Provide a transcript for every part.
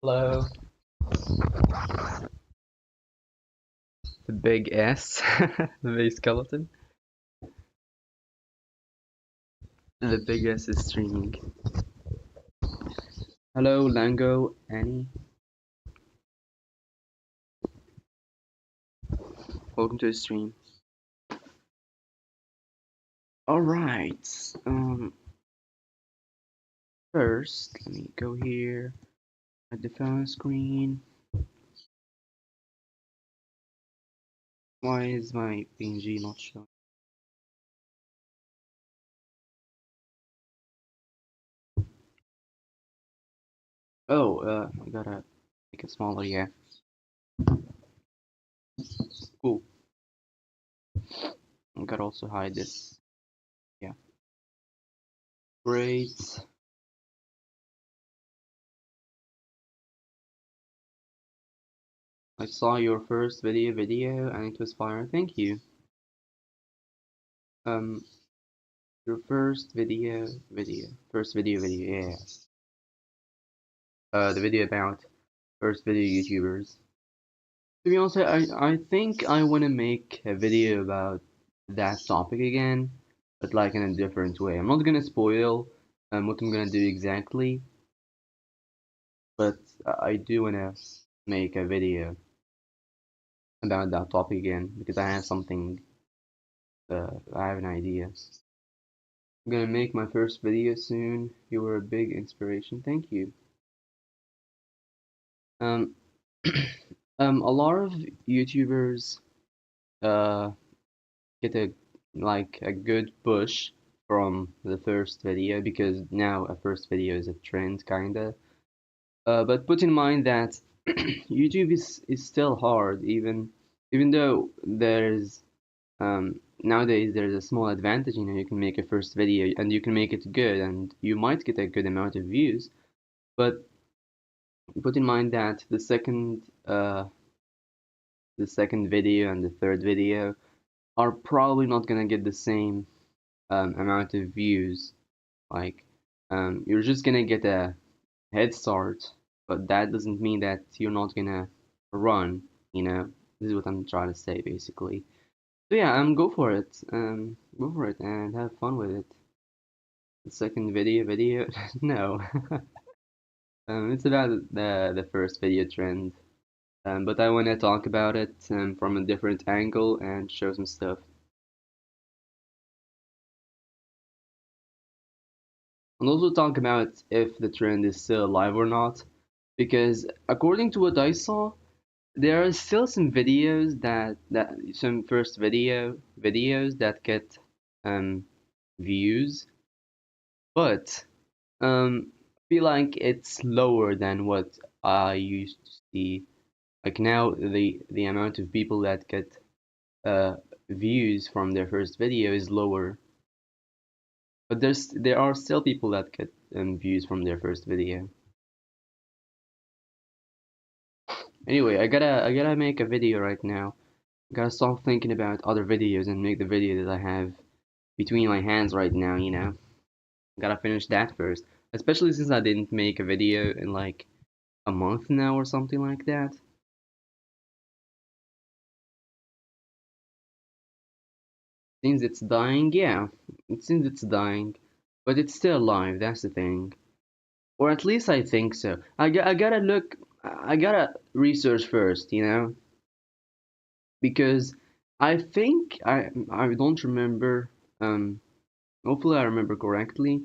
Hello. The big S, the big skeleton. The big S is streaming. Hello, Lango, Annie. Welcome to the stream. All right. First, let me go here at the phone screen. Why is my PNG not showing? Oh, I gotta make it smaller. Yeah. Cool. I gotta also hide this. Yeah. Great. I saw your first video and it was fire. Thank you. Um, your first first video, yeah. The video about first video YouTubers. To be honest, I think I want to make a video about that topic again, but like in a different way. I'm not gonna spoil what I'm gonna do exactly, but I do wanna make a video about that topic again because I have something, I have an idea. I'm gonna make my first video soon. You were a big inspiration. Thank you. Um, a lot of YouTubers uh get a good push from the first video because now a first video is a trend kinda. But put in mind that YouTube is still hard even though there's nowadays there's a small advantage, you can make a first video and you can make it good and you might get a good amount of views, but put in mind that the second video and the third video are probably not gonna get the same amount of views. Like, you're just gonna get a head start, but that doesn't mean that you're not gonna run, you know? This is what I'm trying to say, basically. So yeah, go for it. Go for it and have fun with it. The second video, no. It's about the first video trend. But I want to talk about it from a different angle and show some stuff. And also talk about if the trend is still alive or not, because according to what I saw, there are still some videos that some first videos that get um views, but feel like it's lower than what I used to see. Like now the amount of people that get uh views from their first video is lower, but there are still people that get views from their first video. Anyway, I gotta make a video right now. I gotta stop thinking about other videos and make the video that I have between my hands right now. Gotta finish that first. Especially since I didn't make a video in like a month now or something like that. Since it's dying, yeah. It seems it's dying. But it's still alive, that's the thing. Or at least I think so. I gotta look, I gotta research first. Because I think I don't remember, hopefully I remember correctly.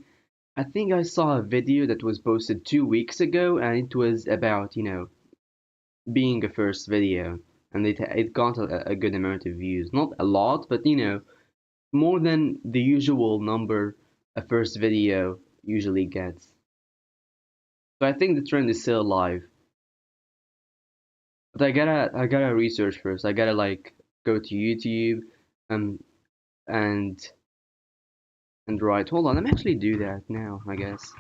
I think I saw a video that was posted 2 weeks ago and it was about, being a first video. And it got a good amount of views. Not a lot, but more than the usual number a first video usually gets. So I think the trend is still alive. But I gotta research first. I gotta like go to YouTube um and and write. Hold on, let me actually do that now, I guess.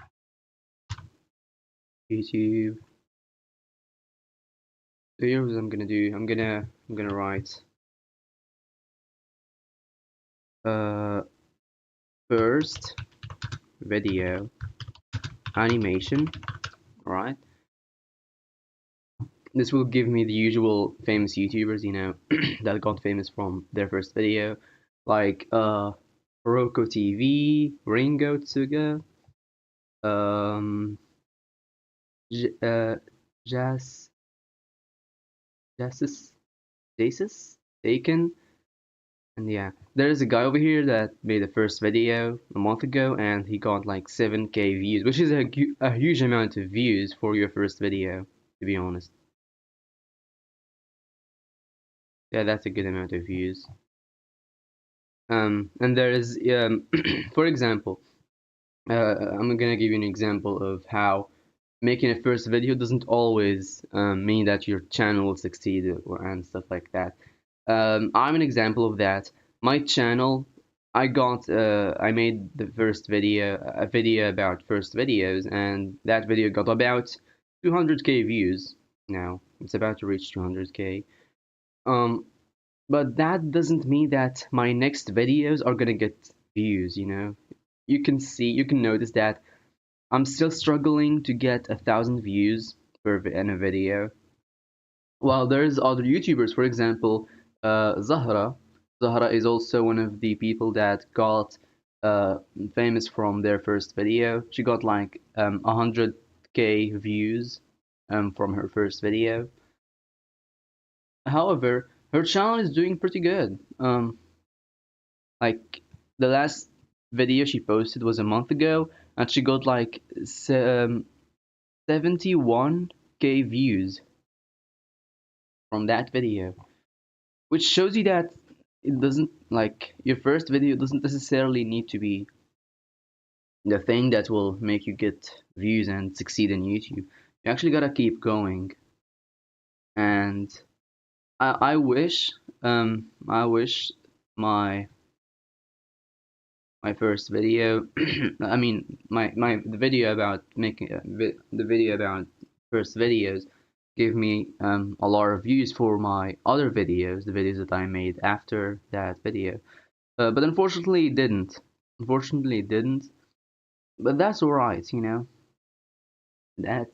YouTube. So here's what I'm gonna do. I'm gonna write uh first video animation, right? this will give me the usual famous YouTubers, that got famous from their first video, like Rocco TV, Ringo Tsuga, um, J Jas Jasis Jasis Taken, and yeah, there's a guy over here that made the first video a month ago, and he got like 7K views, which is a huge amount of views for your first video, to be honest. Yeah, that's a good amount of views. And there is, for example, I'm gonna give you an example of how making a first video doesn't always mean that your channel will succeed and stuff like that. I'm an example of that. My channel, I made the first video, a video about first videos, and that video got about 200K views. Now it's about to reach 200K. Um, but that doesn't mean that my next videos are gonna get views, you can notice that I'm still struggling to get 1,000 views in a video. While there's other YouTubers, for example, Zahra. Zahra is also one of the people that got uh, famous from their first video. She got like 100K views from her first video. However, her channel is doing pretty good. Like the last video she posted was a month ago, and she got like 71K views from that video, which shows you that it doesn't like your first video doesn't necessarily need to be the thing that will make you get views and succeed in YouTube. You actually gotta keep going. And I wish I wish my my first video I mean my the video about making the video about first videos gave me a lot of views for my other videos, the videos that I made after that video, but unfortunately it didn't. Unfortunately it didn't, but that's alright, that's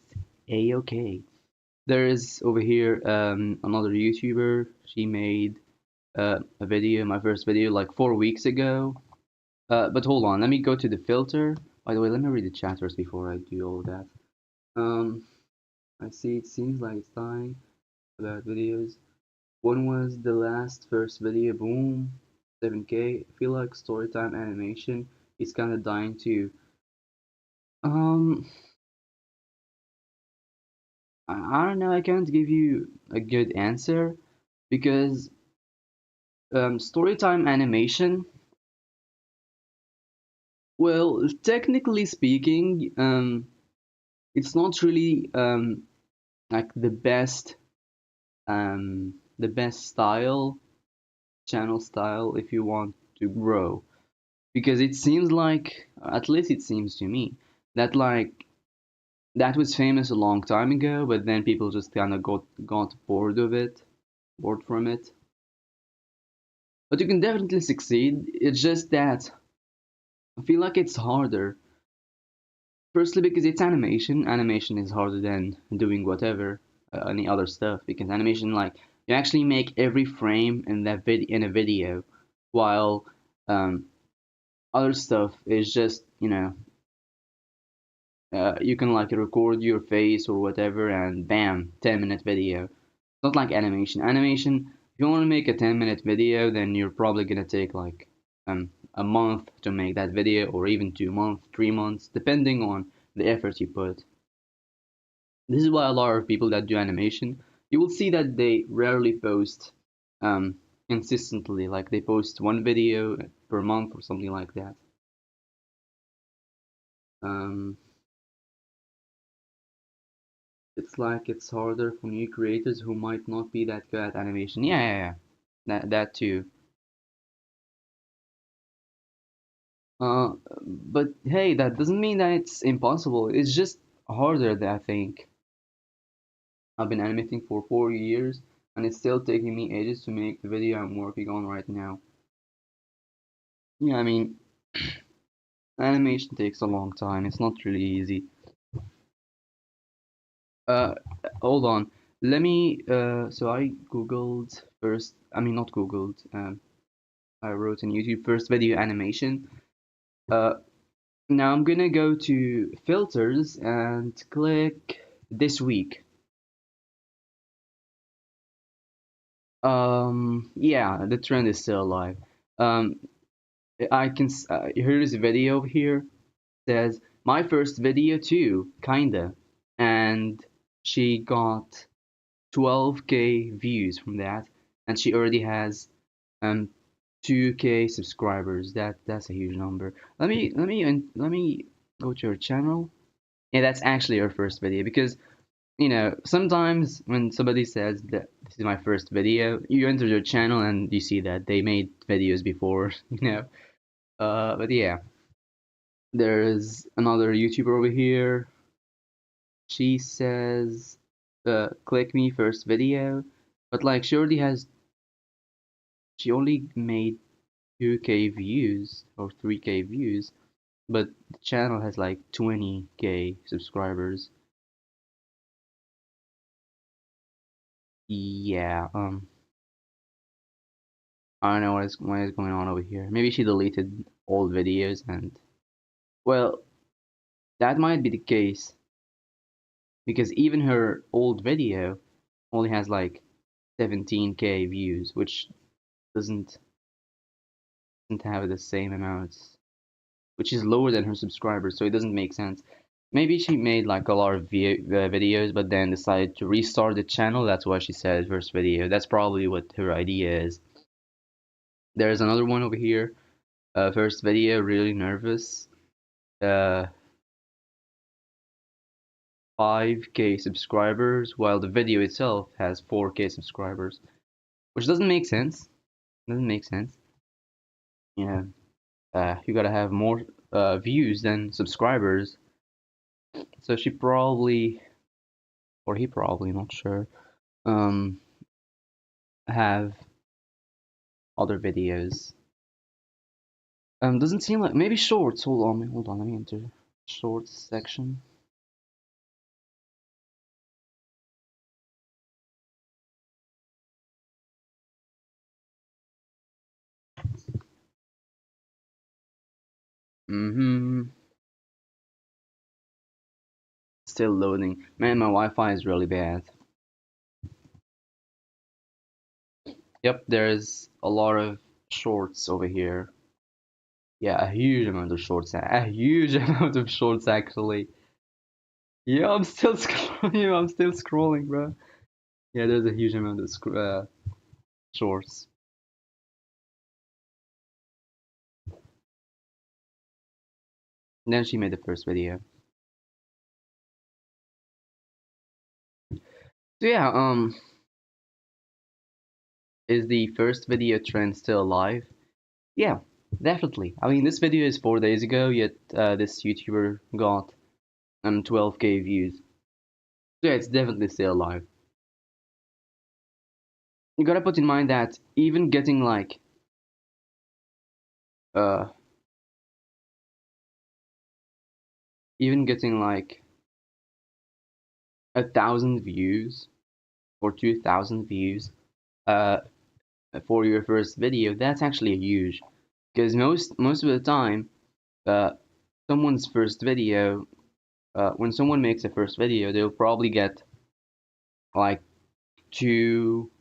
a-okay. There is over here another YouTuber. She made a video, my first video, like 4 weeks ago. But hold on, let me go to the filter. By the way, let me read the chat first before I do all that. Um, I see it seems like it's dying about videos. When was the last first video? Boom, 7K. I feel like storytime animation is kind of dying too. Um, I don't know. I can't give you a good answer because storytime animation. Well, technically speaking, it's not really like the best style, channel style if you want to grow, because it seems like, at least it seems to me, that like that was famous a long time ago, but then people just kind of got bored of it, bored from it. But you can definitely succeed. It's just that I feel like it's harder. Firstly, because it's animation. Animation is harder than doing whatever any other stuff. Because animation, like you actually make every frame in in a video, while um, other stuff is just you can like record your face or whatever, and bam, 10-minute video. Not like animation. Animation, if you want to make a 10-minute video, then you're probably gonna take like a month to make that video, or even 2 months, 3 months, depending on the effort you put. This is why a lot of people that do animation, you will see that they rarely post um, consistently. Like they post one video per month or something like that. Um, it's like it's harder for new creators who might not be that good at animation. Yeah, yeah, yeah. That too. But hey, that doesn't mean that it's impossible. It's just harder, I think. I've been animating for 4 years, and it's still taking me ages to make the video I'm working on right now. Yeah, I mean, animation takes a long time. It's not really easy. Uh, hold on. let me so I googled first, I mean not googled, I wrote in YouTube first video animation. uh Now I'm gonna go to filters and click this week. Yeah, the trend is still alive. um I can here's a video here, says my first video too, kinda, and she got 12K views from that, and she already has um 2K subscribers. That's a huge number. Let me go to her channel. Yeah, that's actually her first video, because sometimes when somebody says that this is my first video, you enter their channel and you see that they made videos before, but yeah, there's another YouTuber over here. She says, click me first video, but like she only made 2K views or 3K views, but the channel has like 20K subscribers. Yeah, I don't know what is going on over here. Maybe she deleted old videos and, well, that might be the case, because even her old video only has like 17K views, which doesn't doesn't have the same amounts, which is lower than her subscribers, so it doesn't make sense. Maybe she made like a lot of videos, but then decided to restart the channel. That's why she said first video. That's probably what her idea is. There's another one over here. First video, really nervous. Uh, 5K subscribers, while the video itself has 4K subscribers, which doesn't make sense. Doesn't make sense. Yeah, you gotta have more views than subscribers. So she probably, or he probably, not sure, um, have other videos. Doesn't seem like, maybe shorts. Hold on. Let me enter shorts section. Still loading. Man, my Wi-Fi is really bad. Yep, there's a lot of shorts over here. Yeah, a huge amount of shorts. A huge amount of shorts, actually. Yeah, I'm still scrolling. I'm still scrolling, bro. Yeah, there's a huge amount of shorts. And then she made the first video. So yeah, is the first video trend still alive? Yeah, definitely. I mean, this video is 4 days ago, yet this YouTuber got 12K views. So yeah, it's definitely still alive. You gotta put in mind that uh, even getting like 1,000 views or 2,000 views, uh, for your first video, that's actually huge. Because most of the time, uh, someone's first video, when someone makes a first video, they'll probably get like two,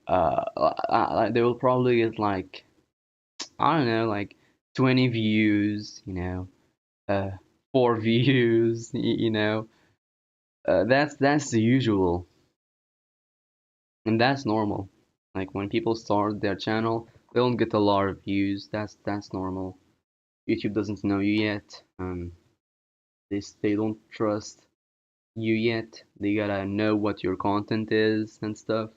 they will probably get like, I don't know, like 20 views, uh, 4 views, that's the usual, and that's normal. Like when people start their channel, they don't get a lot of views. That's normal. YouTube doesn't know you yet. They don't trust you yet. They gotta know what your content is and stuff.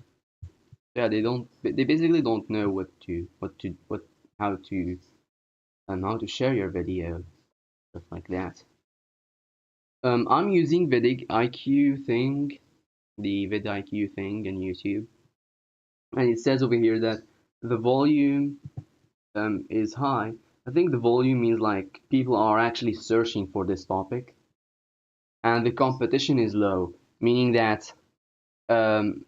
Yeah, they basically don't know how to share your video, stuff like that. I'm using vidIQ thing, the vidIQ thing in YouTube, and it says over here that the volume is high. I think the volume means like people are actually searching for this topic, and the competition is low, meaning that um,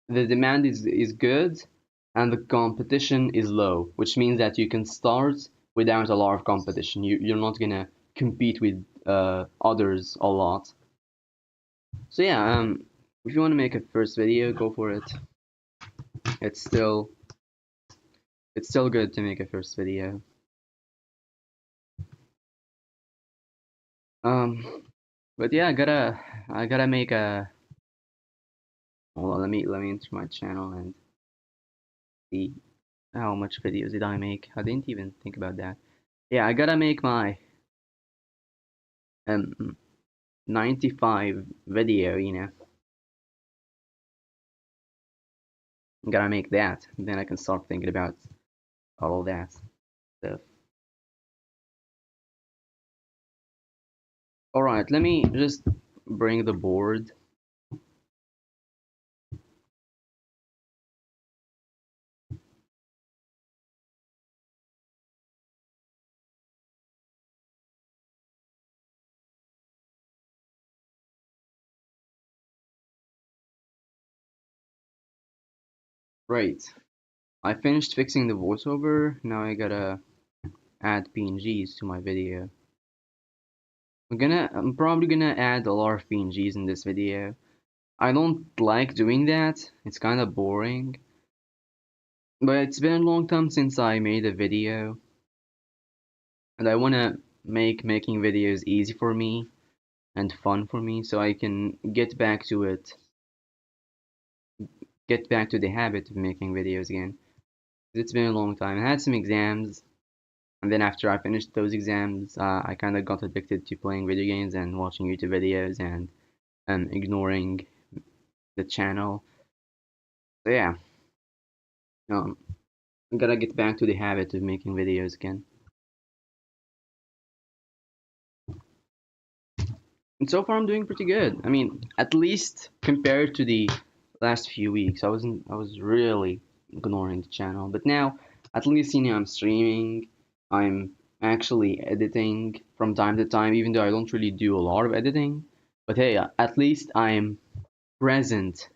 the demand is good and the competition is low, which means that you can start without a lot of competition. You're not gonna compete with others a lot. So yeah, if you want to make a first video, go for it. It's still it's still good to make a first video. Um, but yeah, I gotta make a. Hold on, let me enter my channel and see how much videos did I make. I didn't even think about that. Yeah, I gotta make my 95 video, gotta make that. Then I can start thinking about all of that stuff. Alright, let me just bring the board. Right. I finished fixing the voiceover. Now I gotta add PNGs to my video. I'm probably gonna add a lot of PNGs in this video. I don't like doing that. It's kind of boring. But it's been a long time since I made a video, and I wanna make making videos easy for me and fun for me, so I can get back to the habit of making videos again. It's been a long time. I had some exams, and then after I finished those exams, I kind of got addicted to playing video games and watching YouTube videos and ignoring the channel. So yeah, um, I gotta get back to the habit of making videos again. And so far, I'm doing pretty good. I mean, at least compared to the last few weeks, I was really ignoring the channel. But now, at least I'm streaming. I'm actually editing from time to time, even though I don't really do a lot of editing. But hey, at least I'm present.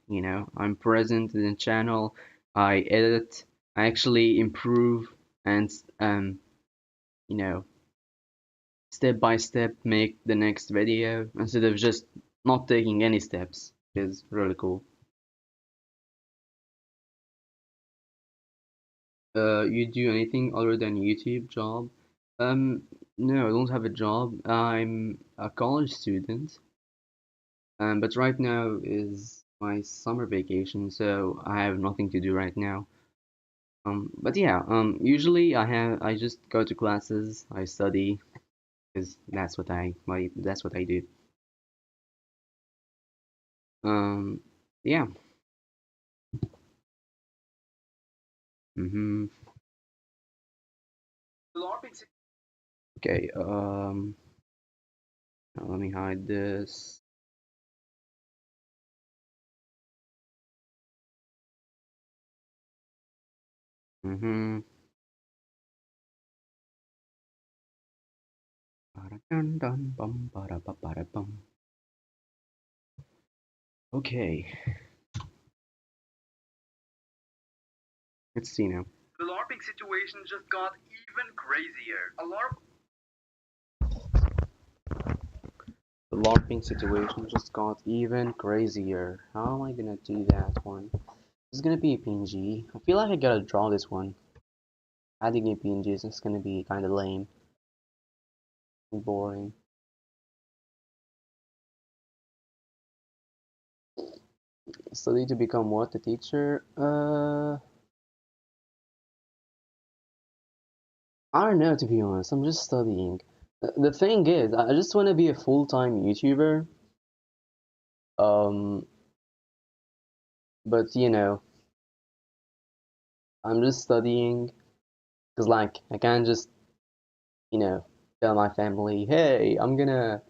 I'm present in the channel. I edit. I actually improve and you know step by step make the next video instead of just not taking any steps, which is really cool. You do anything other than YouTube job? No, I don't have a job. I'm a college student, but right now is my summer vacation, so I have nothing to do right now. But yeah, usually I just go to classes, I study, because that's what I do. Um, yeah. Mm-hmm. Okay, now let me hide this. Mm-hmm. Okay, let's see now. The LARPing situation just got even crazier. The LARPing situation just got even crazier. How am I gonna do that one? This is gonna be a PNG. I feel like I gotta draw this one. Adding a PNG is just gonna be kinda lame and boring. Study to become what? A teacher? I don't know, to be honest. I'm just studying. The thing is, I just want to be a full-time YouTuber. Um, but I'm just studying because, like, I can't just, you know, tell my family, "Hey, I'm gonna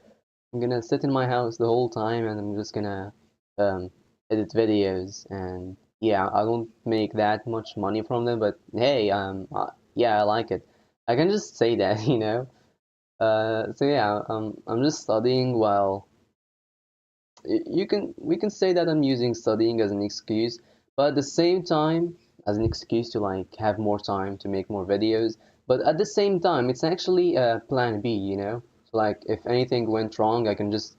sit in my house the whole time and I'm just gonna um edit videos." And yeah, I don't make that much money from them, but hey, yeah, I like it. I can just say that, so yeah, I'm just studying while we can say that I'm using studying as an excuse, but at the same time, as an excuse to like have more time to make more videos. But at the same time, it's actually a plan B, you know? So like if anything went wrong, I can just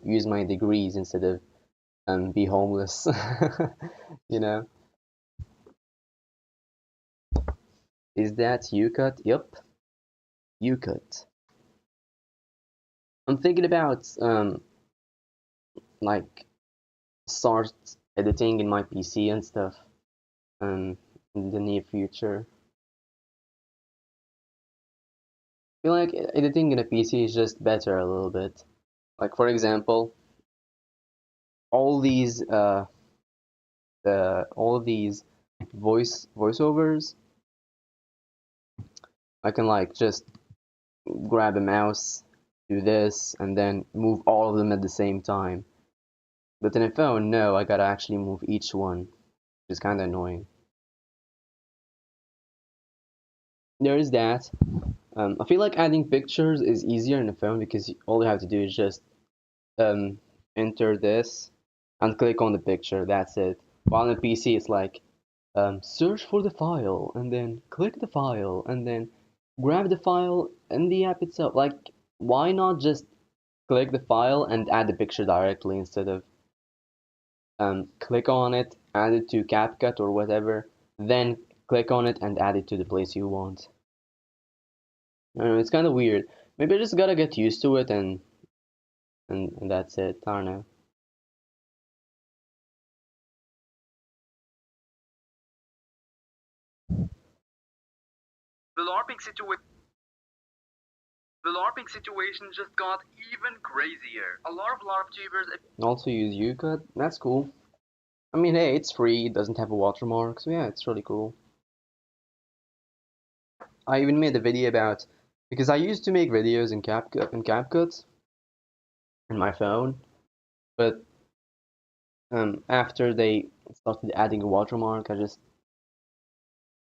use my degrees instead of be homeless. You know? Is that you cut? Yep, you cut. I'm thinking about like start editing in my PC and stuff in the near future. I feel like editing in a PC is just better a little bit. Like for example, all these all of these voiceovers, I can like just grab a mouse, do this, and then move all of them at the same time. But in a phone, no, I gotta actually move each one, which is kind of annoying. There is that. I feel like adding pictures is easier in a phone because all you have to do is just um, enter this and click on the picture. That's it. While on a PC, it's like search for the file and then click the file and then grab the file in the app itself. Like, why not just click the file and add the picture directly instead of click on it, add it to CapCut or whatever, then click on it and add it to the place you want. I don't know, it's kind of weird. Maybe I just gotta get used to it and that's it. I don't know. The LARPing situation the LARPing situation just got even crazier. A lot of LARP tubers Also use UCut. That's cool. I mean, hey, it's free. It doesn't have a watermark, so yeah, it's really cool. I even made a video about because I used to make videos in CapCut in my phone, but after they started adding a watermark, I just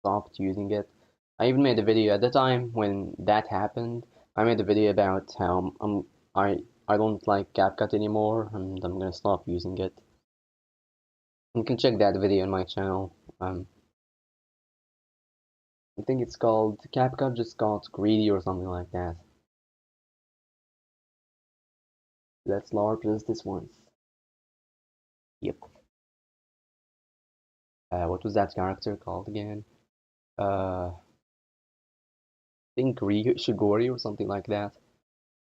stopped using it. I even made a video at the time when that happened. I made a video about how I don't like CapCut anymore and I'm gonna stop using it. You can check that video on my channel. I think it's called CapCut just got greedy or something like that. Let's LARP just this once. Yep. What was that character called again? I think Ryu Shigori or something like that.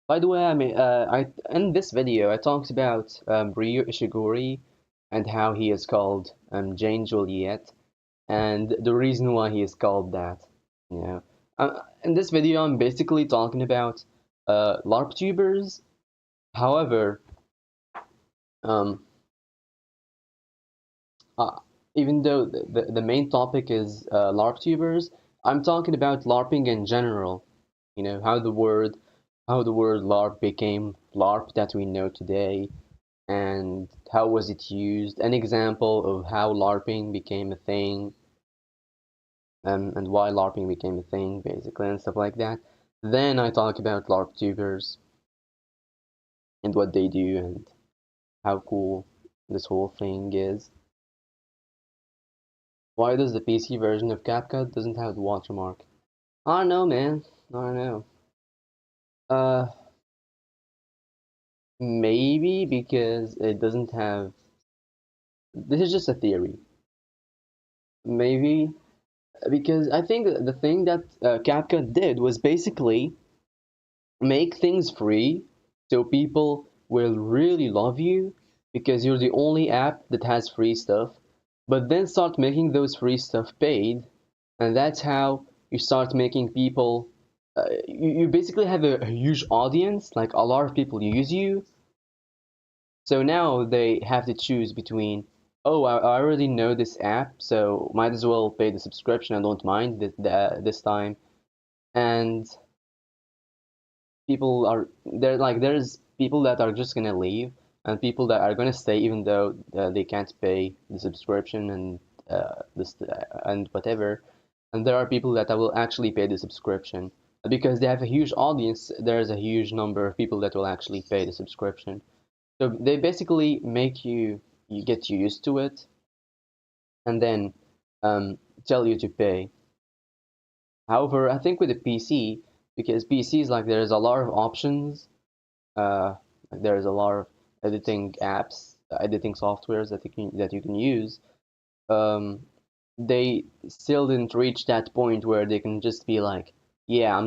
By the way, I mean, I in this video I talked about Ryu Ishiguri and how he is called Jane Juliet and the reason why he is called that. You know, in this video I'm basically talking about LARP tubers. However, um, uh, even though the main topic is LARP tubers, I'm talking about LARPing in general. You know, how the word LARP became LARP that we know today, and how was it used, an example of how LARPing became a thing, and why LARPing became a thing, basically, and stuff like that. Then I talk about LARP tubers and what they do and how cool this whole thing is. Why does the PC version of CapCut doesn't have the watermark? I don't know, man. I don't know. Uh, maybe because it doesn't have. This is just a theory. Maybe because I think the thing that CapCut did was basically make things free so people will really love you because you're the only app that has free stuff, but then start making those free stuff paid, and that's how you start making people. You basically have a huge audience, like a lot of people use you, so now they have to choose between, oh, I already know this app, so might as well pay the subscription. I don't mind this time, and people are there like there's people that are just gonna leave and people that are gonna stay even though they can't pay the subscription and this and whatever, and there are people that will actually pay the subscription because they have a huge audience. There's a huge number of people that will actually pay the subscription. So they basically make you get used to it, and then um, tell you to pay. However, I think with the PC, because PCs like there's a lot of options, uh, there's a lot of editing apps, editing softwares that you can use. Um, they still didn't reach that point where they can just be like, yeah,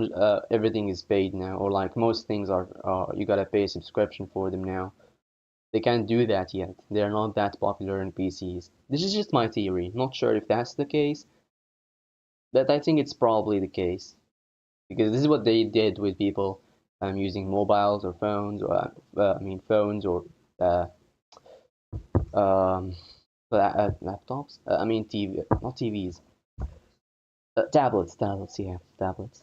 everything is paid now, or like most things are, you gotta pay a subscription for them now. They can't do that yet. They're not that popular in PCs. This is just my theory. Not sure if that's the case, but I think it's probably the case because this is what they did with people using mobiles or phones, or I mean phones or uh, um, laptops. I mean TV, not TVs, tablets. Yeah, tablets.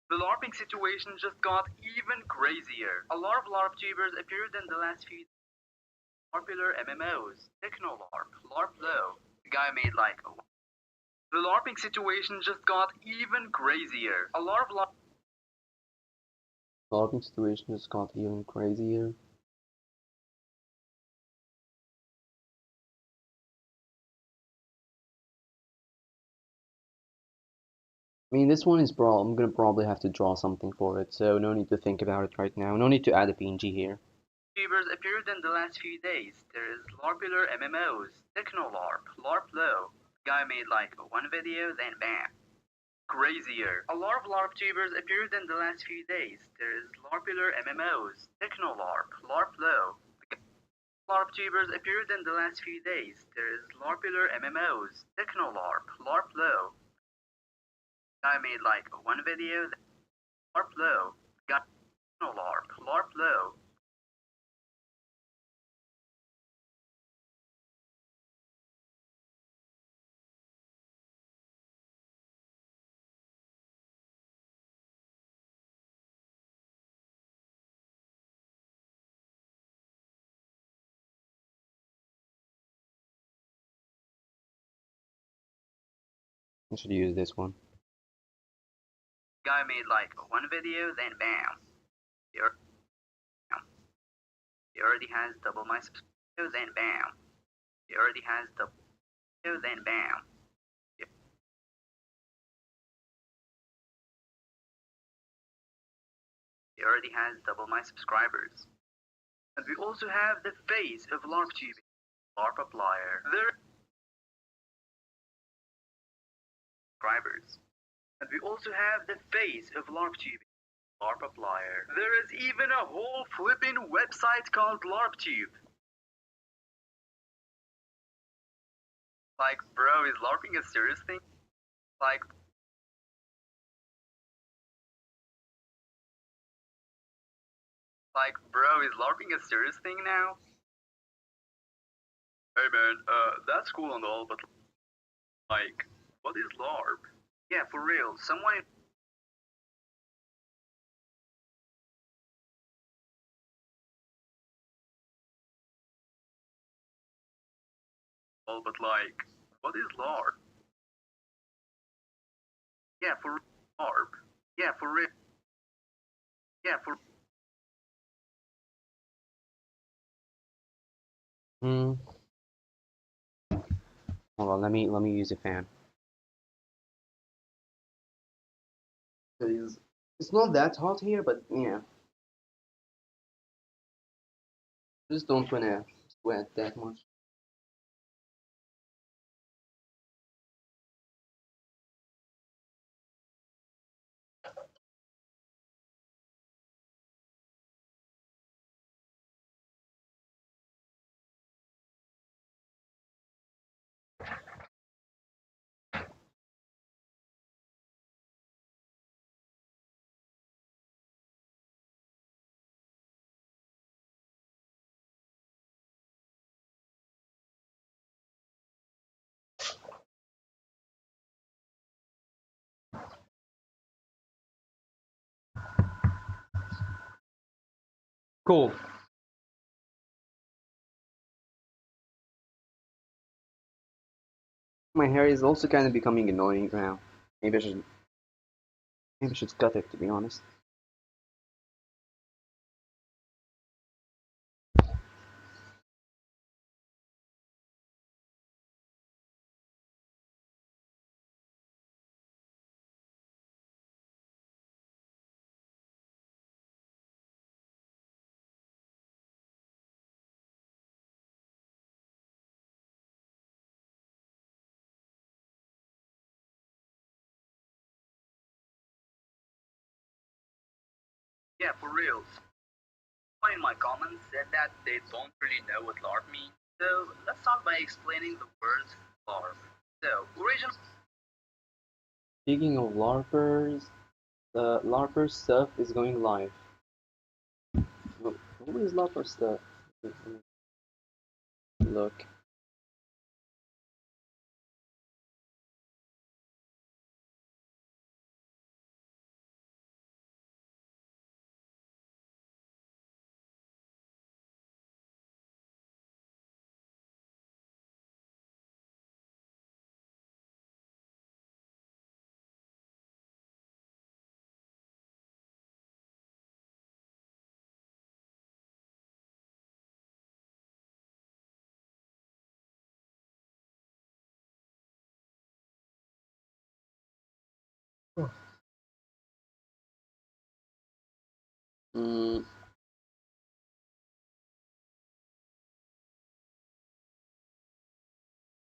The LARPing situation just got even crazier. A lot of tubers appeared in the last few popular MMOs. Techno LARP, LARP Low. The guy made like the LARPing situation just got even crazier. A lot of LARP Logging situation just got even crazier. I mean, this one is I'm gonna probably have to draw something for it, so no need to think about it right now. No need to add a PNG here. tubers appeared in the last few days. There is LARPular MMOs, Techno LARP, LARP Low. The guy made like one video, then bam. Crazier. A lot of LARP tubers appeared in the last few days. There is LARPular MMOs, Techno LARP, LARP Low. LARP tubers appeared in the last few days. There is LARPular MMOs, Techno LARP, LARP Low. The guy made like one video, then LARP Low. The guy Techno LARP, LARP Low. I should use this one. The guy made like one video, then bam. He already has double my subscribers, then bam. He already has double, then bam. He already has double my subscribers. And we also have the face of LARP tubing, LARP applier. There subscribers. And we also have the face of LARP tubing, LARP applier. There is even a whole flipping website called LARPtube. Like, bro, is LARPing a serious thing? Like, bro, is LARPing a serious thing now? Hey man, that's cool and all, but like, what is LARP? Yeah, for real, someone. Well, but like, what is LARP? Yeah, for LARP. Yeah, for real. Yeah, for. Hmm. Hold on. Let me use a fan. It's not that hot here, but yeah, just don't wanna sweat that much. Cool. My hair is also kind of becoming annoying now. Maybe I should maybe I should cut it to be honest. Yeah, for real. Someone in my comments said that they don't really know what LARP means. So let's start by explaining the word LARP. So, original Speaking of LARPers, the LARPer stuff is going live. What is LARPer stuff? Look. Mm,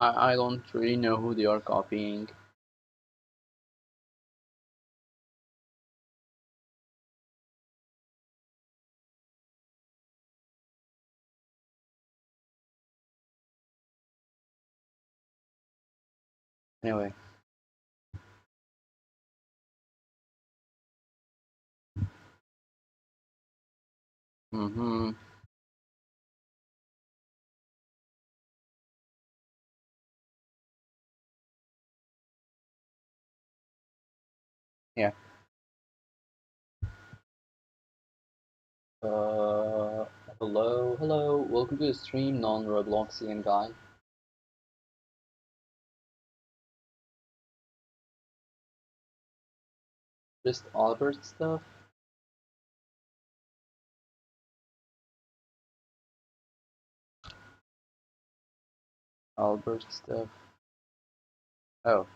I don't really know who they are copying. Anyway. Mm-hmm. Yeah. Hello, hello. Welcome to the stream, non-Robloxian guy. Just Albert stuff. Albert stuff. Oh,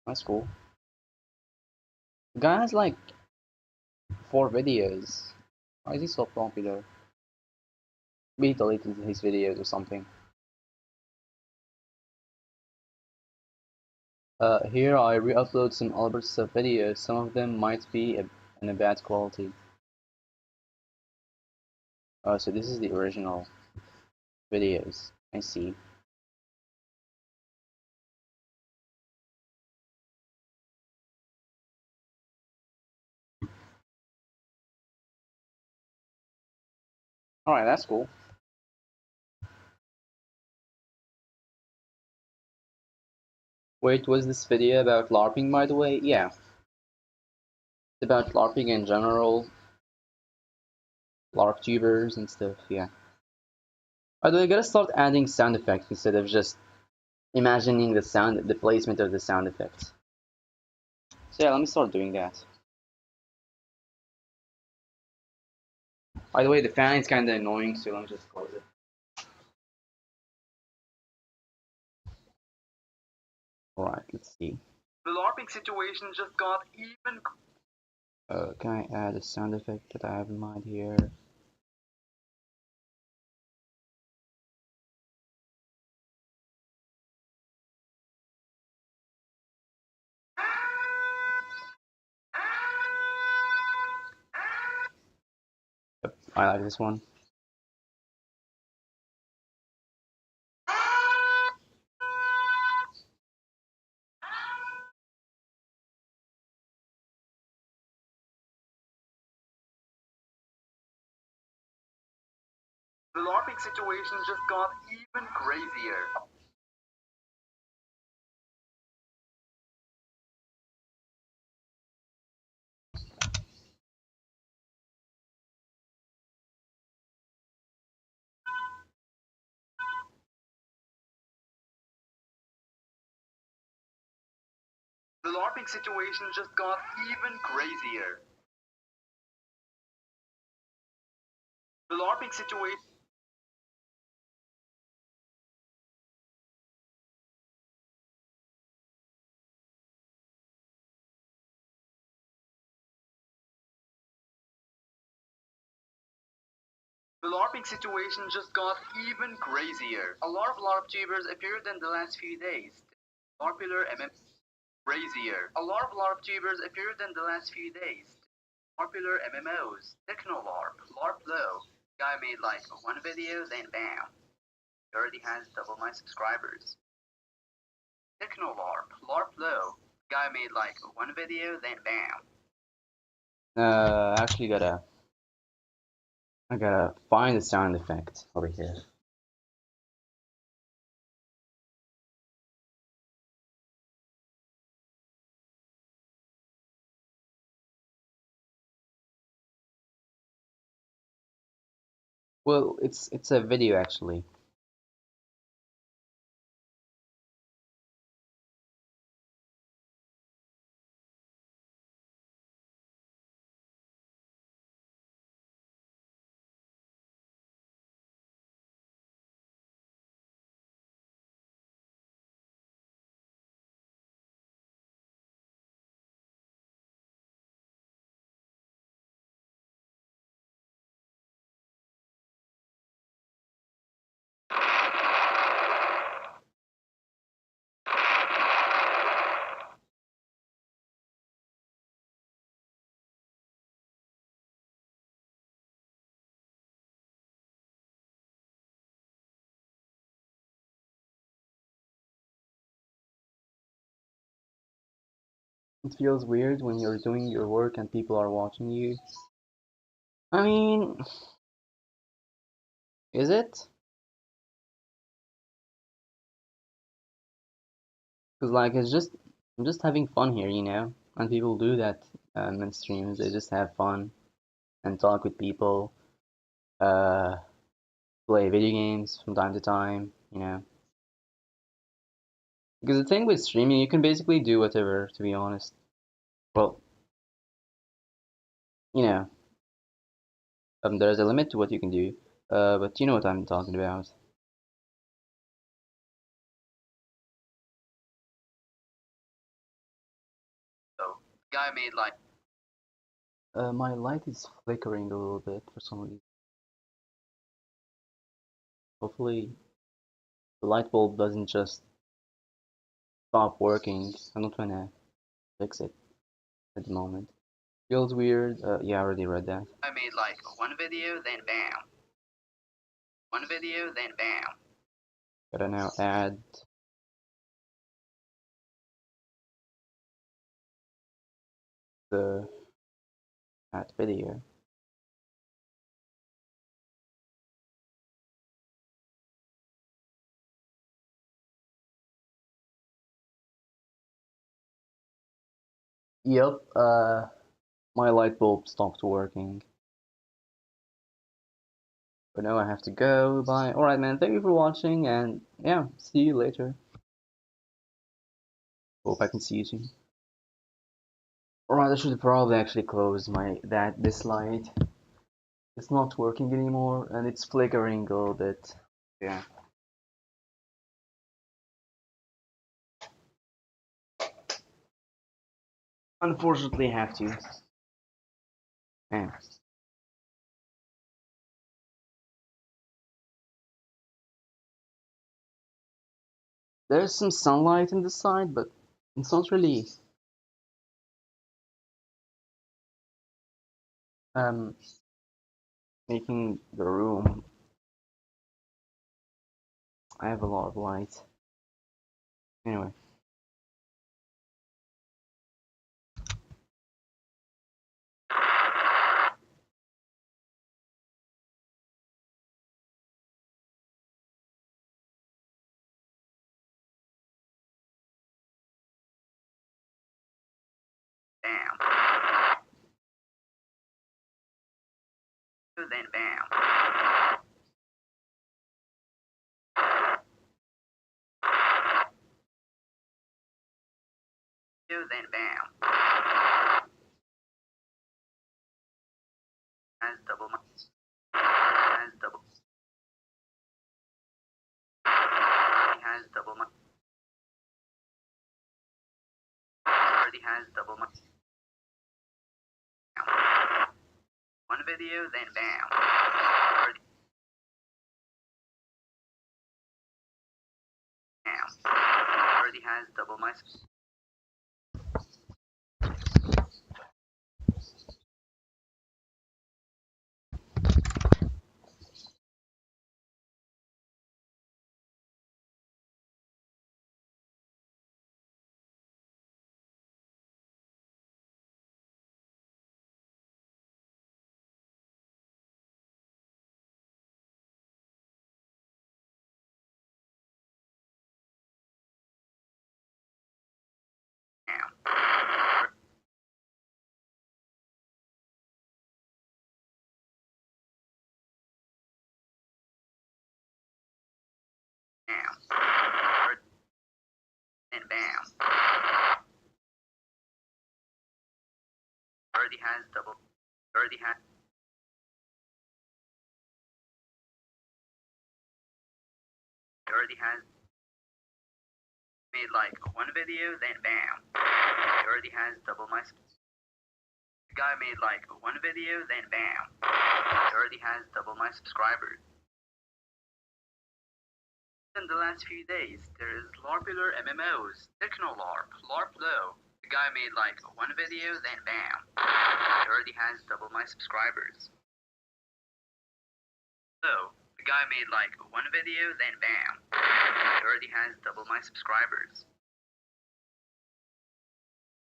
that's cool. The guy has like 4 videos. Why is he so popular? Maybe he deleted his videos or something. Here I re-upload some Albert stuff videos. Some of them might be in a bad quality. So this is the original videos. I see. Alright, that's cool. Wait, was this video about LARPing, by the way? Yeah, it's about LARPing in general, LARP tubers and stuff, yeah. By the way, I gotta start adding sound effects instead of just imagining the placement of the sound effects. So yeah, let me start doing that. By the way, the fan is kinda annoying, so let me just close it. Alright, let's see. the LARPing situation just got even. Can I add a sound effect that I have in mind here? Yep, I like this one. The LARPing situation just got even crazier. The LARPing situation just got even crazier. The LARPing situation. The LARPing situation just got even crazier. A lot of LARP tubers appeared in the last few days. Popular MM crazier. A lot of LARP tubers appeared in the last few days. Popular MMOs, Techno LARP, LARP Low. Guy made like one video, then bam. He already has double my subscribers. Techno LARP, LARP Low. Guy made like one video, then bam. Actually I gotta find the sound effect over here. Well, it's a video actually. It feels weird when you're doing your work and people are watching you. I mean, is it? Because like I'm just having fun here, you know. And people do that in streams. They just have fun and talk with people, uh, play video games from time to time, you know. Because the thing with streaming, you can basically do whatever, to be honest. Well, you know, there's a limit to what you can do. But you know what I'm talking about. So, guy made like My light is flickering a little bit for some reason. Hopefully, the light bulb doesn't just stop working. I'm not trying to fix it at the moment. Feels weird. Yeah, I already read that. I made like one video, then bam. One video, then bam. Gotta now add the add video. Yep, my light bulb stopped working. But now I have to go. Bye. Alright, man, thank you for watching, and yeah, see you later. Hope I can see you soon. Alright, I should probably actually close this light. It's not working anymore, and it's flickering a little bit. Yeah. Unfortunately, I have to. Yeah. There's some sunlight in the side, but it's not really um making the room. I have a lot of light. Anyway. Bam. Then bam. Then bam. Has double my. Has double. He has double my. Already has double my. One video, then bam. Already Already has double my spam. Bam. And bam. Already has double. Already has. Already has made like one video, then bam. Already has double my. The guy made like one video, then bam. Already has double my subscribers. In the last few days, there is LARPular MMOs, Techno LARP, LARP Low. The guy made like one video, then bam. Already has double my subscribers. So, the guy made like one video, then bam. Already has double my subscribers.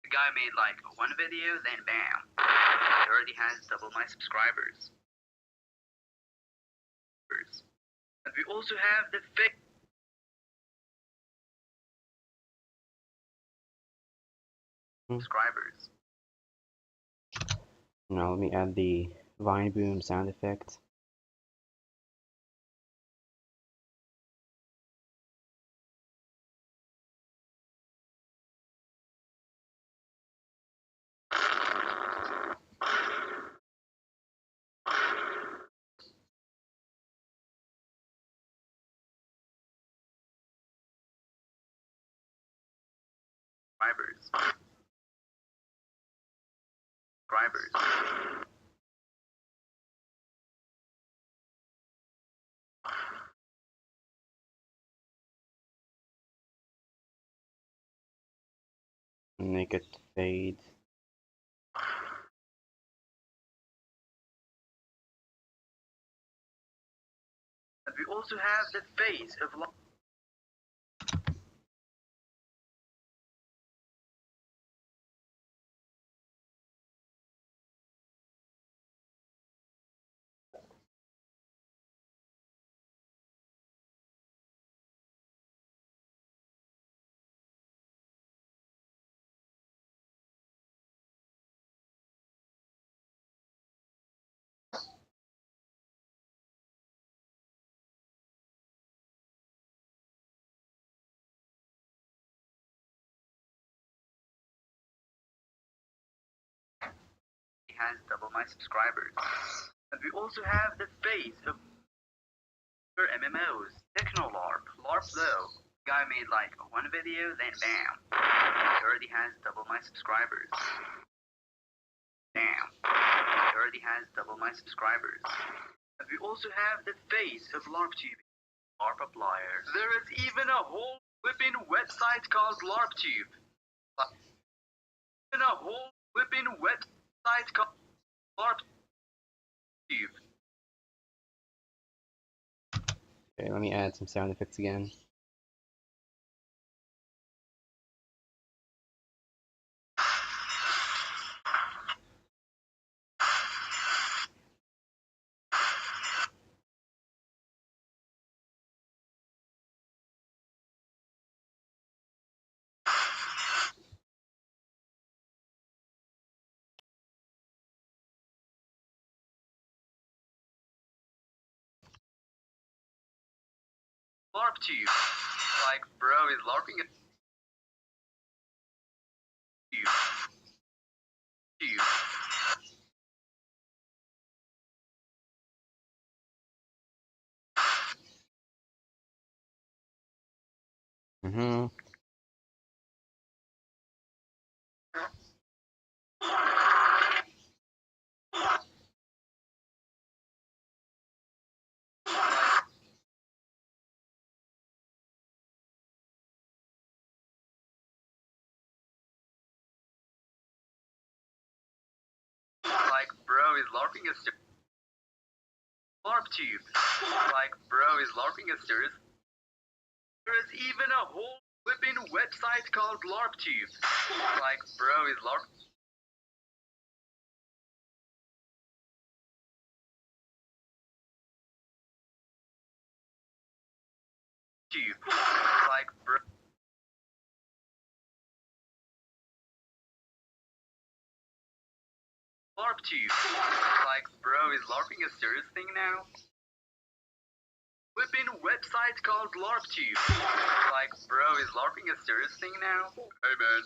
The guy made like one video, then bam. Already has double my subscribers. And we also have the fake subscribers. Now let me add the Vine Boom sound effect. Subscribers. Make it fade. And we also have the face of has double my subscribers. And we also have the face of MMOs, Techno LARP, LARP Low. Guy made like one video, then bam. Already has double my subscribers. Bam. Already has double my subscribers. And we also have the face of LARPTube, LARP Applier. There is even a whole flipping website called LARPTube. Even a whole flipping website called LARPTube. Okay, let me add some sound effects again. LARPTube. Like, bro is LARPing a tube. Tube. Mm-hmm. Like, bro is LARPing a LARP tube. Like, bro is LARPing a serious. There's even a whole flipping website called LARP tube. Like, bro is LARP tube. Like, bro. LARP tube. Like, bro is LARPing a serious thing now? Flipping website called LARPTube. Like, bro, is LARPing a serious thing now? Hey man,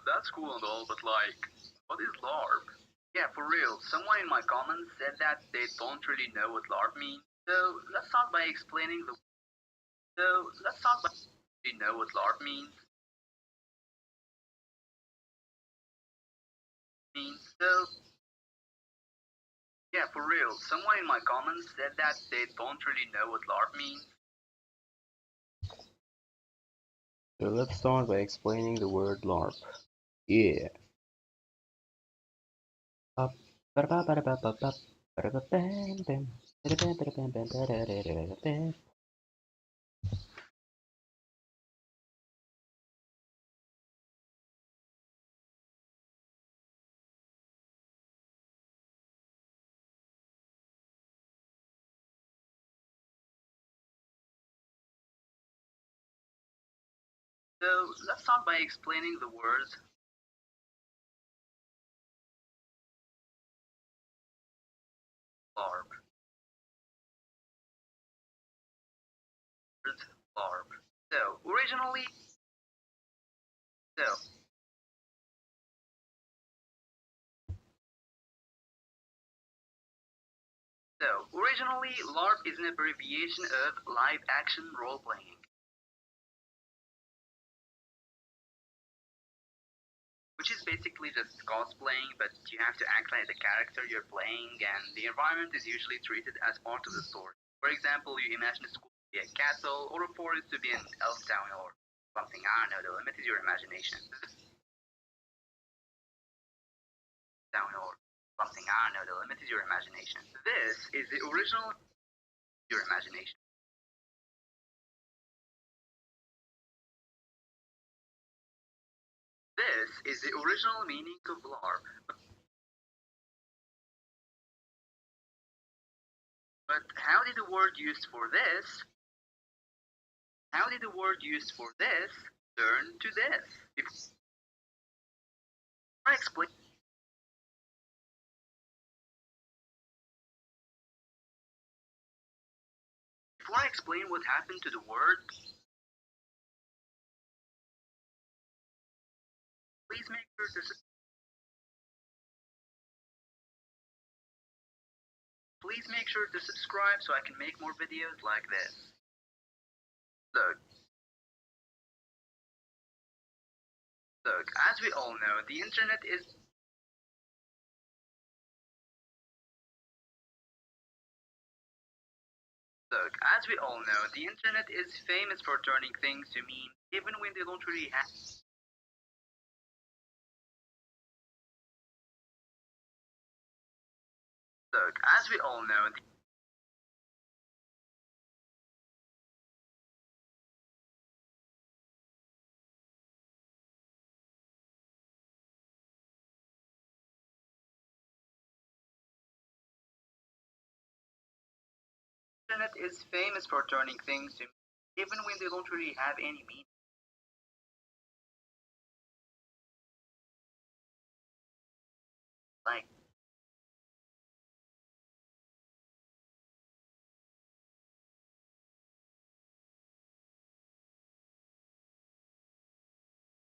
that's cool and all, but like, what is LARP? Yeah, for real, someone in my comments said that they don't really know what LARP means. So let's start by explaining the. So let's start by. Do you know what LARP means? So yeah, for real, someone in my comments said that they don't really know what LARP means. So let's start by explaining the word LARP. Yeah. Up. Ba-da-ba-ba-da-ba-ba-ba. Ba-da-ba-bam-bam. Ba-da-ba-ba-da-bam-bam. So let's start by explaining the words LARP. LARP. So originally, so originally, LARP is an abbreviation of live action role playing, which is basically just cosplaying, but you have to act like the character you're playing, and the environment is usually treated as part of the story. For example, you imagine a school to be a castle, or a forest to be an elf town, or something. I don't know. The limit is your imagination. Town or something. I don't know. The limit is your imagination. This is the original. Your imagination. This is the original meaning of LARP. But how did the word used for this? How did the word used for this turn to this? Before I explain, what happened to the word, please make sure to subscribe so I can make more videos like this. Look, as we all know, the internet is famous for turning things to memes, even when they don't really have. Look, as we all know, the internet is famous for turning things to memes, even when they don't really have any meaning.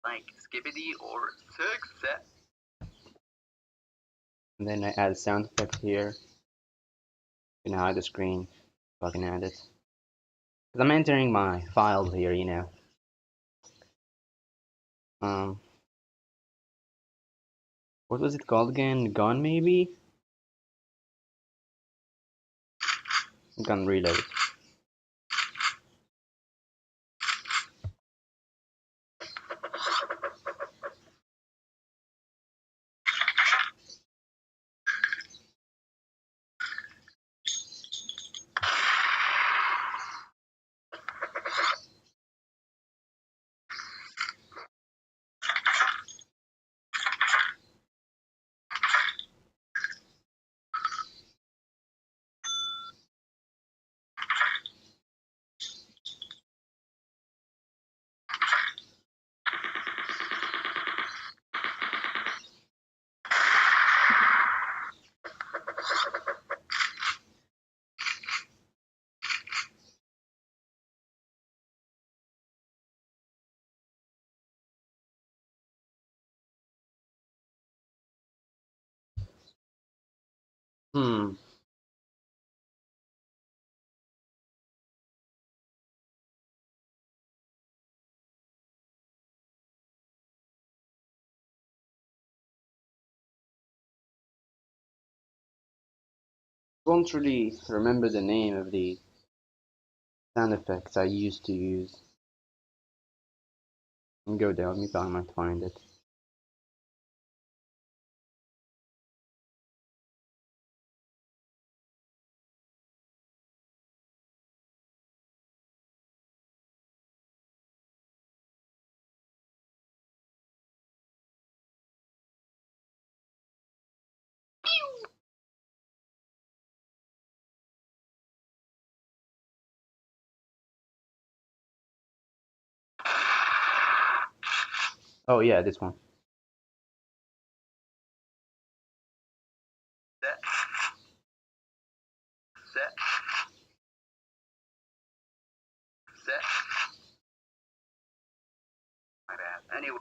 Like, skibbity or success. And then I add a sound effect here. You can hide the screen. So I can add it. Because I'm entering my files here, you know. Um, what was it called again? Gun maybe? Gun reload. Hmm. Don't really remember the name of the sound effects I used to use. And go down, maybe I might find it. Oh yeah, this one. Set, set, set. My bad. Anyway,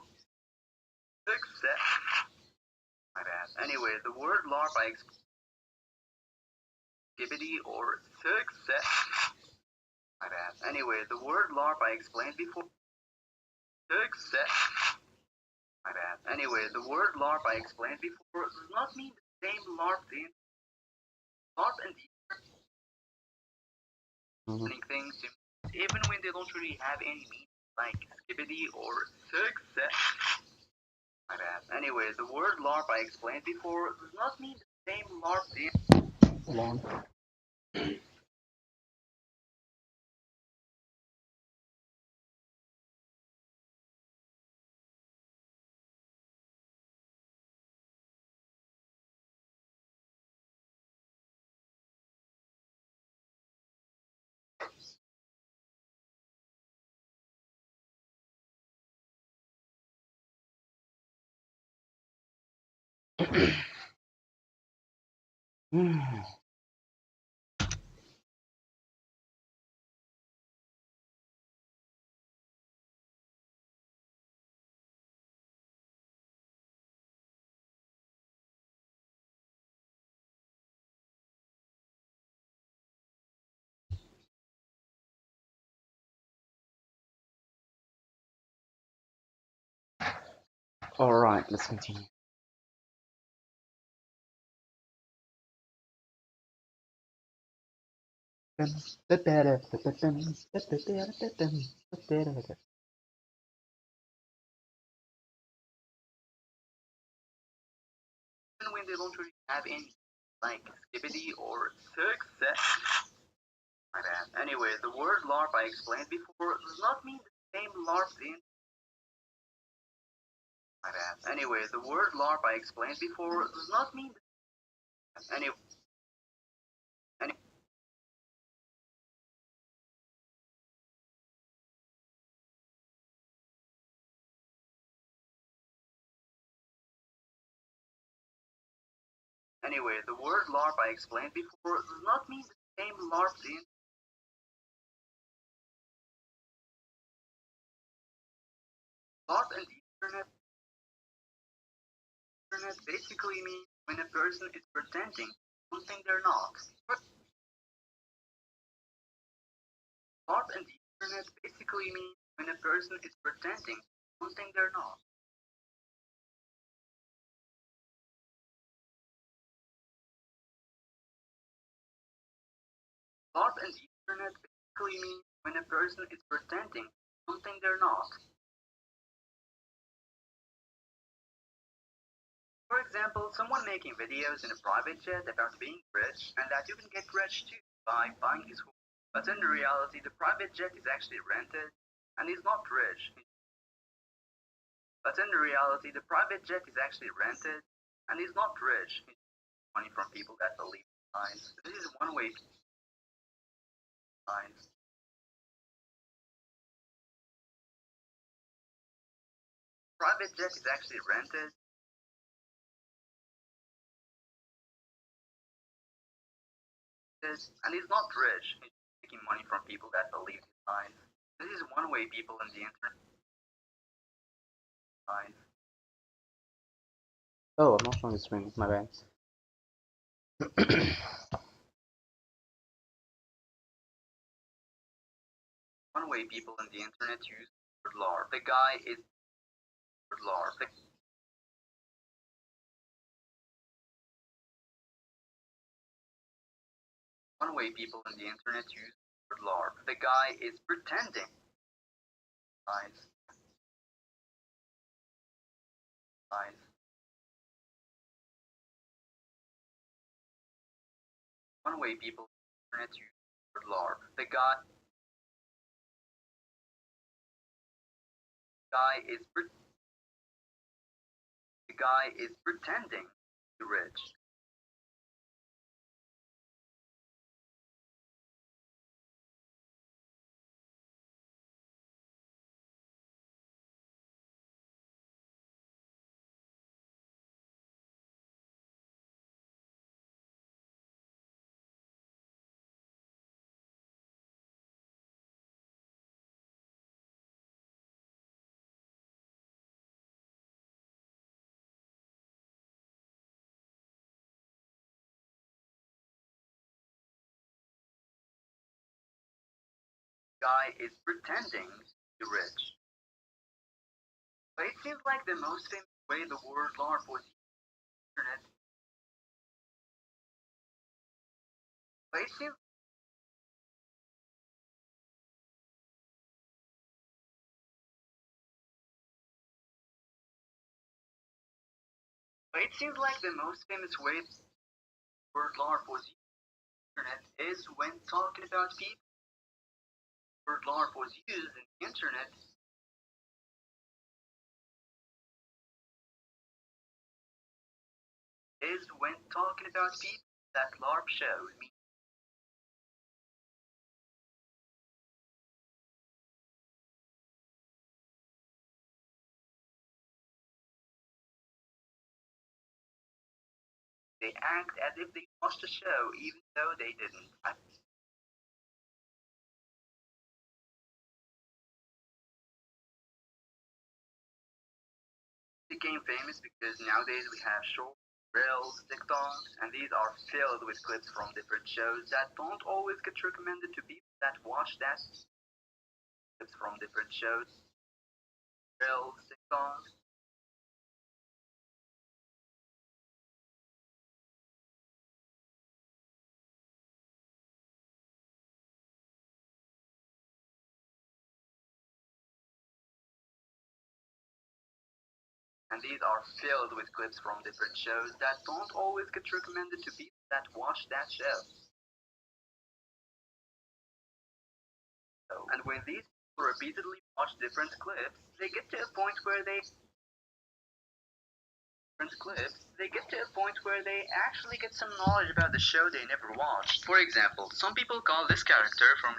six set. My bad. Anyway, the word LARP I skibbity or six set. My bad. Anyway, the word LARP I explained before. Six set. My bad. Anyway, the word LARP I explained before does not mean the same LARP the LARP and the Mhm. things even when they don't really have any meaning, like skibbity or six set. My bad. Anyway, the word LARP I explained before does not mean the same LARP the Hold on. All right, let's continue. even when they don't really have any, like skibbity or six set. My bad. Anyway, the word LARP I explained before does not mean the same LARP the my bad. Anyway, the word LARP I explained before does not mean any any anyway, the word LARP I explained before does not mean the same LARP the LARP and the internet basically means when a person is pretending something they're not. LARP and the internet basically means when a person is pretending something they're not. LARP and the internet basically means when a person is pretending something they're not. For example, someone making videos in a private jet about being rich and that you can get rich too by buying his home. But in reality, the private jet is actually rented and he's not rich. But in reality, the private jet is actually rented and he's not rich. He's money from people that believe in lies. This is one way lies. Private jet is actually rented and he's not rich. He's making money from people that believe in lies. This is one way people in the internet lies. Oh, I'm not on the screen. My bad. One way people on the internet use the word LARP. The guy is LARP. One way people on the internet use the word LARP. The guy is pretending. Guys, guys. One way people on the internet use the word LARP. The guy is pretending to be rich. The guy is pretending to be rich. But it seems like the most famous way the word LARP was used on the internet. But it seems like the most famous way the word LARP was used on the internet is when talking about people. The word LARP was used in the internet is when talking about people that LARP shows me. They act as if they watched the show even though they didn't. Became famous because nowadays we have short reels, TikToks, and these are filled with clips from different shows that don't always get recommended to people that watch that. Clips from different shows, reels, TikToks, and these are filled with clips from different shows that don't always get recommended to people that watch that show. And when these people repeatedly watch different clips, they get to a point where they actually get some knowledge about the show they never watched. For example, some people call this character from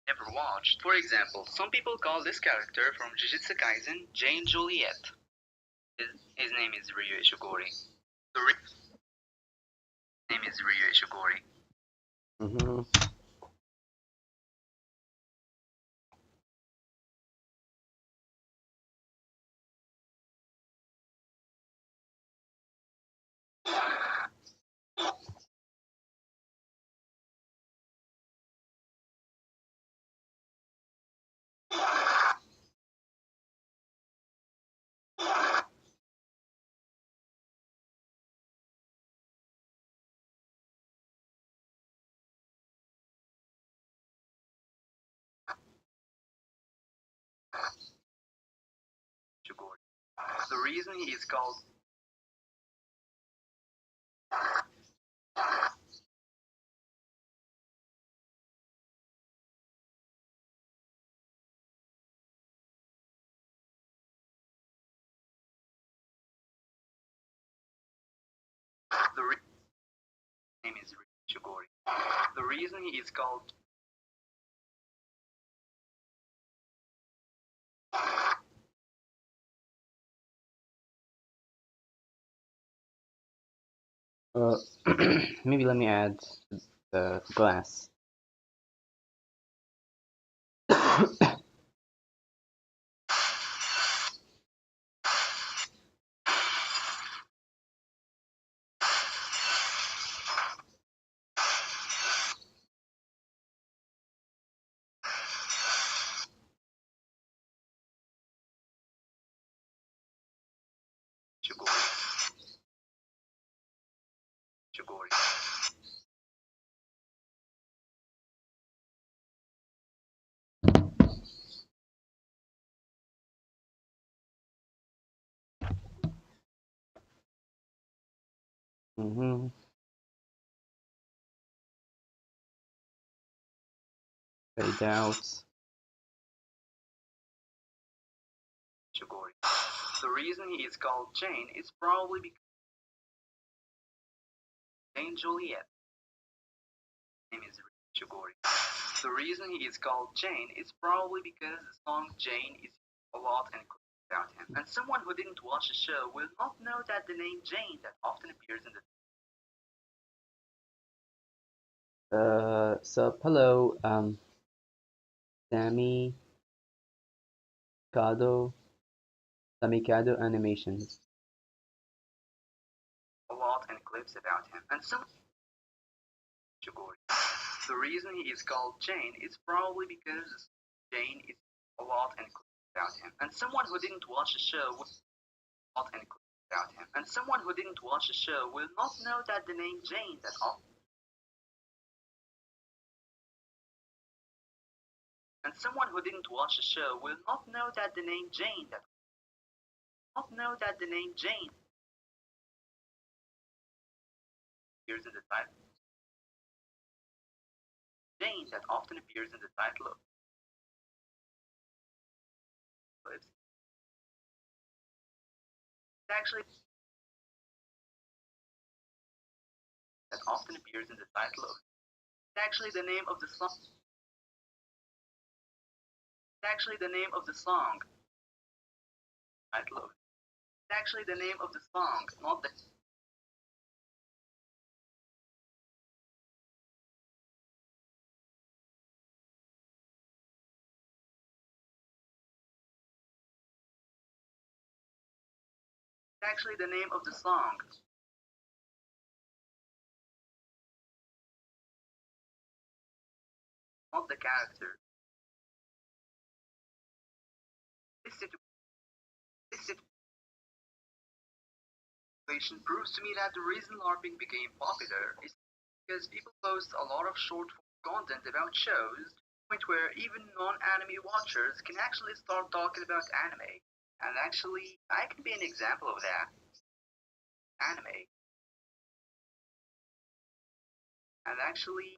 never watched. For example, some people call this character from Jujutsu Kaisen Jane Juliet. His name is Ryu Ishigori. Name is Ryu Ishigori. Mhm. Ishigori. The reason he is called the name is Ryu Ishigori. The reason he is called Uh, maybe let me add the glass. category. Mm-hmm. Fade out. Category. The reason he is called Jane is probably because Jane Juliet name is category. The reason he is called Jane is probably because the song Jane is a lot and about him. And someone who didn't watch the show will not know that the name Jane that often appears in the So hello, Sammy Kado, Samikado Animations. a lot and clips about him. And some category. The reason he is called Jane is probably because Jane is a lot and clips about him. And someone who didn't watch the show will not and clips about him. And someone who didn't watch the show will not know that the name Jane that often and someone who didn't watch the show will not know that the name Jane that not know that the name Jane appears in the title. Jane that often appears in the title of clips. It's actually that often appears in the title of. It's actually the name of the song. It's actually the name of the song. Title of. It's actually the name of the song, not the. It's actually the name of the song, not the character. This situation proves to me that the reason LARPing became popular is because people post a lot of short form content about shows, to the point where even non-anime watchers can actually start talking about anime. And actually, I can be an example of that. Anime. And actually,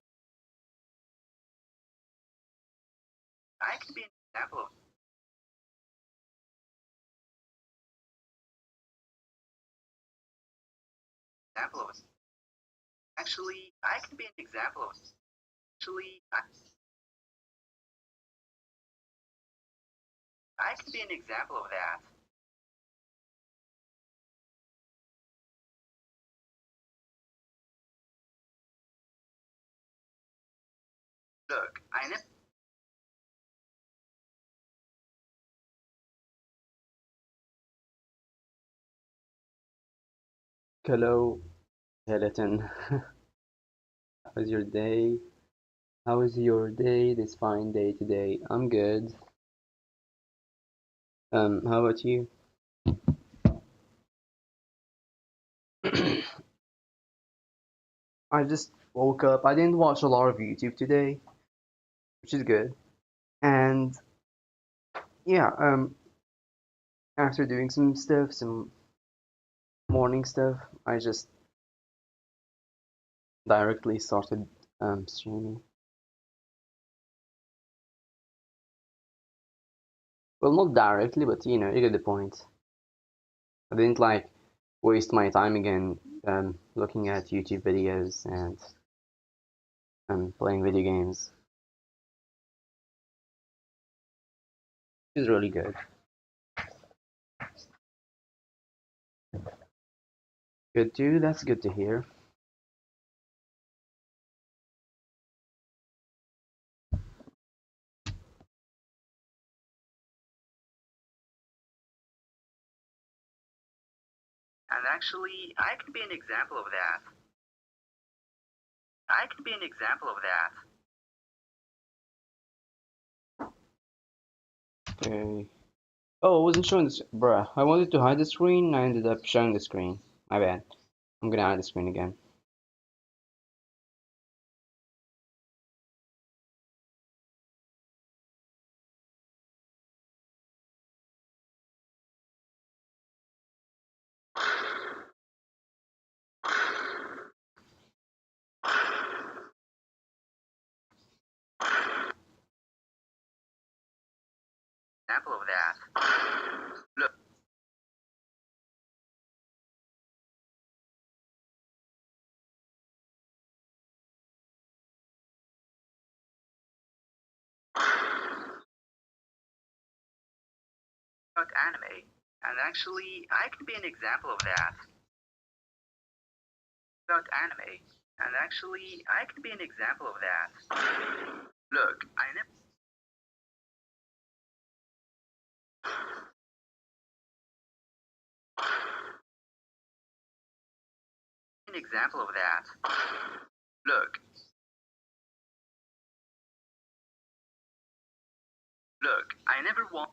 I can be an example of. Actually, I can be an example of. Actually, I can be an example of that. Look, I never. Hello, Skeleton. How was your day? How was your day? This fine day today? I'm good. How about you? I just woke up. I didn't watch a lot of YouTube today, which is good. And yeah, after doing some stuff, some morning stuff, I just directly started streaming. Well, not directly, but you get the point. I didn't like waste my time again looking at YouTube videos and playing video games. It's really good. Good too. That's good to hear. And actually, I can be an example of that. I can be an example of that. Okay. Oh, I wasn't showing this, bruh. I wanted to hide the screen. I ended up showing the screen. My bad. I'm gonna hide the screen again. Example of that. Look, about anime. And actually, I can be an example of that. About anime. And actually, I can be an example of that. Look, I never an example of that. Look, look, I never want.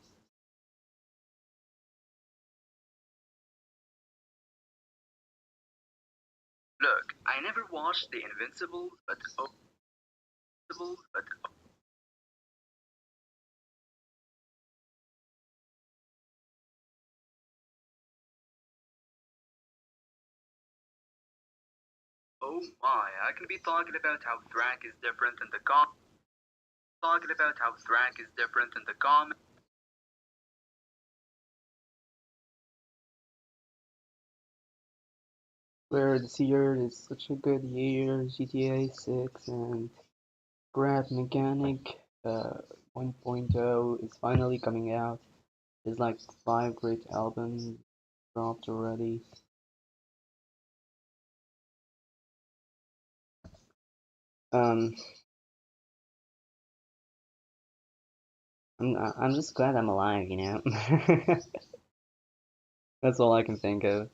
Look, I never watched The Invincible, but oh my, I can be talking about how Thrank is different in the talking about how Thrank is different in the comic. Where this year is such a good year, GTA 6 and Grab Mechanic 1.0 is finally coming out. There's like 5 great albums dropped already. Um, I'm just glad I'm alive, you know? That's all I can think of.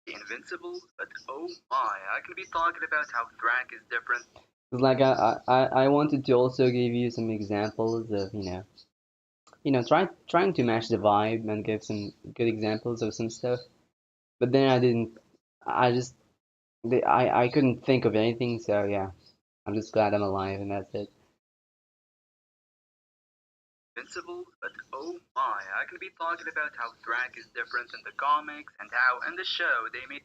Invincible, but oh my, I can be talking about how Thrank is different. It's like I wanted to also give you some examples of, trying to match the vibe and give some good examples of some stuff. But then I didn't. I just I couldn't think of anything. So yeah, I'm just glad I'm alive, and that's it. Invincible, but oh my, I can be talking about how Thrank is different in the comics and how in the show they made.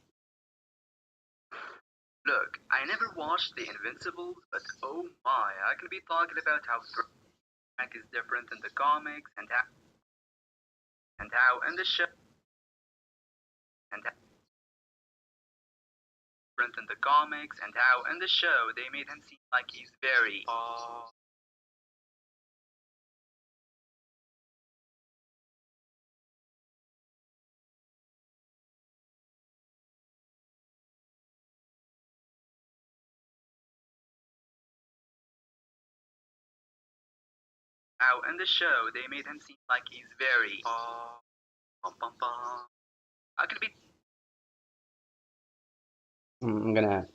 Look, I never watched The Invincible, but oh my, I can be talking about how Thrank is different in the comics and how in the show and how different in the comics and how in the show they made him seem like he's very how in the show they made him seem like he's very bum, bum, bum. I could be I'm gonna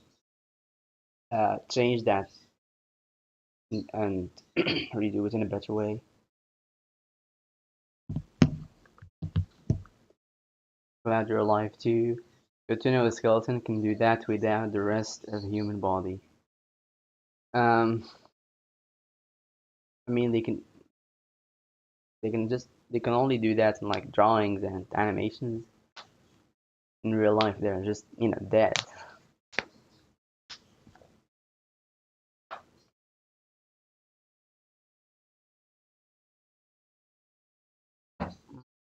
change that and redo it in a better way. Glad you're alive too. Good to know a skeleton can do that without the rest of the human body. Um, I mean they can only do that in like drawings and animations. In real life, they're just dead.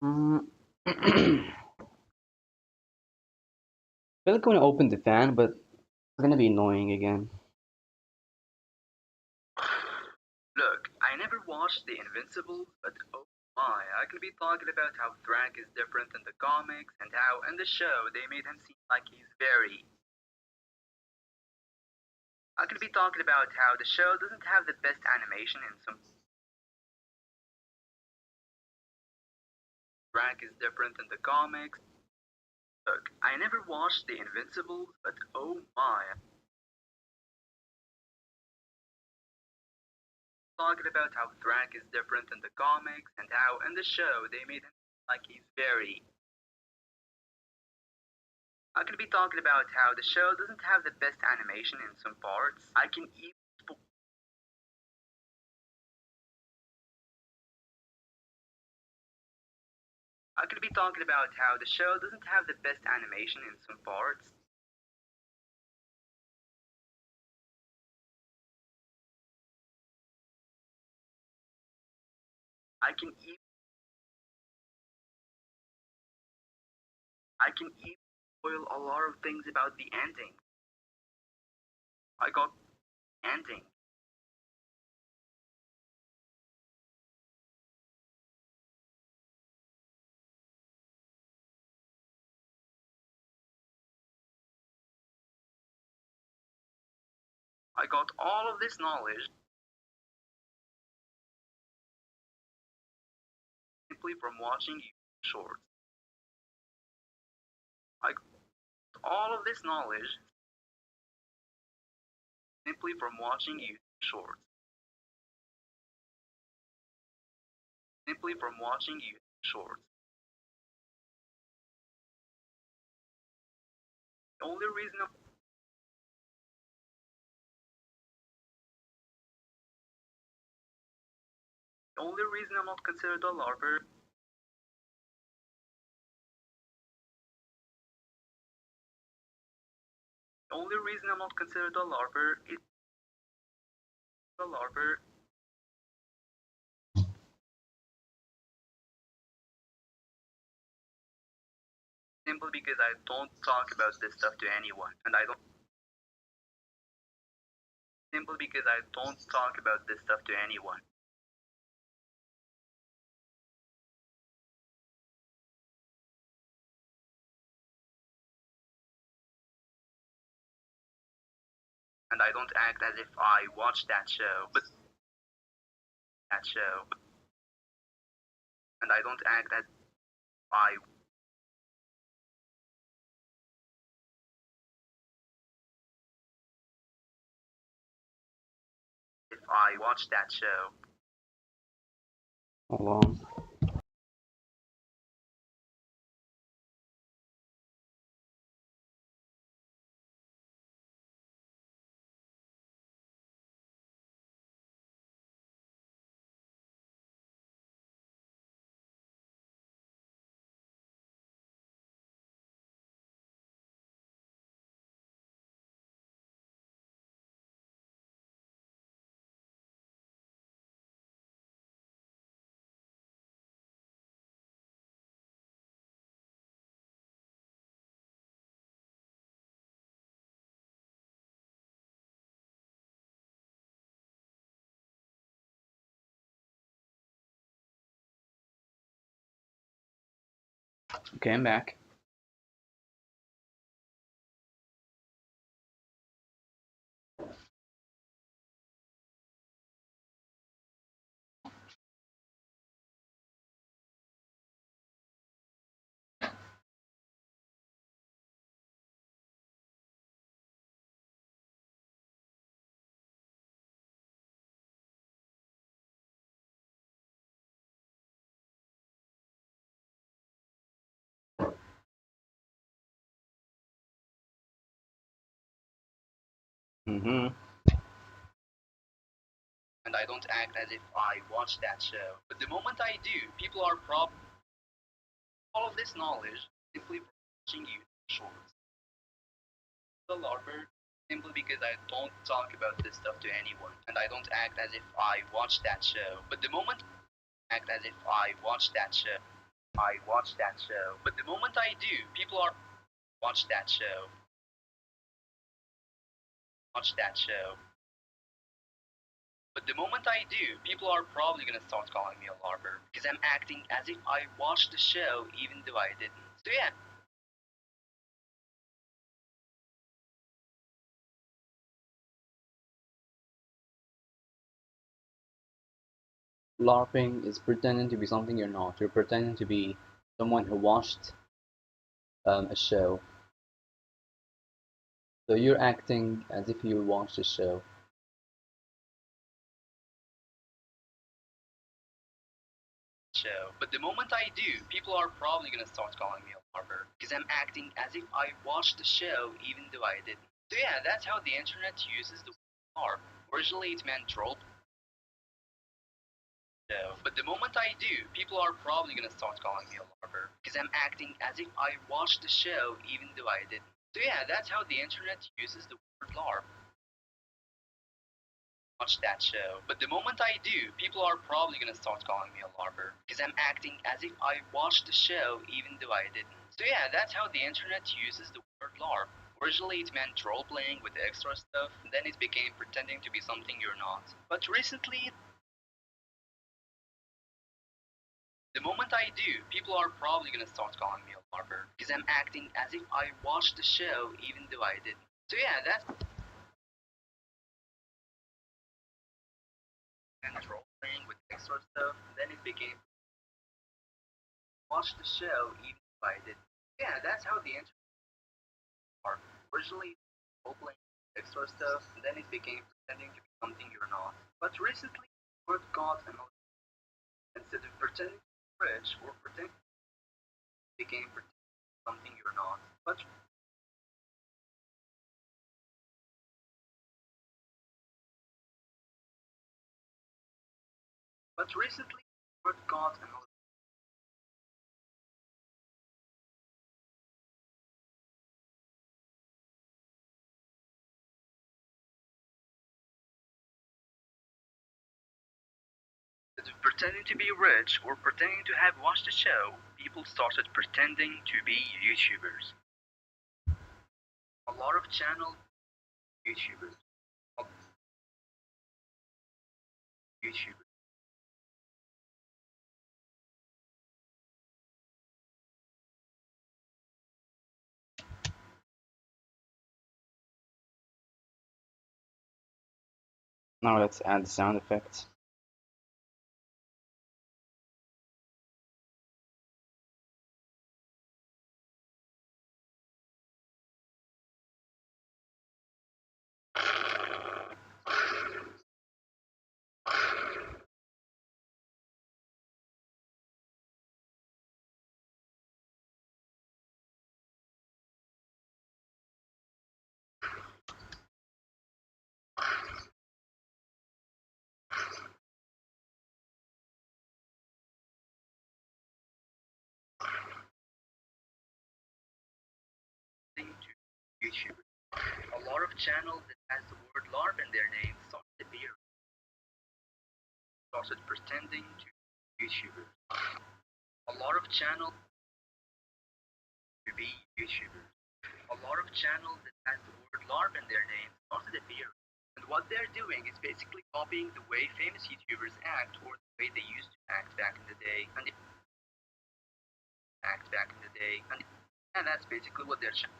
Mm. I feel like I want to open the fan, but it's gonna be annoying again. look, I never watched The Invincible, but oh my, I could be talking about how Thrank is different in the comics and how in the show they made him seem like he's very. I could be talking about how the show doesn't have the best animation in some. Thrank is different in the comics. Look, I never watched The Invincible, but oh my, talking about how Thrank is different in the comics and how in the show they made him seem like he's very. I could be talking about how the show doesn't have the best animation in some parts. I can even I could be talking about how the show doesn't have the best animation in some parts. I can even I can even spoil a lot of things about the ending. I got ending. I got all of this knowledge simply from watching YouTube shorts. I got all of this knowledge simply from watching YouTube shorts. Simply from watching YouTube shorts. The only reason I'm, the only reason I'm not considered a LARPer. The only reason I'm not considered a LARPer is a LARPer simply because I don't talk about this stuff to anyone, and I don't simply because I don't talk about this stuff to anyone. And I don't act as if I watched that show, but that show. And I don't act as I if I watched that show. Hold on. Okay, I'm back. Mm-hmm. And I don't act as if I watched that show. But the moment I do, people are probably all of this knowledge simply from watching YouTube shorts. The LARPer simply because I don't talk about this stuff to anyone, and I don't act as if I watched that show. But the moment I act as if I watched that show, I watched that show. But the moment I do, people are watch that show, watch that show. But the moment I do, people are probably gonna start calling me a LARPer because I'm acting as if I watched the show even though I didn't. So yeah. LARPing is pretending to be something you're not. You're pretending to be someone who watched a show. So you're acting as if you watched a show. Show. But the moment I do, people are probably gonna start calling me a LARPer because I'm acting as if I watched the show even though I didn't. So yeah, that's how the internet uses the word LARP. Originally it meant troll show. But the moment I do, people are probably gonna start calling me a LARPer because I'm acting as if I watched the show even though I didn't. So yeah, that's how the internet uses the word LARP. watch that show. But the moment I do, people are probably gonna start calling me a LARPer because I'm acting as if I watched the show even though I didn't. So yeah, that's how the internet uses the word LARP. Originally it meant role playing with extra stuff, and then it became pretending to be something you're not. But recently, the moment I do, people are probably gonna start calling me a LARPer because I'm acting as if I watched the show even though I didn't. So yeah, that's and role playing with extra stuff, and then it became watch the show even if I didn't. Yeah, that's how the internet worked. Originally role playing with extra stuff, and then it became pretending to be something you're not. But recently, word got another. Instead of pretending to be rich or pretending became pretending to be something you're not. But recently, word got another. Instead of pretending to be rich or pretending to have watched the show, people started pretending to be YouTubers. A lot of channel YouTubers. YouTubers. Now let's add sound effects. To YouTubers. A lot of channels that has the word LARP in their name started pretending to YouTubers. A lot of channels to be YouTubers. A lot of channels that has the word LARP in their name started appearing. And what they're doing is basically copying the way famous YouTubers act or the way they used to act back in the day. And that's basically what their channel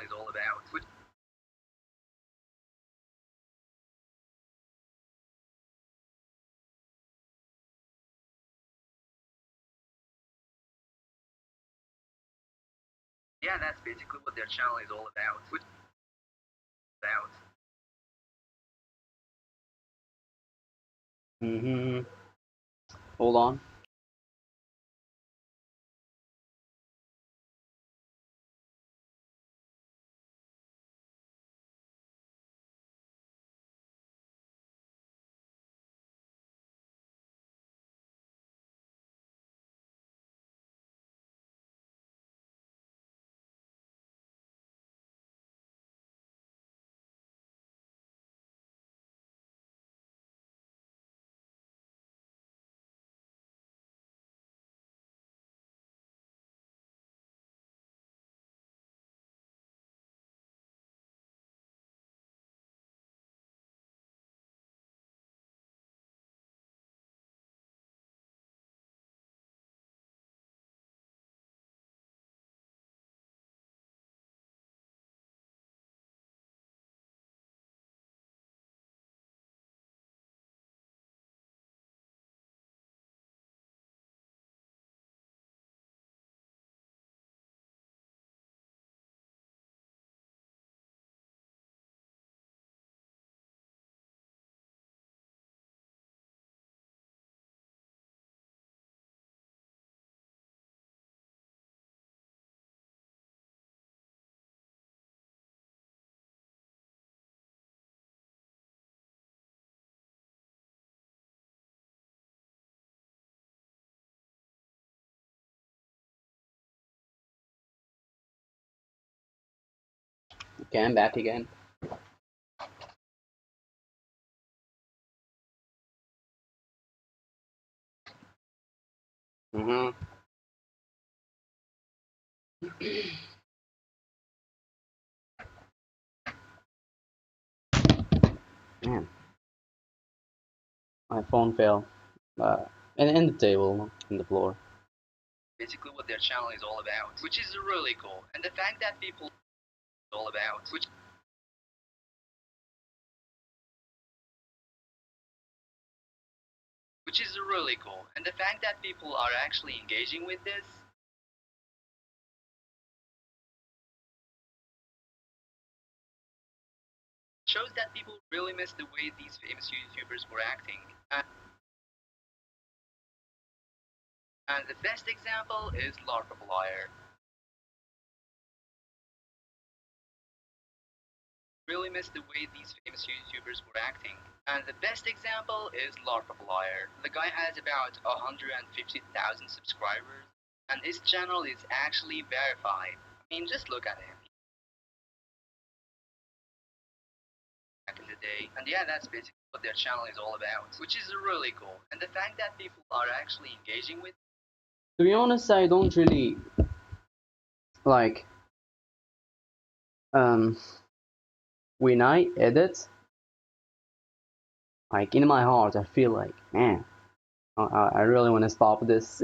is all about. Yeah, that's basically what their channel is all about. About. Mm-hmm. Hold on. Okay, I'm back again. Mm-hmm. Man, my phone fell. Uh, in the table, in the floor. Basically what their channel is all about, which is really cool. And the fact that people all about, which is really cool. And the fact that people are actually engaging with this shows that people really miss the way these famous YouTubers were acting. And the best example is Larkiplier. Really miss the way these famous YouTubers were acting. And the best example is Larkiplier. The guy has about 150,000 subscribers, and his channel is actually verified. I mean, just look at him back in the day. And yeah, that's basically what their channel is all about, which is really cool. And the fact that people are actually engaging with. To be honest, I don't really like um when I edit. Like in my heart, I feel like, man, I really want to stop this,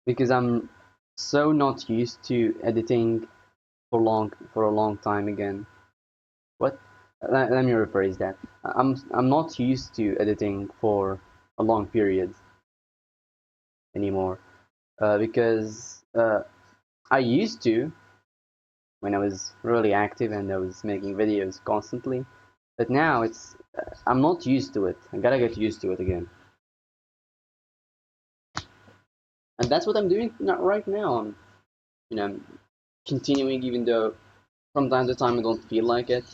because I'm so not used to editing for a long time again. What? Let me rephrase that. I'm not used to editing for a long period anymore. Because I used to when I was really active and I was making videos constantly. But now I'm not used to it. I gotta get used to it again. And that's what I'm doing right now. I'm continuing even though from time to time I don't feel like it.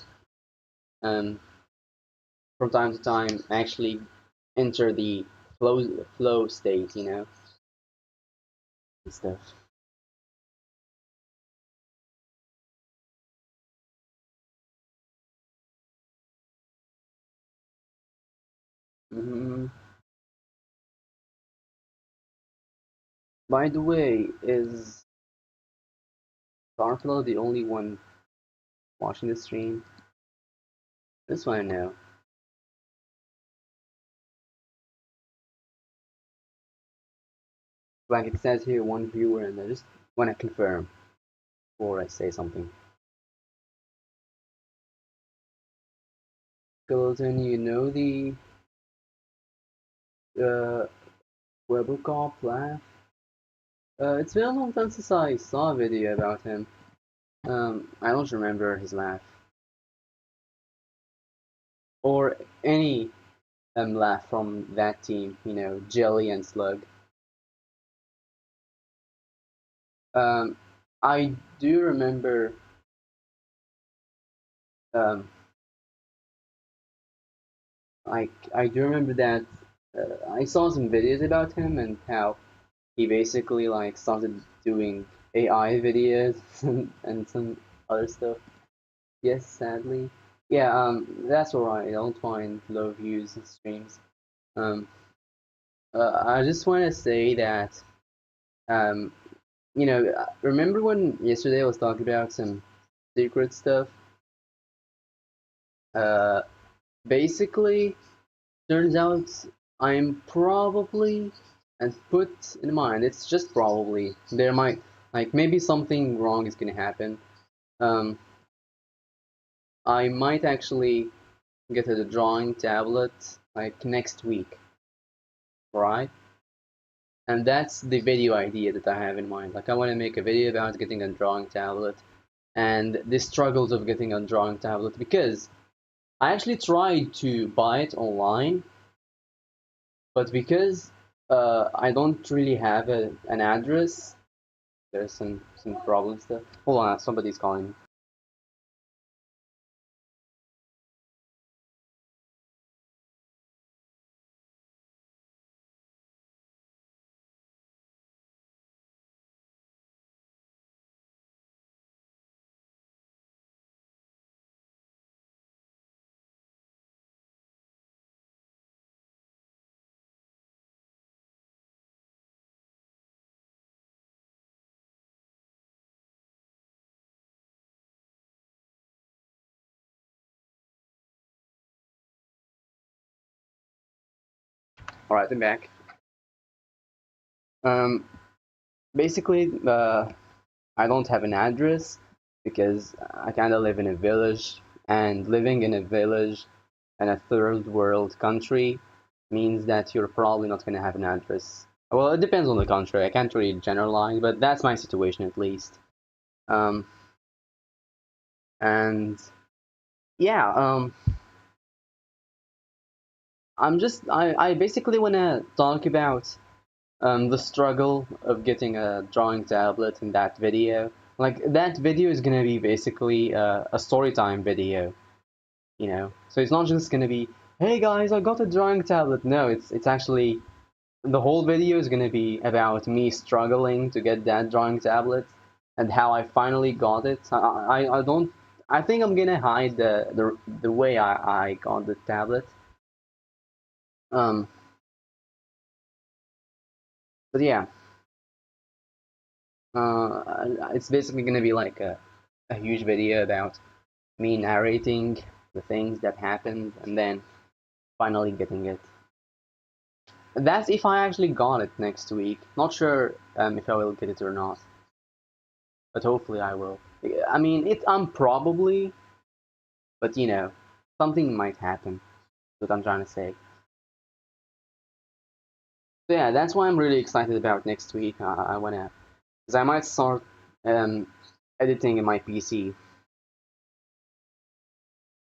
Um, from time to time actually enter the flow state, and stuff. Hmm. By the way, is Starflow the only one watching the stream? This one I know. Like it says here, one viewer, and I just want to confirm before I say something. Skeleton, you know the uh, Webcop laugh? It's been a long time since I saw a video about him. I don't remember his laugh. Or any laugh from that team, Jelly and Slug. Um, I do remember um, I do remember that I saw some videos about him and how he basically like started doing AI videos and some other stuff. Yes, sadly. Yeah, that's alright. I don't mind low views and streams. Um, I just want to say that, um, remember when yesterday I was talking about some secret stuff? Uh, Basically, turns out I'm probably, and put in mind, it's just probably, there might, like, maybe something wrong is gonna happen. Um, I might actually get a drawing tablet, like, next week, right? And that's the video idea that I have in mind. Like, I want to make a video about getting a drawing tablet and the struggles of getting a drawing tablet because I actually tried to buy it online, but because I don't really have an address, there's some problems there. Hold on, somebody's calling me. All right, I'm back. Um, basically, I don't have an address because I kind of live in a village, and living in a village in a third world country means that you're probably not going to have an address. Well, it depends on the country. I can't really generalize, but that's my situation at least. Um, and yeah, I basically want to talk about the struggle of getting a drawing tablet in that video. Like that video is gonna be basically a story time video, you know. So it's not just gonna be, hey guys, I got a drawing tablet. No, it's actually the whole video is gonna be about me struggling to get that drawing tablet and how I finally got it. I don't. I think I'm gonna hide the way I got the tablet. Um, but yeah, it's basically gonna be like a huge video about me narrating the things that happened and then finally getting it. That's if I actually got it next week. Not sure if I will get it or not, but hopefully I will. I mean, I'm probably, but you know, something might happen. That's what I'm trying to say. So yeah, that's why I'm really excited about next week. I wanna, because I might start um, editing in my PC,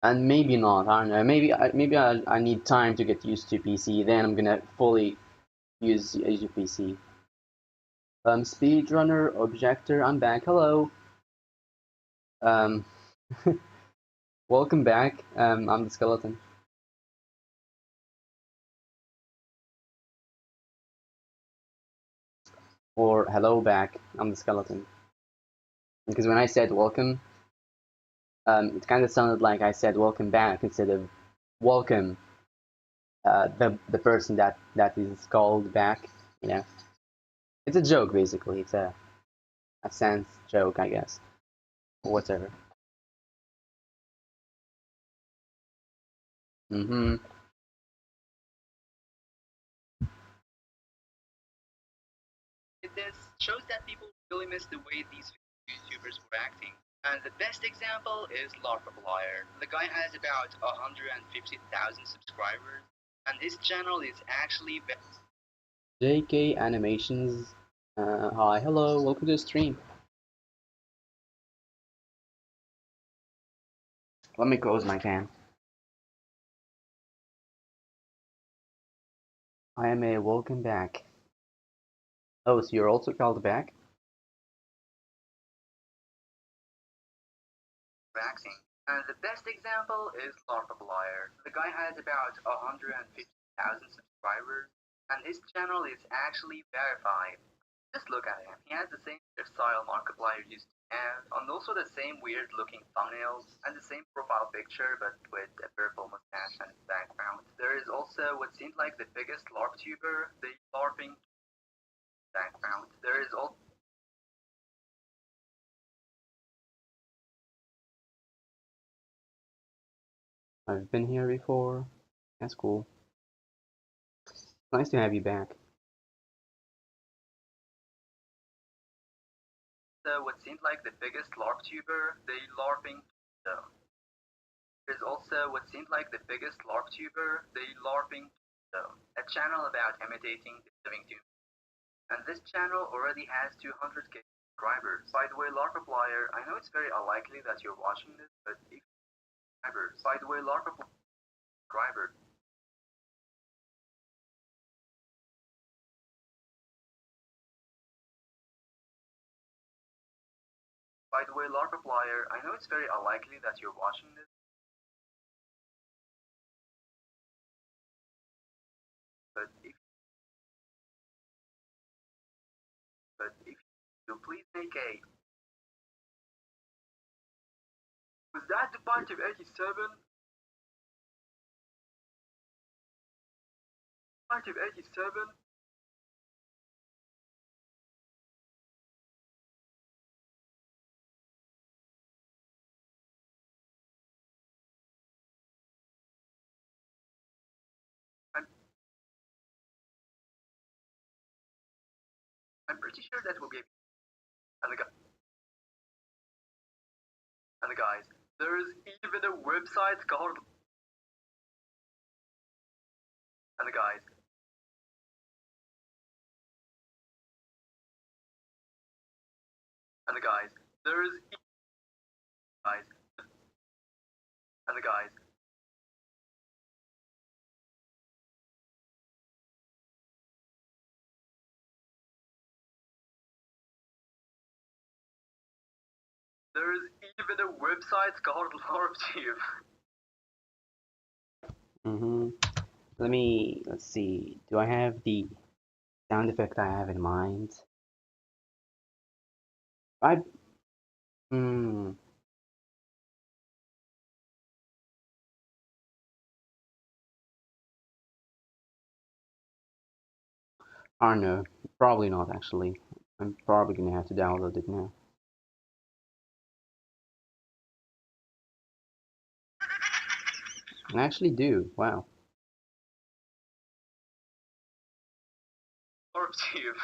and maybe not. I don't know. Maybe I need time to get used to PC. Then I'm gonna fully use your PC. Speedrunner, Objector, I'm back. Hello. Um, welcome back. I'm the skeleton. Or hello back. I'm the skeleton. Because when I said welcome, it kind of sounded like I said welcome back instead of welcome the person that is called back. You know, it's a joke basically. It's a sense joke, I guess, or whatever. Mm-hmm. This shows that people really miss the way these YouTubers were acting. And the best example is Larpapplier. The guy has about 150,000 subscribers, and his channel is actually JK Animations. Hi, hello, welcome to the stream. Let me close my fan. I am a welcome back. Oh, so you're also called back? acting. And the best example is Larpapplier. The guy has about 150,000 subscribers, and his channel is actually verified. Just look at him. He has the same hairstyle Markiplier used to have, and also the same weird looking thumbnails, and the same profile picture, but with a purple mustache and background. There is also what seemed like the biggest LARP tuber, the LARPing background. There is also I've been here before. That's cool. Nice to have you back. what seemed like the biggest LARP tuber, the LARPing zone. There's also what seemed like the biggest LARP tuber, the LARPing zone, a channel about imitating the living doom. And this channel already has 200k subscribers. By the way, Larpapplier, I know it's very unlikely that you're watching this, but if subscribers. By the way, Larpapplier, by the way, Larpapplier, I know it's very unlikely that you're watching this, but if you please make a. Was that the part of 87? Part of 87? pretty sure that will be. And the, and the guys, there's even a website called. And the guys, and the guys, there's guys, and the guys, there's even a website called LARPtube. Mm-hmm. Let's see. Do I have the sound effect I have in mind? I, hmm, I don't know. Probably not, actually. I'm probably gonna have to download it now. I actually do. Wow. LARPtube.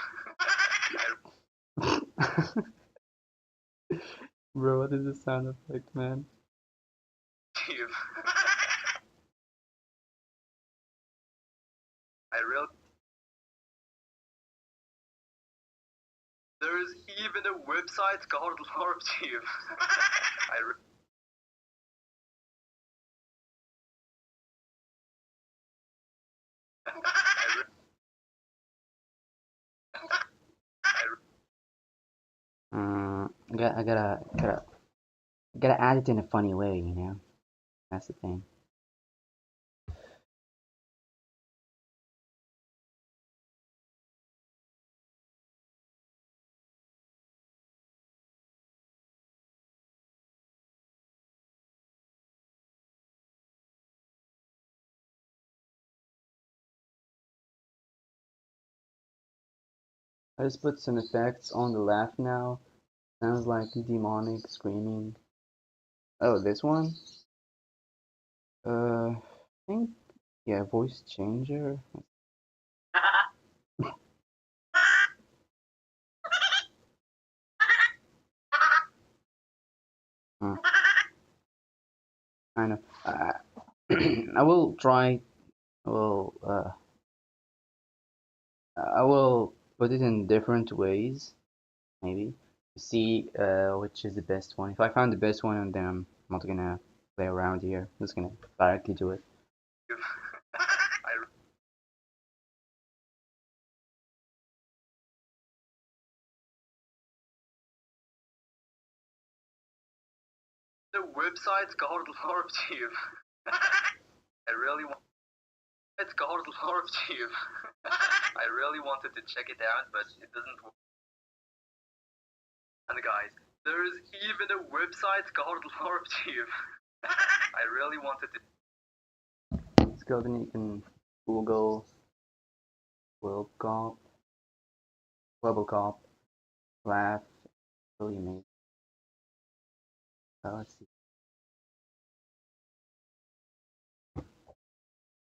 Bro, what is the sound effect, man? Tube. I really. There's even a website called LARPtube. I re- I re- I re- I gotta add it in a funny way, you know? That's the thing. I just put some effects on the laugh now. Sounds like demonic screaming. Oh, this one? I think, yeah, voice changer. Hmm, kind of. I will try. I will. I will put it in different ways, maybe, to see which is the best one. If I find the best one, and then I'm not gonna play around here. I'm just gonna directly do it. I re- the website's called LARPtube. I really want. It's called LARPtube. I really wanted to check it out, but it doesn't work. And guys, there's even a website called LARPtube. I really wanted to. Let's go. Then you can Google World Cup, Global Cup, laugh. Really amazing. Let's see.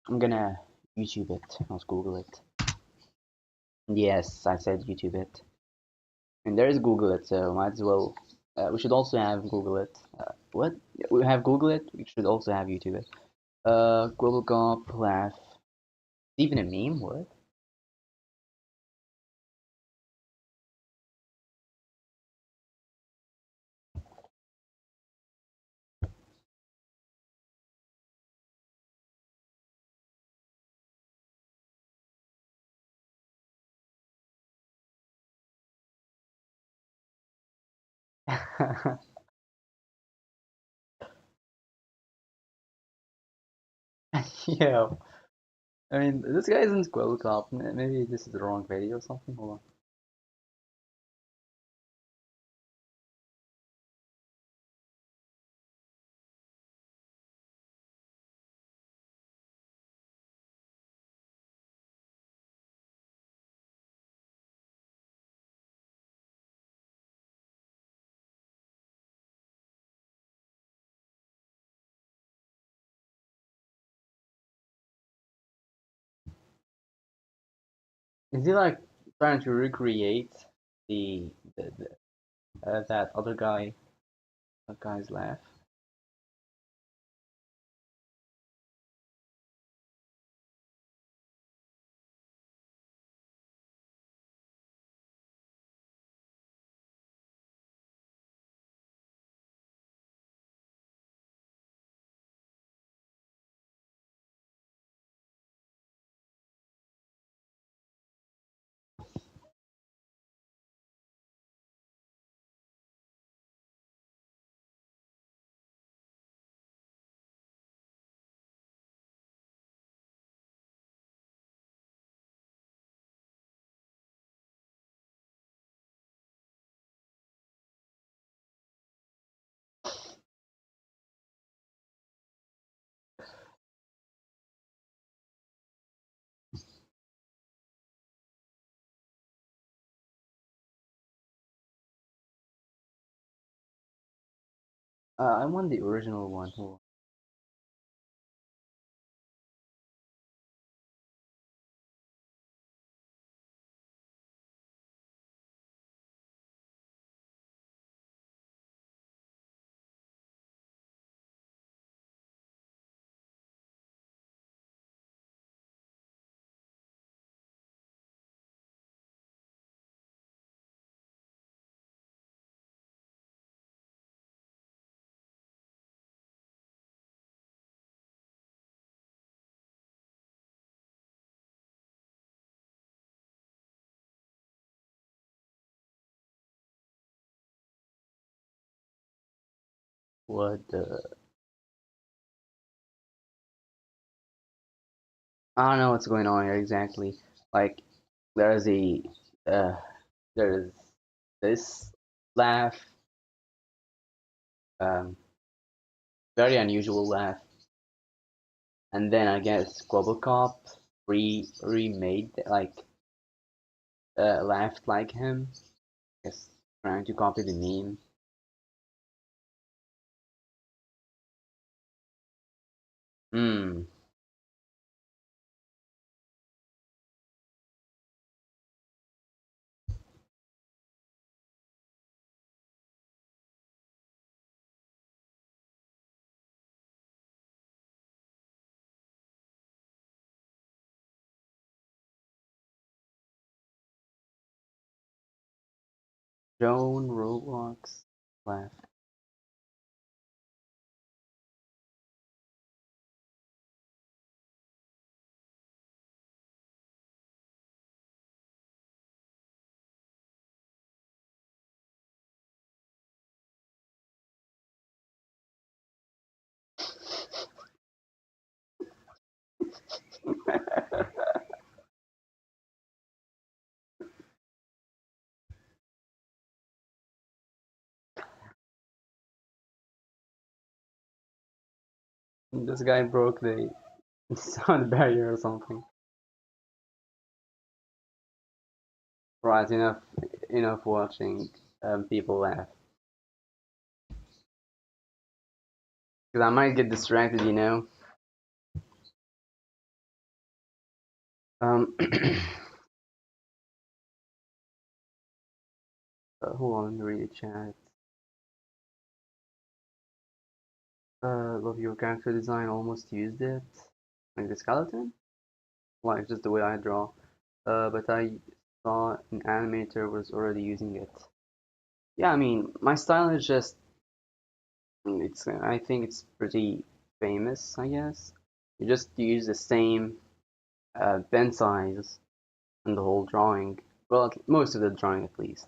I'm gonna YouTube it, not Google it. Yes, I said YouTube it. And there is Google it, so might as well. We should also have Google it. What? We have Google it. We should also have YouTube it. Global Comp laugh. Even a meme? What? Yeah. I mean, this guy isn't Global Comp. Maybe this is the wrong video or something. Hold on. Is he like trying to recreate the that other guy, that guy's laugh. I want the original one. Hold what the? I don't know what's going on here exactly. Like there's a uh, there's this laugh, um, very unusual laugh, and then I guess Robocop remade like laughed like him. I guess trying to copy the meme. Hmm. Joan Roblox laugh. This guy broke the sound barrier or something. Right, enough watching people laugh. Because I might get distracted, you know. Hold on, let me read the chat. Love your character design, almost used it. Like the skeleton? Like just the way I draw. But I saw an animator was already using it. Yeah, I mean, my style is just, I think it's pretty famous, I guess. You just use the same pen size in the whole drawing. Well, most of the drawing at least.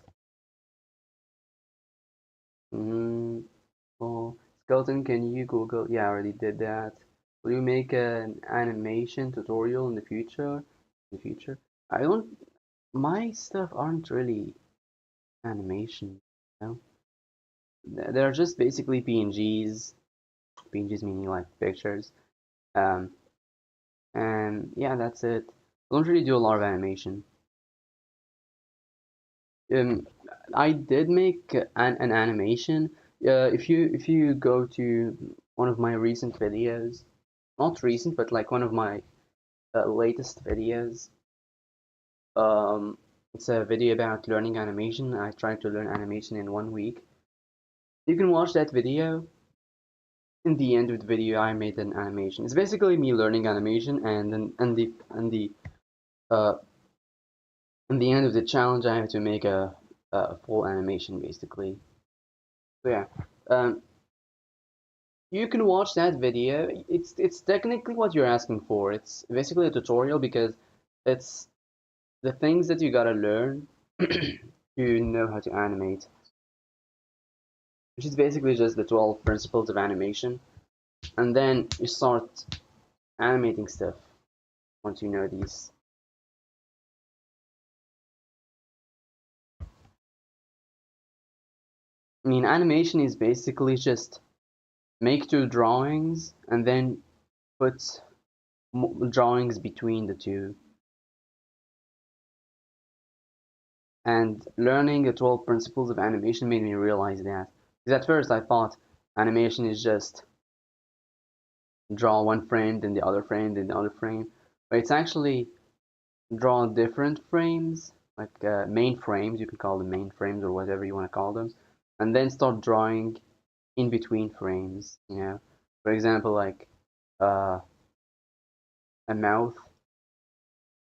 Mm, oh, skeleton, can you Google? Yeah, I already did that. Will you make an animation tutorial in the future? In the future? I don't. My stuff aren't really animation. You know? They're just basically PNGs. PNGs meaning like pictures. Um, and yeah, that's it. I don't really do a lot of animation. Um, I did make an animation. If you go to one of my recent videos, not recent, but like one of my latest videos, um, It's a video about learning animation. I tried to learn animation in 1 week. You can watch that video. In the end of the video, I made an animation. It's basically me learning animation, and then uh in the end of the challenge, I have to make a full animation basically. So yeah, um, you can watch that video. It's technically what you're asking for. It's basically a tutorial because it's the things that you gotta learn to know how to animate, which is basically just the 12 principles of animation, and then you start animating stuff once you know these. I mean, animation is basically just make two drawings and then put drawings between the two. And learning the 12 principles of animation made me realize that. Because at first I thought animation is just draw one frame, then the other frame, then the other frame. But it's actually draw different frames, like main frames, you can call them main frames or whatever you want to call them, and then start drawing in between frames, you know. For example, like uh, a mouth.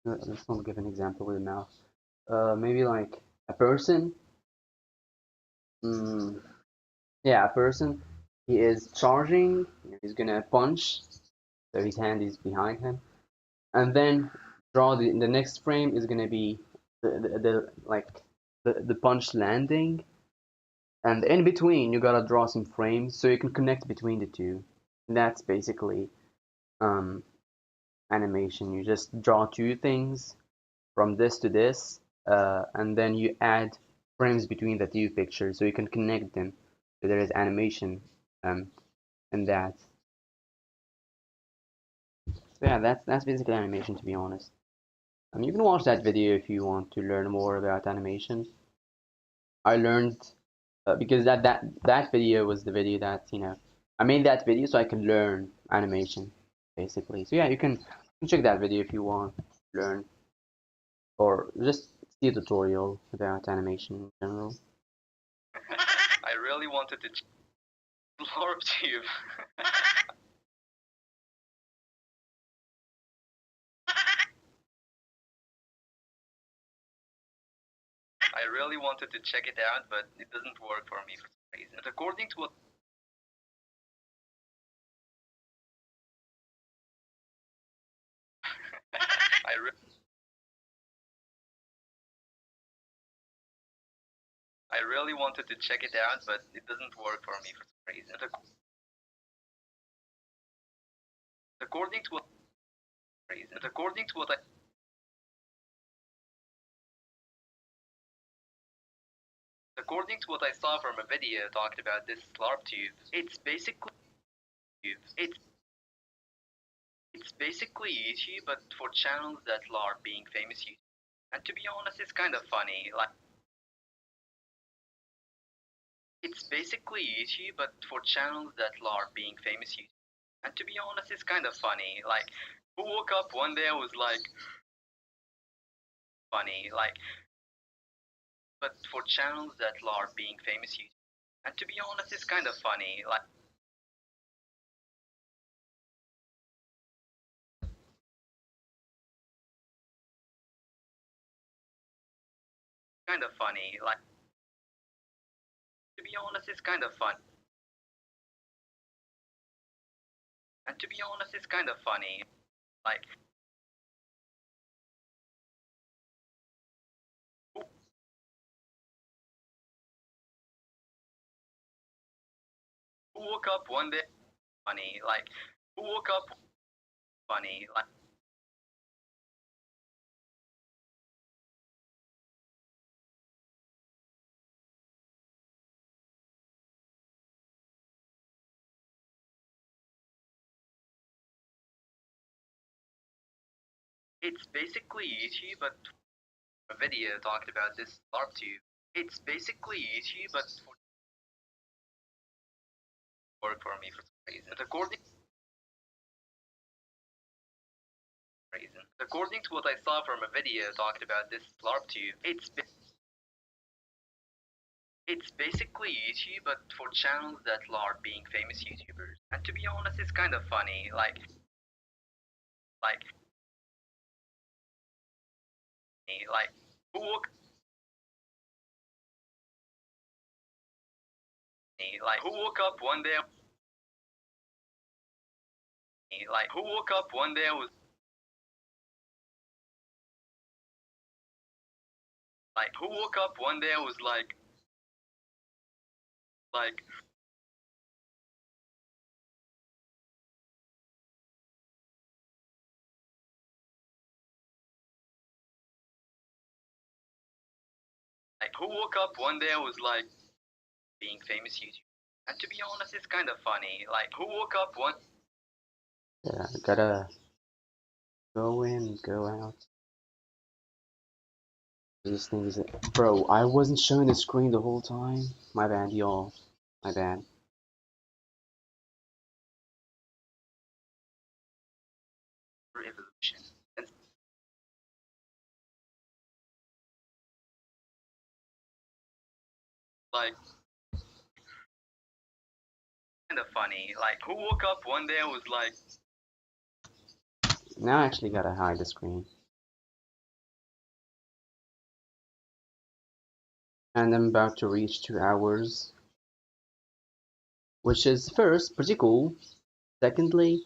Let's not give an example with a mouth. Maybe like a person. Mm, yeah, a person. He is charging. He's gonna punch. So his hand is behind him, and then draw the next frame is gonna be the like the punch landing, and in between you gotta draw some frames so you can connect between the two. And that's basically um, animation. You just draw two things from this to this, and then you add frames between the two pictures so you can connect them. So there is animation um, in that. So yeah, that's basically animation to be honest. You can watch that video if you want to learn more about animation. I learned because that video was the video that I made that video so I can learn animation basically. So yeah, you can check that video if you want to learn or just see a tutorial about animation in general. I really wanted to LARP tube. I really wanted to check it out, but it doesn't work for me for some reason. But according to what I re I really wanted to check it out, but it doesn't work for me for some reason. But according to what reason? But according to what I according to what I saw from a video talked about this LARP tube, it's it's basically YouTube, but for channels that LARP being famous YouTube. And to be honest, it's kind of funny. Like it's basically YouTube, but for channels that LARP being famous YouTube. And to be honest, it's kind of funny. Like who woke up one day and was like funny, like but for channels that LARP being famous YouTube. And to be honest, it's kind of funny. Like kind of funny. Like to be honest, it's kind of fun. And to be honest, it's kind of funny. Like who, who woke up one day funny? Like who woke up funny? Like it's basically YouTube, but a video talked about this LARP tube. It's basically YouTube, but for work for me for some reason. But according to reason. According to what I saw from a video talking about this LARP tube, it's basically YouTube, but for channels that LARP being famous YouTubers. And to be honest, it's kind of funny. Like, like who woke, who woke up one day, who woke up one day was who woke up one day was like who woke up one day was like being famous YouTuber. And to be honest, it's kind of funny. Like who woke up one. Yeah, gotta go in, go out. These things, bro. I wasn't showing the screen the whole time. My bad, y'all. My bad. Evolution. And like kind of funny. Like who woke up one day and was like. Now I actually gotta hide the screen. And I'm about to reach 2 hours, which is first pretty cool. Secondly,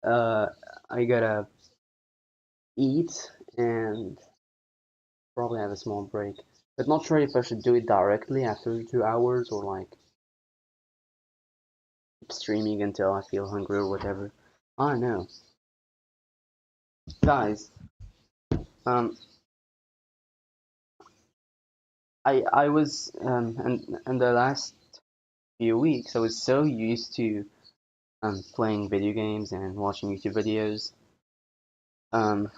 uh, I gotta eat and probably have a small break. But not sure if I should do it directly after 2 hours or like keep streaming until I feel hungry or whatever. I don't know. Guys, um, I was in the last few weeks I was so used to playing video games and watching YouTube videos. Um,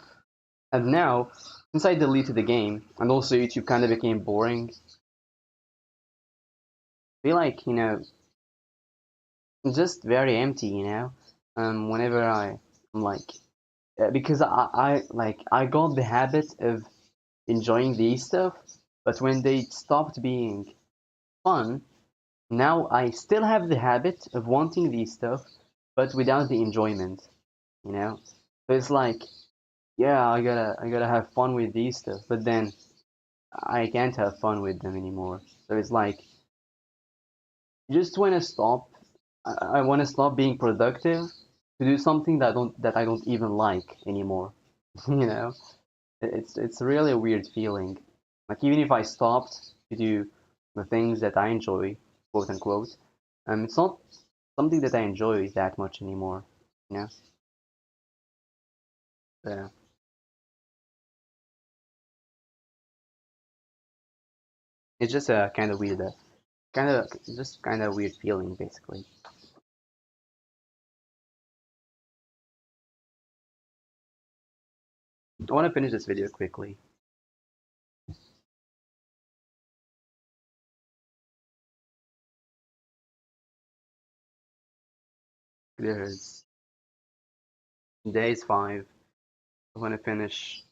and now since I deleted the game and also YouTube kind of became boring, I feel like just very empty. Whenever I'm like because I got the habit of enjoying these stuff, but when they stopped being fun, now I still have the habit of wanting these stuff, but without the enjoyment, you know? So it's like, yeah, I gotta have fun with these stuff, but then I can't have fun with them anymore. So it's like, just when I stop, I want to stop being productive to do something that I don't even like anymore. You know? It's really a weird feeling. Like even if I stopped to do the things that I enjoy, quote unquote, it's not something that I enjoy that much anymore. You know, uh, it's just a kind of weird, just kind of weird feeling, basically. I want to finish this video quickly. There's day is 5. I want to finish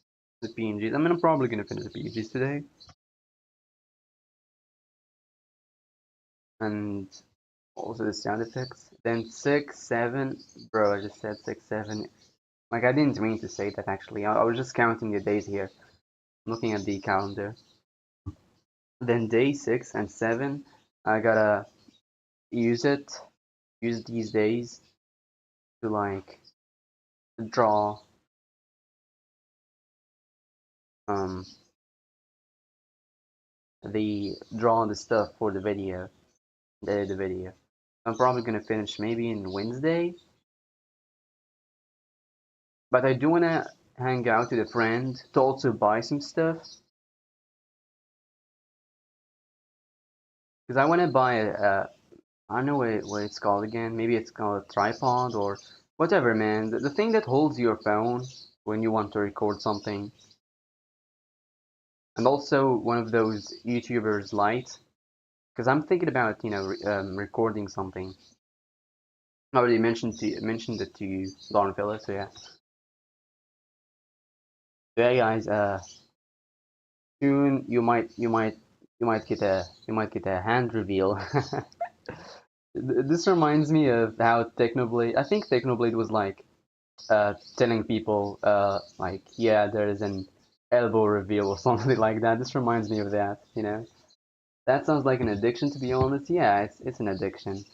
the PNGs. I mean, I'm probably gonna finish the PNGs today, and also the sound effects. Then 6, 7, bro. I just said 6, 7. Like I didn't mean to say that actually. I was just counting the days here, looking at the calendar. Then day 6 and 7, I gotta use it, use these days to like draw um the stuff for the video, the video. I'm probably gonna finish maybe in Wednesday, but I do wanna hang out with a friend to also buy some stuff because I wanna buy I don't know what it's called again. Maybe it's called a tripod or whatever, man. The thing that holds your phone when you want to record something. And also one of those YouTubers lights, because I'm thinking about recording something. I already mentioned it to you, Don Phillips. So yeah, yeah, guys. Soon you might get a hand reveal. This reminds me of how Technoblade. I think Technoblade was like telling people like, yeah, there is an elbow reveal or something like that. This reminds me of that. That sounds like an addiction, to be honest. Yeah, it's an addiction.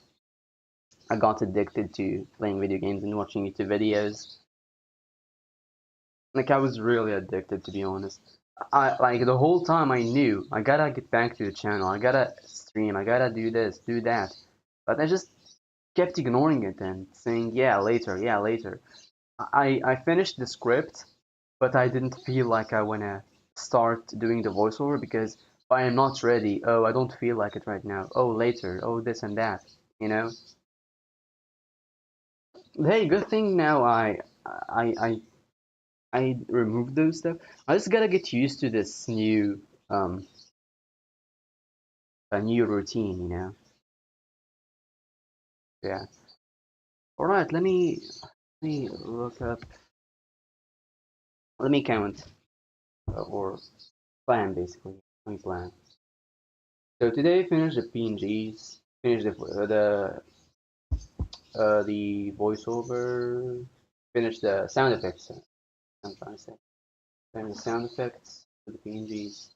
I got addicted to playing video games and watching YouTube videos. Like I was really addicted, to be honest. I like the whole time I knew I gotta get back to the channel. I gotta stream. I gotta do this, do that. But I just kept ignoring it and saying, yeah, later, yeah, later. I finished the script, but I didn't feel like I wanna start doing the voiceover because I am not ready. Oh, I don't feel like it right now. Oh, later. Oh, this and that. You know. Hey, good thing now I I removed those stuff. I just gotta get used to this new um a new routine. Yeah. All right. Let me look up. Let me count or plan basically. Let me plan. So today finish the PNGs, finish the voiceover, finish the sound effects. I'm trying to say, finish the sound effects for the PNGs.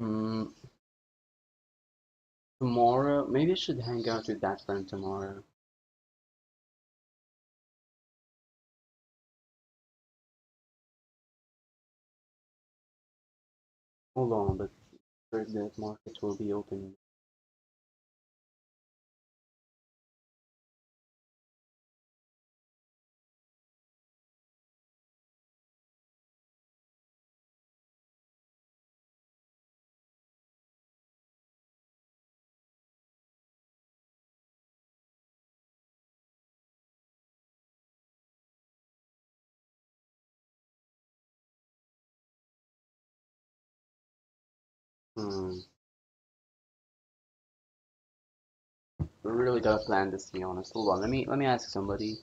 Mm, tomorrow, maybe I should hang out with that friend tomorrow. Hold on, but first the market will be open. Hmm. We really gotta plan this, to be honest. Hold on, let me ask somebody.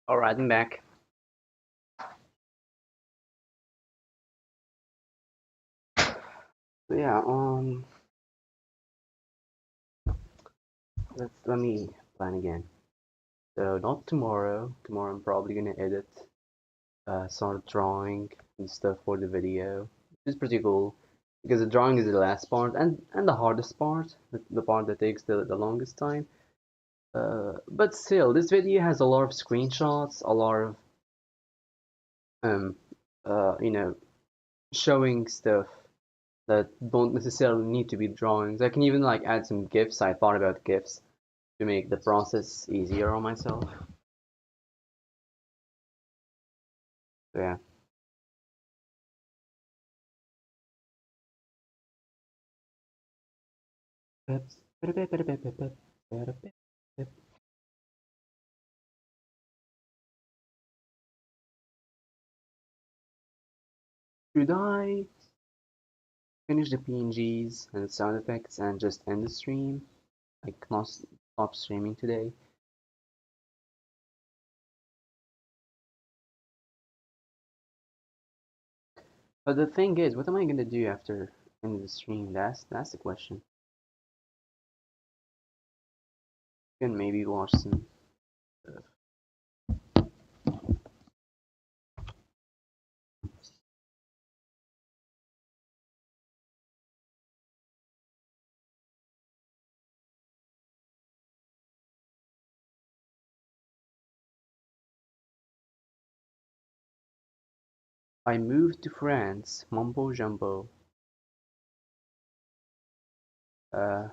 All right, I'm back. So yeah, let me plan again. So not tomorrow. Tomorrow I'm probably gonna edit, start drawing and stuff for the video. It's pretty cool because the drawing is the last part and the hardest part, the part that takes the longest time. But still, this video has a lot of screenshots, a lot of um, you know, showing stuff that don't necessarily need to be drawings. I can even like add some GIFs. I thought about GIFs to make the process easier on myself. So yeah. Should I finish the PNGs and sound effects and just end the stream? Like not stop streaming today? But the thing is, what am I gonna do after ending the stream? That's the question. Can maybe watch some. I moved to France. Mumbo jumbo. Uh,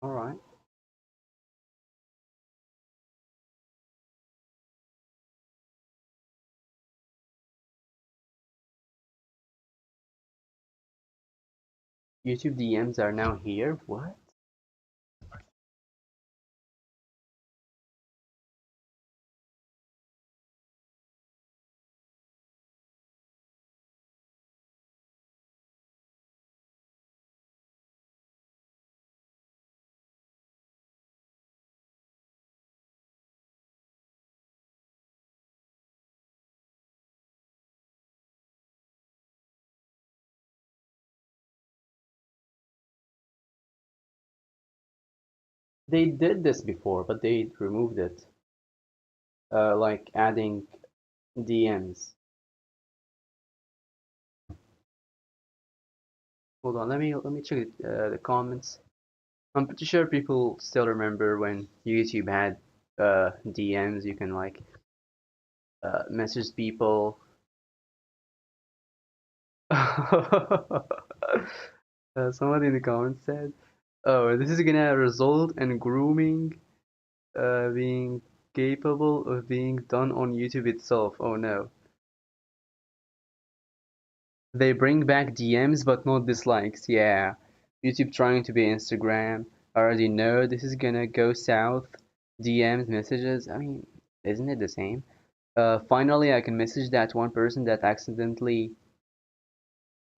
all right. YouTube DMs are now here. What? They did this before, but they removed it. Like adding DMs. Hold on, let me check the comments. I'm pretty sure people still remember when YouTube had DMs. You can like message people. Somebody in the comments said, "Oh, this is gonna result in grooming being capable of being done on YouTube itself." Oh no. They bring back DMs but not dislikes. Yeah. YouTube trying to be Instagram. I already know this is gonna go south. DMs, messages. I mean, isn't it the same? Finally, I can message that one person that accidentally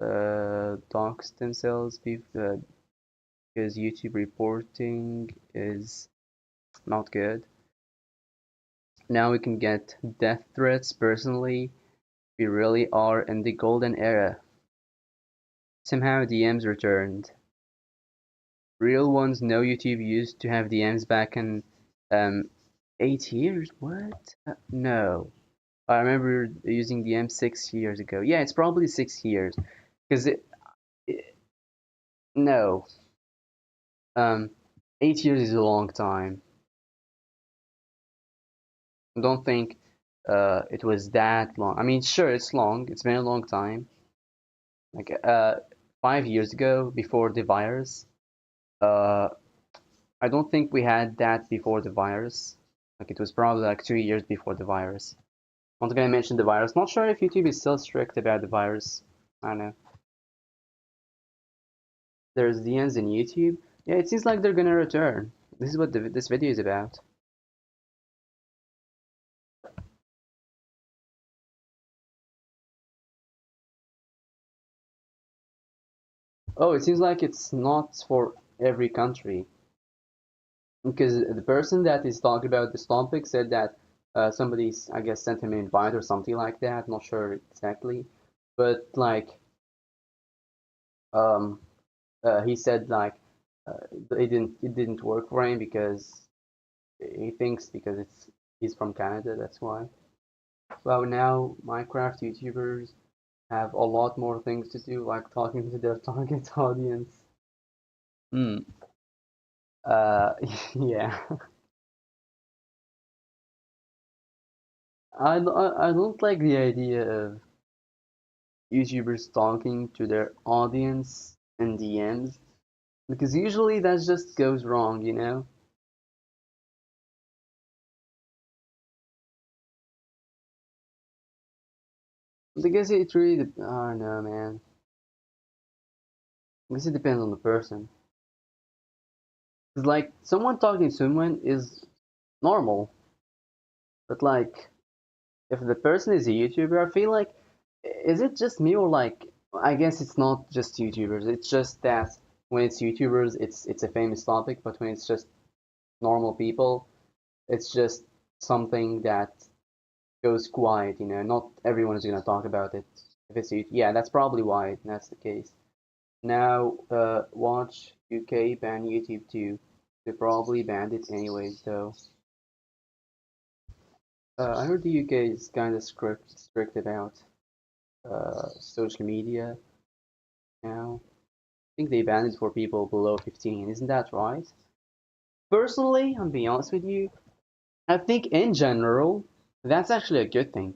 doxed themselves because YouTube reporting is not good. Now we can get death threats personally. We really are in the golden era. Somehow DMs returned. Real ones know YouTube used to have DMs back in um 8 years. What? No. I remember using DM 6 years ago. Yeah, it's probably 6 years. Because it no. Um 8 years is a long time. I don't think it was that long. I mean, sure, it's long. It's been a long time. Like 5 years ago, before the virus. Uh, I don't think we had that before the virus. Like it was probably like 2 years before the virus. Not gonna mention the virus. Not sure if YouTube is still strict about the virus. I don't know. There's DMs in YouTube. Yeah, it seems like they're gonna return. This is what this video is about. Oh, it seems like it's not for every country. because the person that is talking about this topic said that somebody's, I guess, sent him an invite or something like that. Not sure exactly, but like um, he said like it didn't work for him because he thinks because he's from Canada, that's why. Well, now Minecraft YouTubers have a lot more things to do, like talking to their target audience. Hmm. Yeah. I don't like the idea of YouTubers talking to their audience in DMs because usually that just goes wrong, you know? Because it really, I don't know, man. I guess it depends on the person. It's like someone talking to someone is normal, but like if the person is a YouTuber, I feel like is it just me or like I guess it's not just YouTubers. It's just that when it's YouTubers, it's a famous topic, but when it's just normal people, it's just something that goes quiet. You know, not everyone is gonna talk about it. If it's yeah, that's probably why that's the case. Now, watch UK ban YouTube too. They probably banned it anyways, though. I heard the UK is kind of strict about social media now. I think they banned it for people below 15. Isn't that right? Personally, I'll be honest with you, I think in general, that's actually a good thing.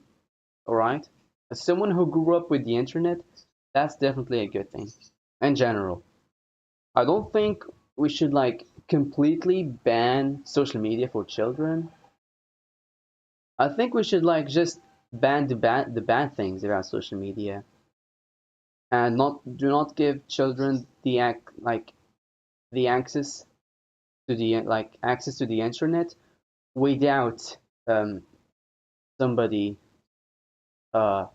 All right? As someone who grew up with the internet, that's definitely a good thing. In general, I don't think we should like completely ban social media for children. I think we should like just ban the bad things about social media and not do not give children the access to the access to the internet without um, somebody uh,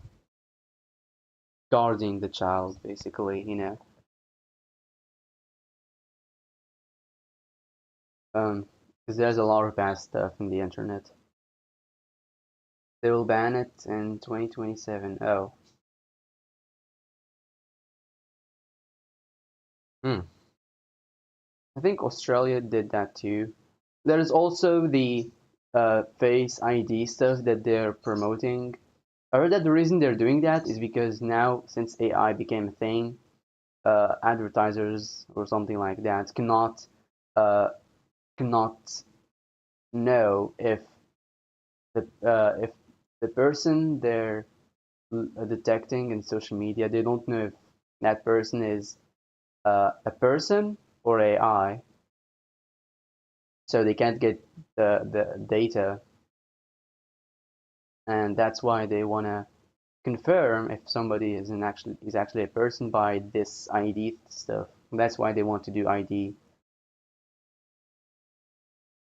guarding the child, basically, you know. Because there's a lot of bad stuff in the internet. They will ban it in 2027. Oh, hmm. I think Australia did that too. There's also the Face ID stuff that they're promoting. I heard that the reason they're doing that is because now, since AI became a thing, advertisers or something like that uh, cannot know if the person they're detecting in social media, they don't know if that person is a person or AI, so they can't get the data, and that's why they want to confirm if somebody is actually a person by this ID stuff. That's why they want to do ID.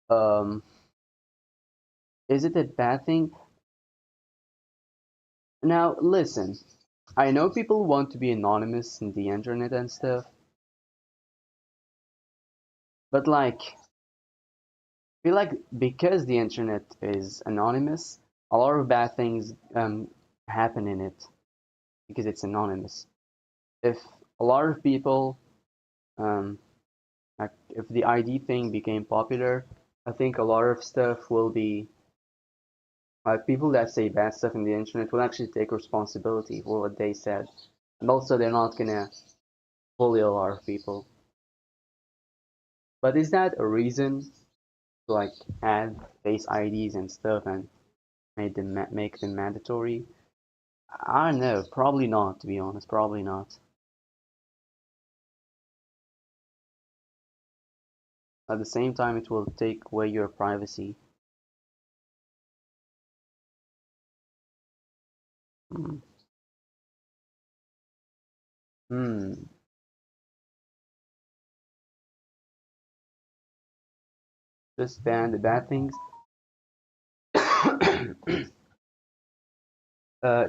Um, is it a bad thing? Now, listen, I know people want to be anonymous in the internet and stuff, but like, I feel like because the internet is anonymous, a lot of bad things happen in it because it's anonymous. If a lot of people, um, like, if the ID thing became popular, I think a lot of stuff will be like people that say bad stuff in the internet will actually take responsibility for what they said, and also they're not gonna bully a lot of people. But is that a reason to like add face IDs and stuff and make them mandatory? I don't know. Probably not, to be honest. Probably not. At the same time, it will take away your privacy. Hmm. Hmm. Just ban the bad things.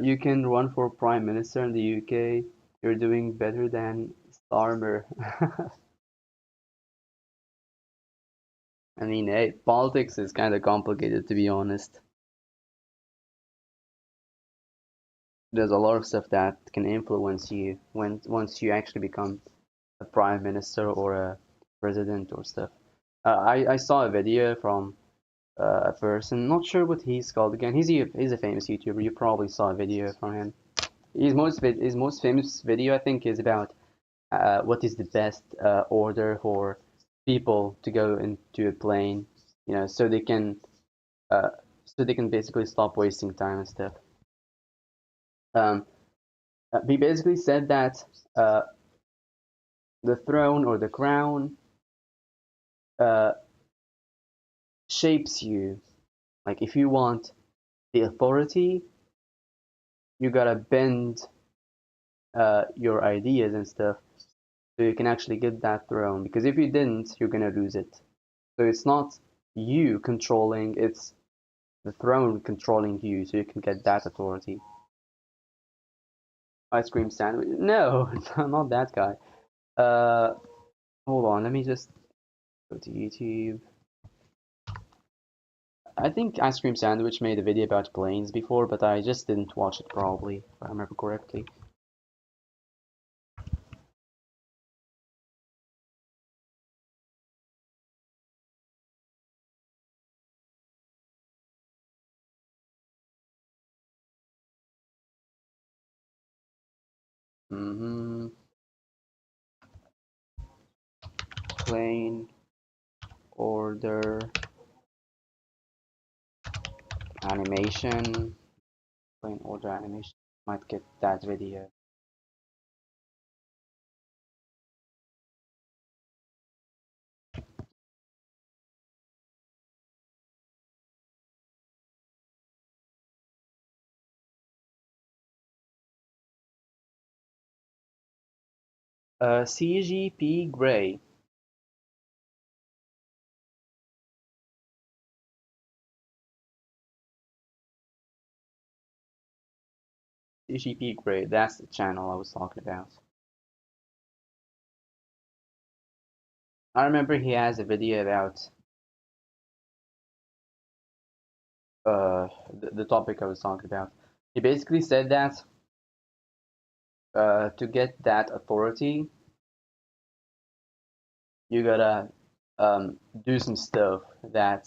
You can run for prime minister in the UK. You're doing better than Starmer. I mean, hey, politics is kind of complicated to be honest. There's a lot of stuff that can influence you when once you actually become a prime minister or a president or stuff. I saw a video from a person, not sure what he's called again. He's a famous YouTuber. You probably saw a video from him. His most famous video I think is about what is the best order for people to go into a plane, you know, uh, so they can basically stop wasting time and stuff. Um, he basically said that uh, the throne or the crown uh, shapes you. Like if you want the authority, you gotta bend your ideas and stuff so you can actually get that throne. Because if you didn't, you're gonna lose it. So it's not you controlling, it's the throne controlling you so you can get that authority. Ice cream sandwich? No, not that guy. Uh, hold on, let me just go to YouTube. I think Ice Cream Sandwich made a video about planes before, but I just didn't watch it probably, if I remember correctly. Mm-hmm. Plane order animation. Plane order animation. Might get that video. CGP Grey. CGP Grey. That's the channel I was talking about. I remember he has a video about the topic I was talking about. He basically said that to get that authority, you gotta do some stuff that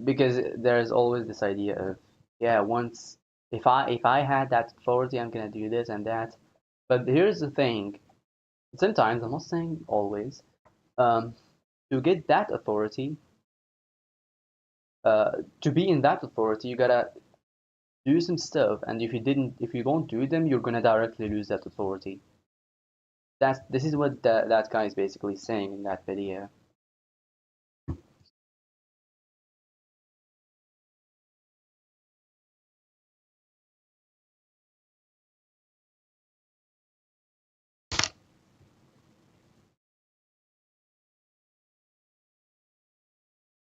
because there's always this idea of yeah once if I had that authority I'm gonna do this and that. But here's the thing, sometimes, I'm not saying always, um, to get that authority, to be in that authority you gotta do some stuff, and if you don't do them you're gonna directly lose that authority. This is what that guy is basically saying in that video.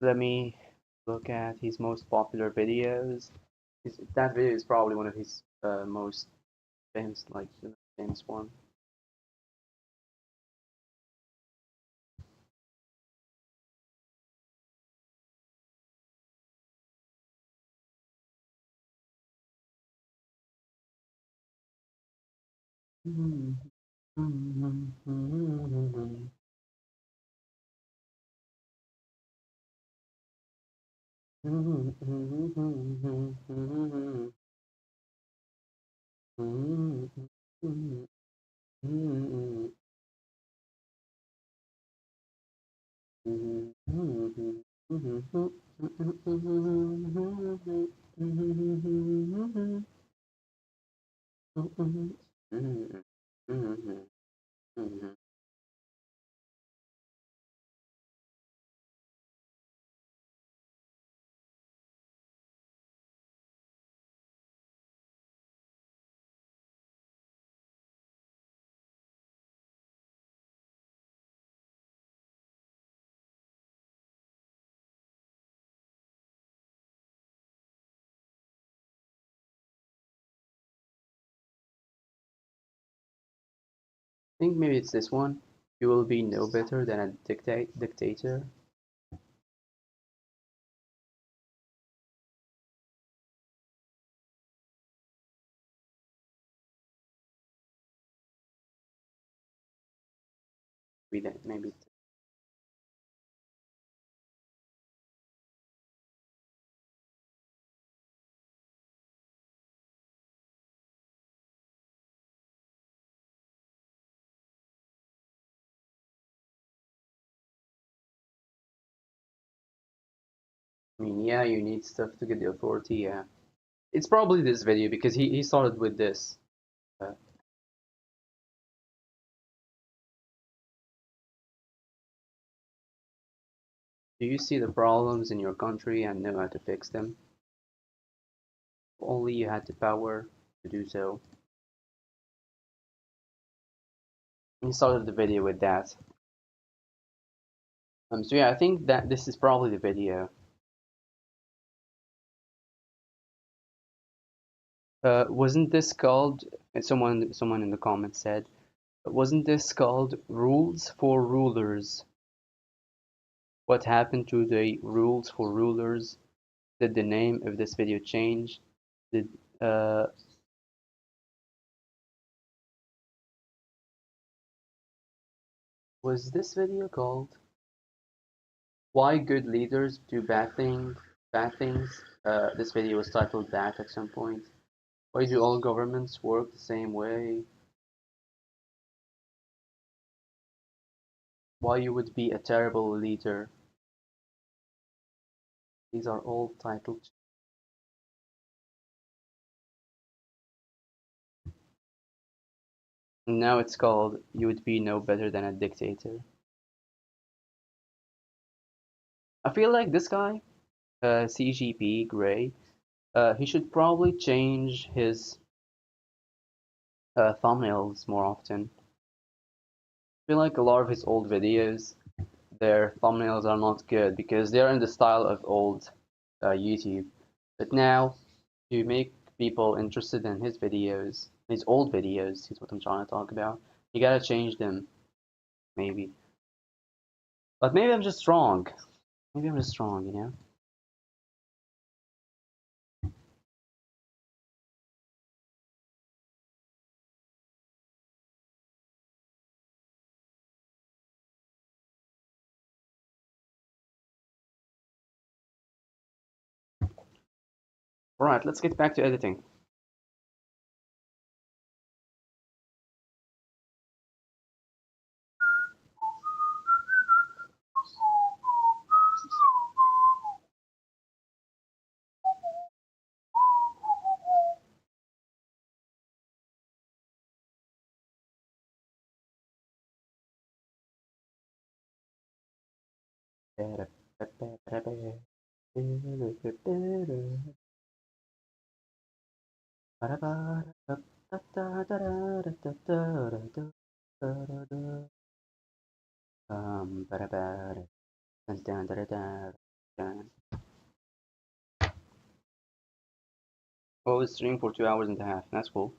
Let me look at his most popular videos. That video is probably one of his most famous, like the famous one. I think maybe it's this one. You will be no better than a dictator. maybe. I mean, yeah, you need stuff to get the authority. Yeah, it's probably this video because he started with this. Uh, do you see the problems in your country and know how to fix them? If only you had the power to do so. He started the video with that. So yeah, I think that this is probably the video. Wasn't this called? Someone in the comments said, wasn't this called rules for rulers? What happened to the rules for rulers? Did the name of this video change? Did uh was this video called Why Good Leaders Do Bad Things? This video was titled that at some point. Why do all governments work the same way? Why you would be a terrible leader? These are all titled. Now it's called You Would Be No Better Than a Dictator. I feel like this guy, CGP Gray, he should probably change his thumbnails more often. I feel like a lot of his old videos, their thumbnails are not good because they're in the style of old YouTube. But now, to make people interested in his videos, his old videos, is what I'm trying to talk about, you gotta change them, maybe. But maybe I'm just wrong. Maybe I'm just wrong, you know? Alright, let's get back to editing. Oh, it's streaming for 2 hours and a half. That's cool.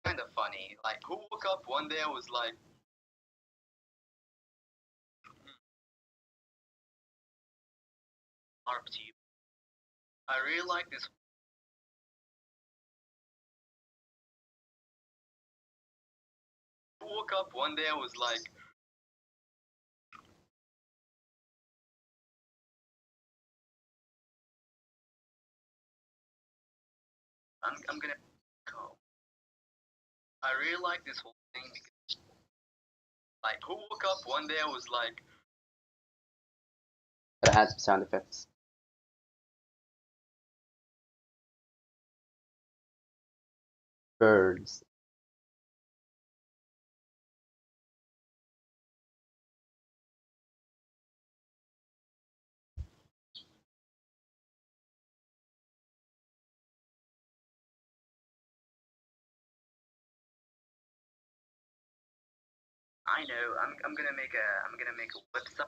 Kind of funny. Like, who woke up one day and was like, RP. I really like this. Who woke up one day and was like, I'm gonna go. I really like this whole thing because, like, who woke up one day I was like, Gotta add some sound effects. Birds. I know, I'm gonna make a website.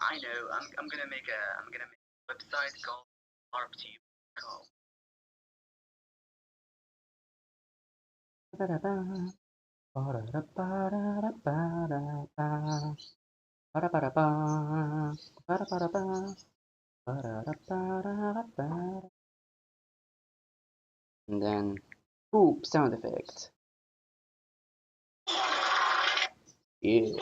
I know, I'm gonna make a website called RPTube. And then, boop, sound effect. Yeah.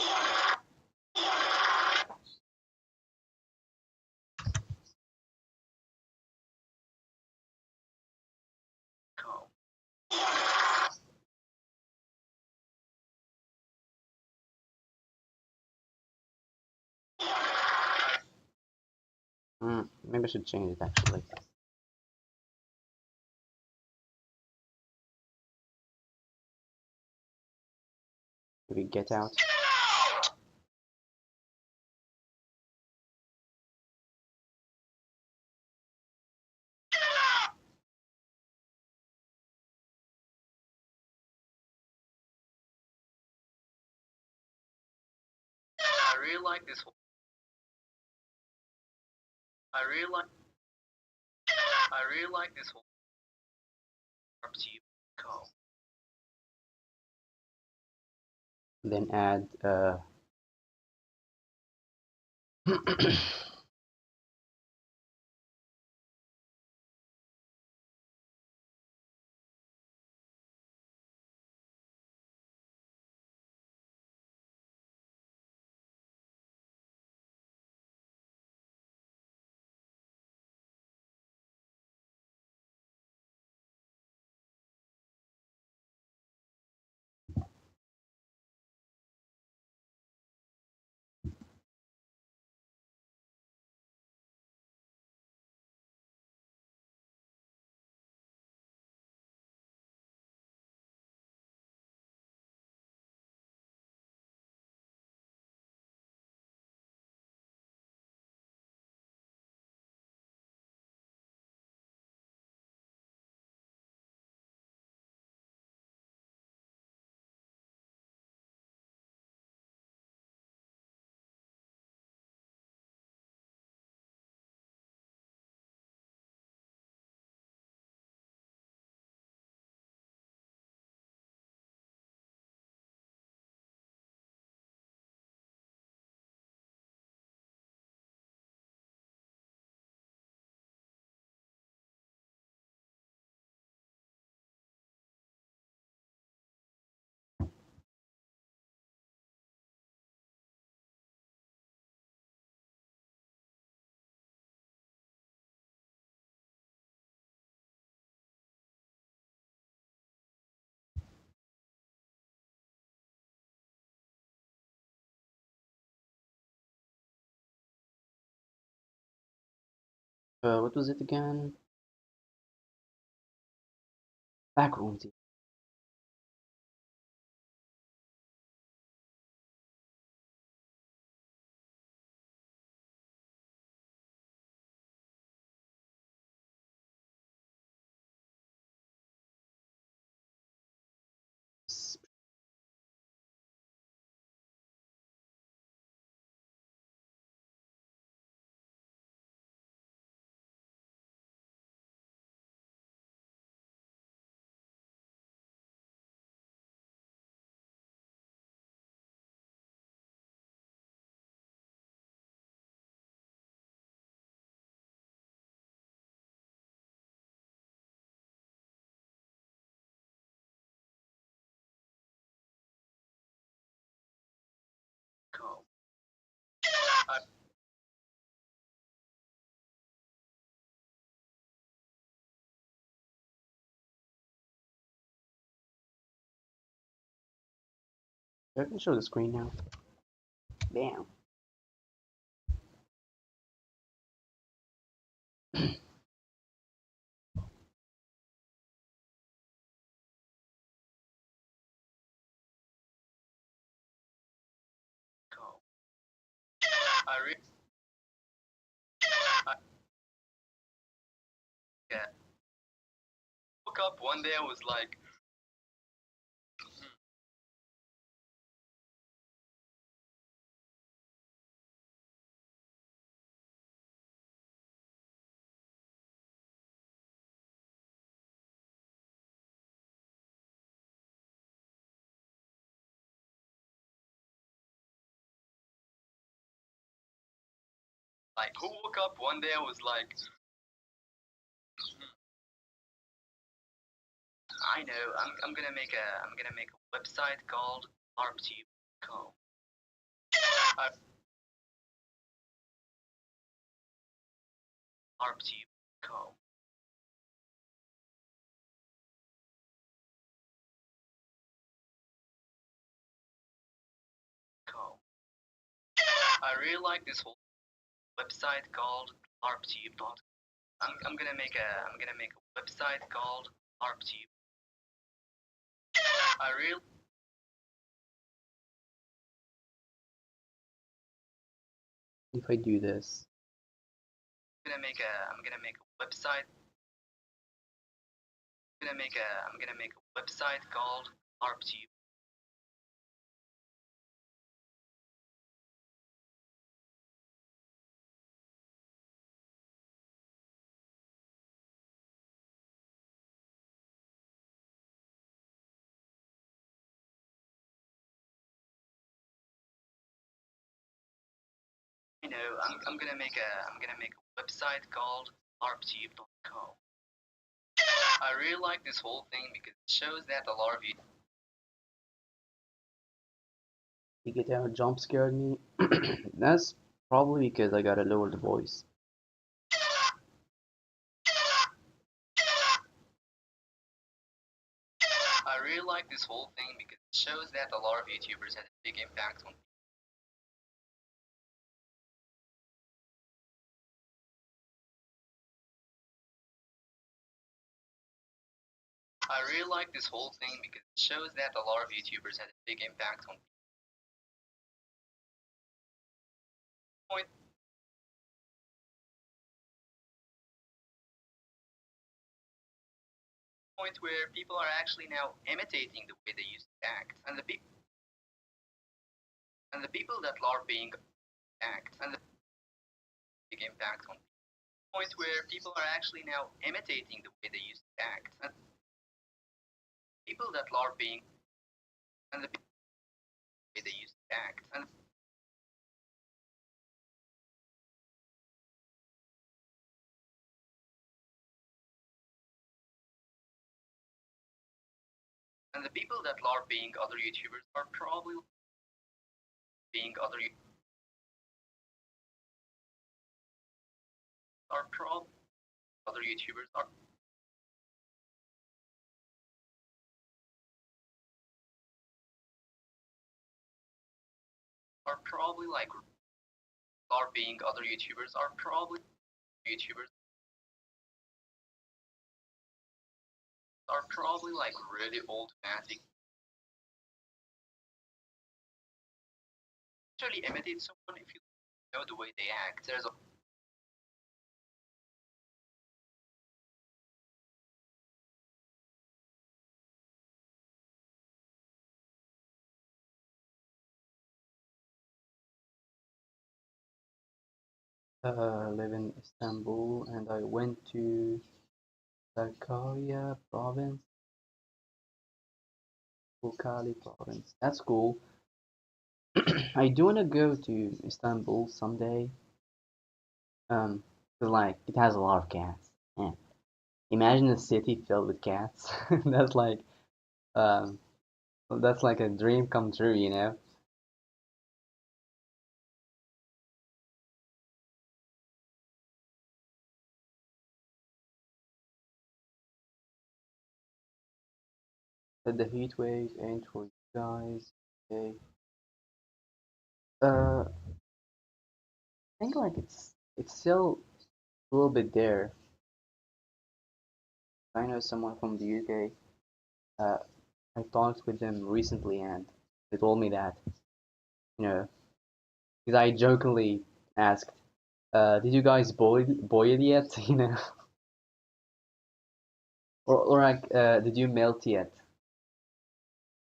Maybe I should change it actually. Maybe get out. I really like this whole. I really like. I really like this whole RPTube. Then add what was it again? Backrooms. I can show the screen now. Bam. Cool. I re I, yeah. Woke up one day, I was like, who woke up one day, I was like, I know, I'm gonna make a website called ARPTube.com. ARPTube.com. I really like this whole website called ARPTube.com. I'm gonna make a website called ARPTube. I really If I do this, I'm gonna make a website. I'm gonna make a website called ARPTube. I know, I'm gonna make a website called ARPTube.com. I really like this whole thing because it shows that a lot of you the guitar jump scared me. That's probably because I gotta lower the voice. I really like this whole thing because it shows that a lot of YouTubers had a big impact on. I really like this whole thing because it shows that a lot of YouTubers had a big impact on. Point point where people are actually now imitating the way they used to act, and the people that are being act and the big impact on. Point where people are actually now imitating the way they used to act, and people that are being and the way they used to act, and the people that are being other YouTubers are probably being other YouTubers are probably like are being other YouTubers are probably YouTubers are probably like really old fanatic. Actually imitate someone if you know the way they act. There's a live in Istanbul, and I went to Sakarya province, Bukali province. That's cool. I do wanna go to Istanbul someday. 'Cause like it has a lot of cats. Yeah. Imagine a city filled with cats. That's like um, that's like a dream come true, you know? But the heat wave ain't for you guys. Okay. I think like it's still a little bit there. I know someone from the UK. Uh, I talked with them recently, and they told me that you know, because I jokingly asked, "Did you guys boil yet?" You know, or like, "Did you melt yet?"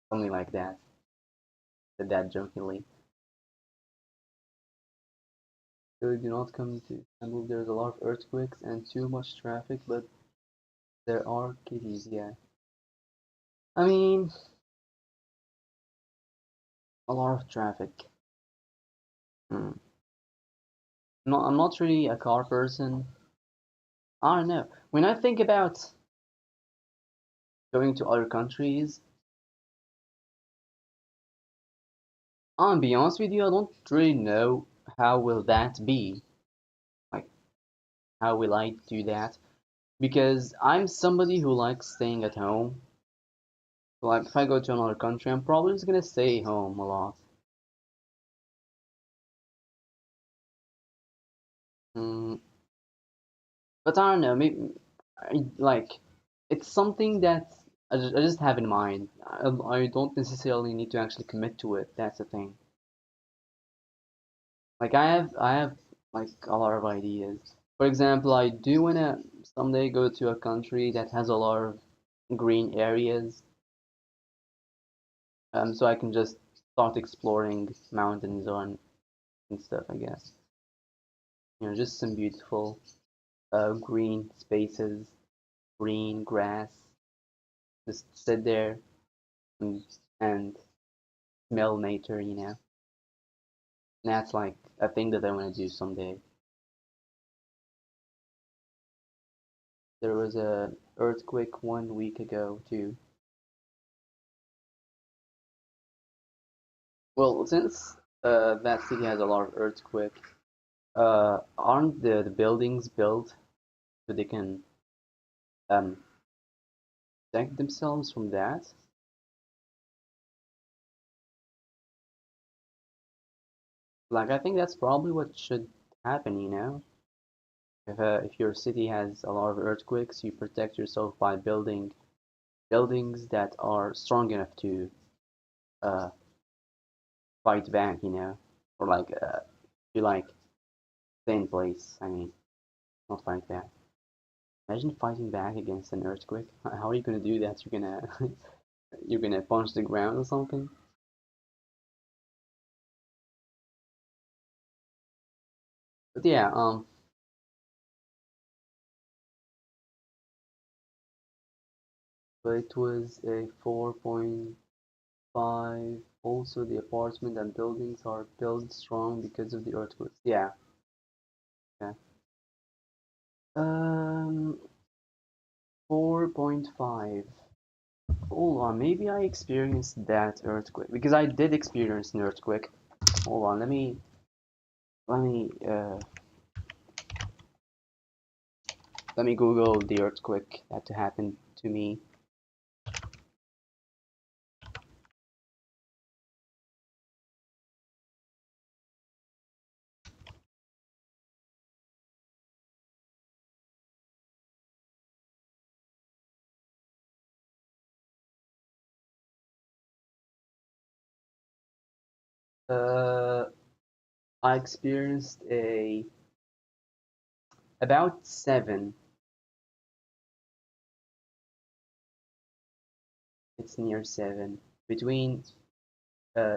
Something like that. Said that jokingly. So do not come to Istanbul. There's a lot of earthquakes and too much traffic, but there are kitties. Yeah, I mean, a lot of traffic. Hmm. I'm not really a car person. I don't know. When I think about going to other countries, I'll be honest with you, I don't really know how will that be. Like, how will I do that? Because I'm somebody who likes staying at home. Like, if I go to another country, I'm probably just gonna stay home a lot. Mm, but I don't know, maybe, like, it's something that I just have in mind. I don't necessarily need to actually commit to it. That's the thing. Like I have like a lot of ideas. For example, I do wanna someday go to a country that has a lot of green areas, so I can just start exploring mountains and stuff, I guess. Just some beautiful green spaces, green grass, just sit there and, and smell nature. And that's like a thing that I want to do someday. There was a earthquake 1 week ago too. Well, since that city has a lot of earthquake, aren't the buildings built so they can um, protect themselves from that? Like, I think that's probably what should happen. If your city has a lot of earthquakes, you protect yourself by building buildings that are strong enough to uh, fight back, or like you like stay in place. I mean, not fight back. Imagine fighting back against an earthquake. How are you gonna do that? You're gonna you're gonna punch the ground or something? But yeah, but it was a 4.5. Also, the apartment and buildings are built strong because of the earthquakes. Yeah, yeah. Um, 4.5. Hold on, maybe I experienced that earthquake because I did experience an earthquake. Hold on, let me Google the earthquake that happened to me. Uh, I experienced a about seven. It's near seven, between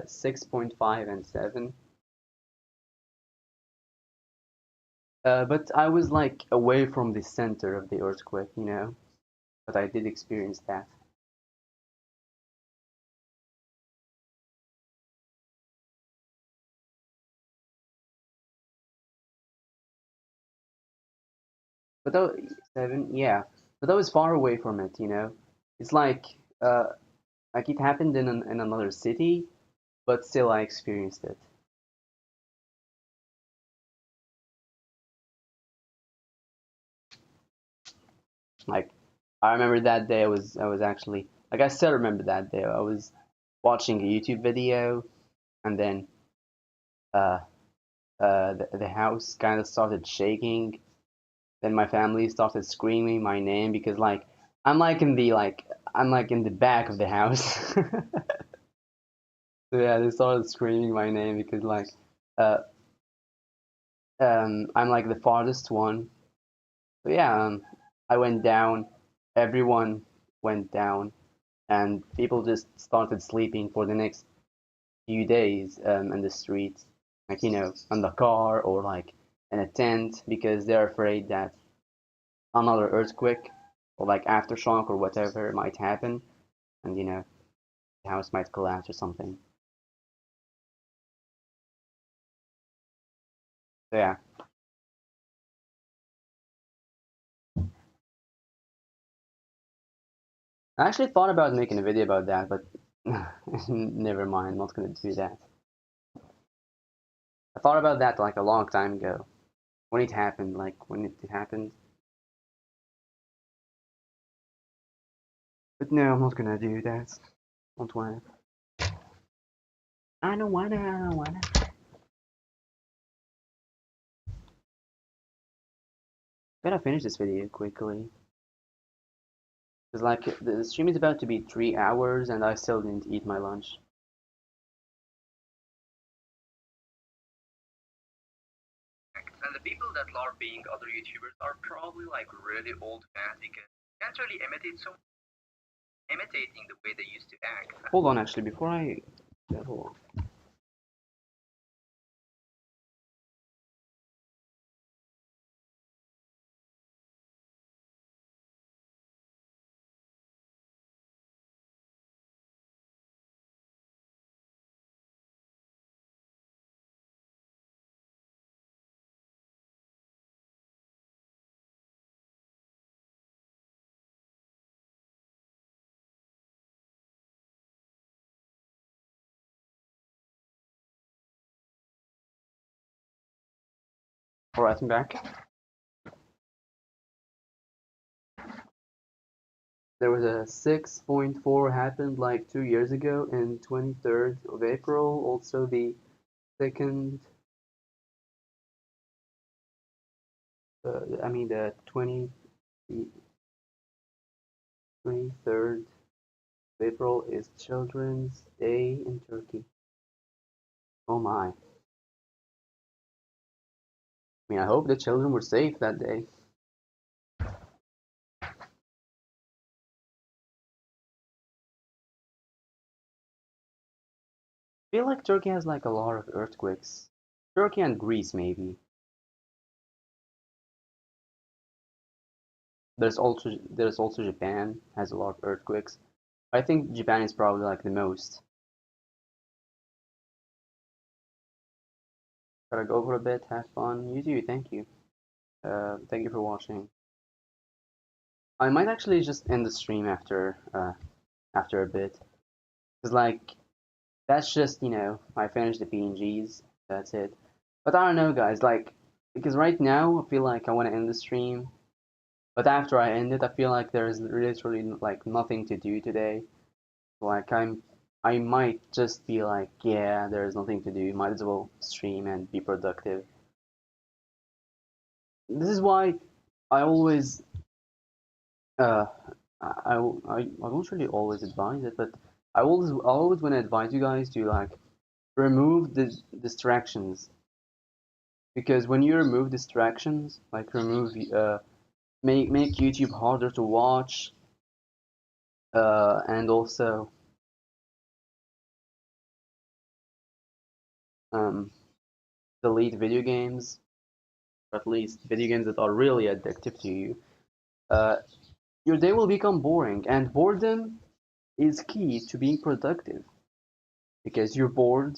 6.5 and 7. But I was like away from the center of the earthquake. But I did experience that. But that 7, yeah. But I was far away from it. It's uh, like it happened in another city, but still I experienced it. Like I remember that day. I was actually like I still remember that day. I was watching a YouTube video, and then uh, the house kind of started shaking. Then my family started screaming my name because I'm like in the like I'm like in the back of the house. So yeah, they started screaming my name because uh I'm like the farthest one. So yeah, I went down. Everyone went down, and people just started sleeping for the next few days in the streets, like in the car or like in a tent because they're afraid that another earthquake or like aftershock or whatever might happen, and the house might collapse or something. So yeah, I actually thought about making a video about that, but never mind, not gonna do that. I thought about that like a long time ago when it happened, like when it happened. But no, I'm not gonna do that. Don't wanna. I don't wanna. I don't wanna. Gotta finish this video quickly. Cause like the stream is about to be 3 hours and I still didn't eat my lunch. And the people that love being other YouTubers are probably like really old fans because they can't really imitate so imitating the way they used to act. Hold on, actually, before I. Yeah, hold on. Alright, I'm back. There was a 6.4 happened like 2 years ago in 23rd of April. Also the second, I mean the 23rd of April is Children's Day in Turkey. Oh my. I mean, I hope the children were safe that day. I feel like Turkey has like a lot of earthquakes. Turkey and Greece maybe. There's also Japan has a lot of earthquakes. I think Japan is probably like the most. Gotta go for a bit, have fun. You too, thank you. Thank you for watching. I might actually just end the stream after a bit. Cause like that's just I finished the PNGs. That's it. But I don't know, guys. Like because right now I feel like I want to end the stream. But after I end it, I feel like there's literally like nothing to do today. Like I might just be like, yeah, there's nothing to do. Might as well stream and be productive. This is why I always uh I don't really always advise it, but I always want to advise you guys to like remove the distractions because when you remove distractions, like remove make YouTube harder to watch, and also um delete video games, or at least video games that are really addictive to you. Uh, your day will become boring, and boredom is key to being productive because you're bored.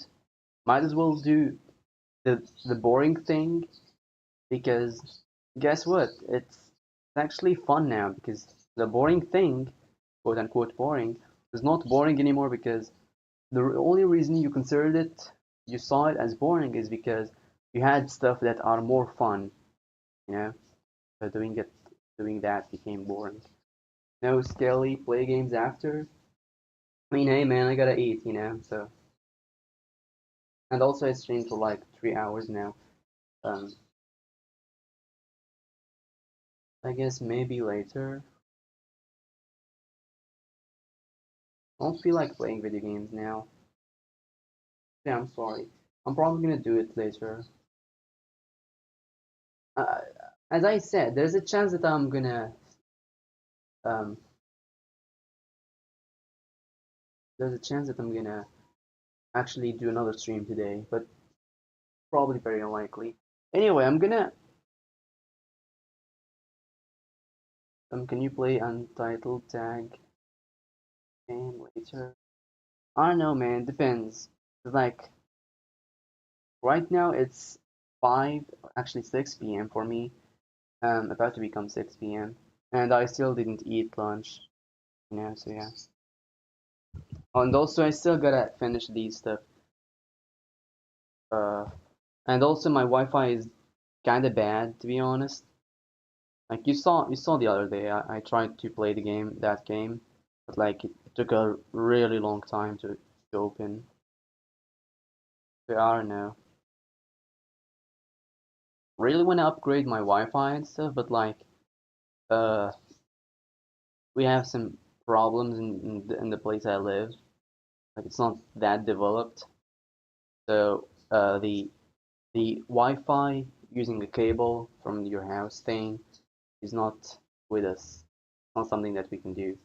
Might as well do the boring thing because guess what? It's actually fun now because the boring thing, quote unquote boring, is not boring anymore because the only reason you considered it, you saw it as boring is because you had stuff that are more fun, you know? So doing that became boring. No, Skelly, play games after. I mean, hey man, I gotta eat, so. And also I streamed for like 3 hours now. Um, I guess maybe later. I don't feel like playing video games now. Yeah, I'm sorry. I'm probably gonna do it later. Uh, as I said, there's a chance that um, there's a chance that I'm gonna actually do another stream today, but probably very unlikely. Anyway, can you play Untitled Tag game later? I don't know, man. Depends. Like right now, it's 5, actually 6 p.m. for me. About to become 6 p.m. and I still didn't eat lunch. So yeah. Oh, and also I still gotta finish these stuff. Uh, and also my Wi-Fi is kinda bad to be honest. Like you saw the other day, I tried to play that game, but like it took a really long time to open. So I don't know. Really want to upgrade my Wi-Fi and stuff, but like uh we have some problems in the place I live. Like it's not that developed. So the Wi-Fi using a cable from your house thing is not with us. Not something that we can do.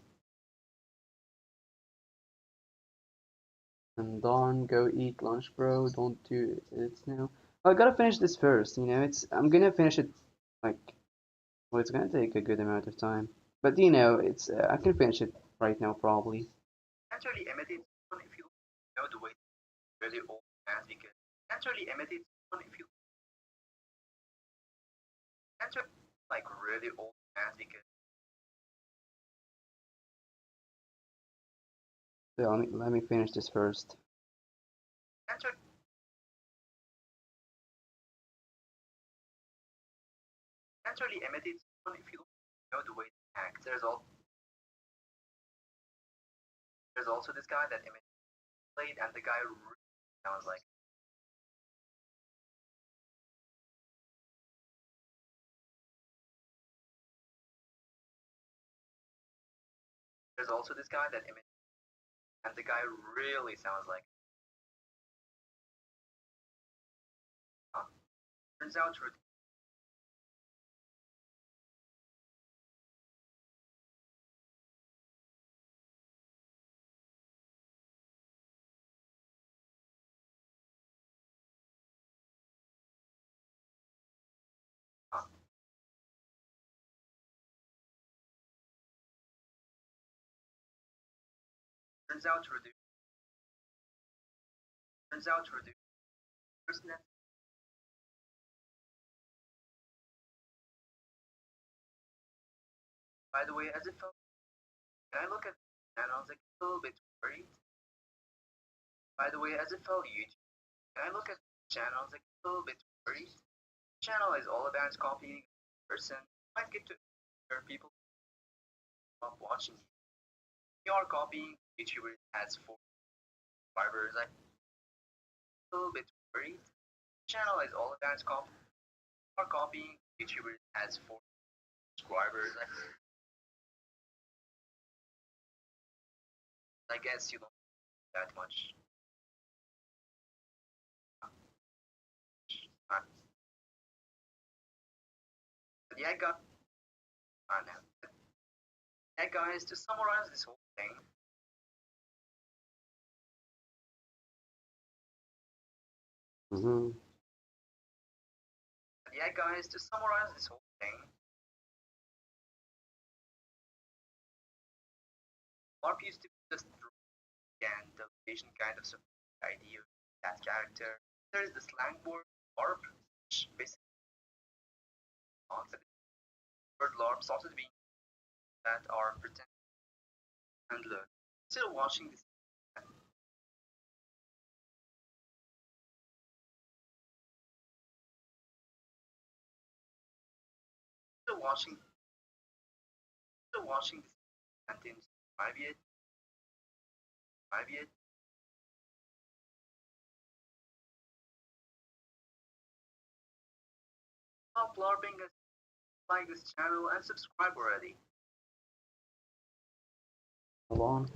And Don, go eat lunch, bro. Don't do it now. I gotta finish this first. I'm gonna finish it like well, it's gonna take a good amount of time. But it's I can finish it right now probably. Can't really imitate someone if you know the way really old man because can't really imitate someone if you can't really, like really old man because So let me finish this first. can't really, can't really imitate someone if you know the way they act. There's also this guy that imitated played and the guy really sounds like there's also this guy that imitated and the guy really sounds like huh? Turns out huh? Turns out turns out person by the way as if when I look at the channel I was like a little bit worried. By the way as a fellow YouTube when I look at the channel I was like a little bit worried. Channel is all about copying person. Might get to where people stop watching you. You are copying YouTubers as for subscribers. I'm a little bit worried. Channel is all about copying. You are copying YouTubers as for subscribers. I guess you don't know that much. Uh, but yeah, I know. Yeah, guys, to summarize this whole thing, Hmm. yeah, guys, to summarize this whole thing, LARP used to be just and the location kind of support the idea of that character. There is the slang word LARP, which basically concept word LARP started being that are pretend and learn. Still watching this, still watching, still watching this continues to 5 years. subscribe yet? Stop LARPing and like this channel and subscribe already. Hold on.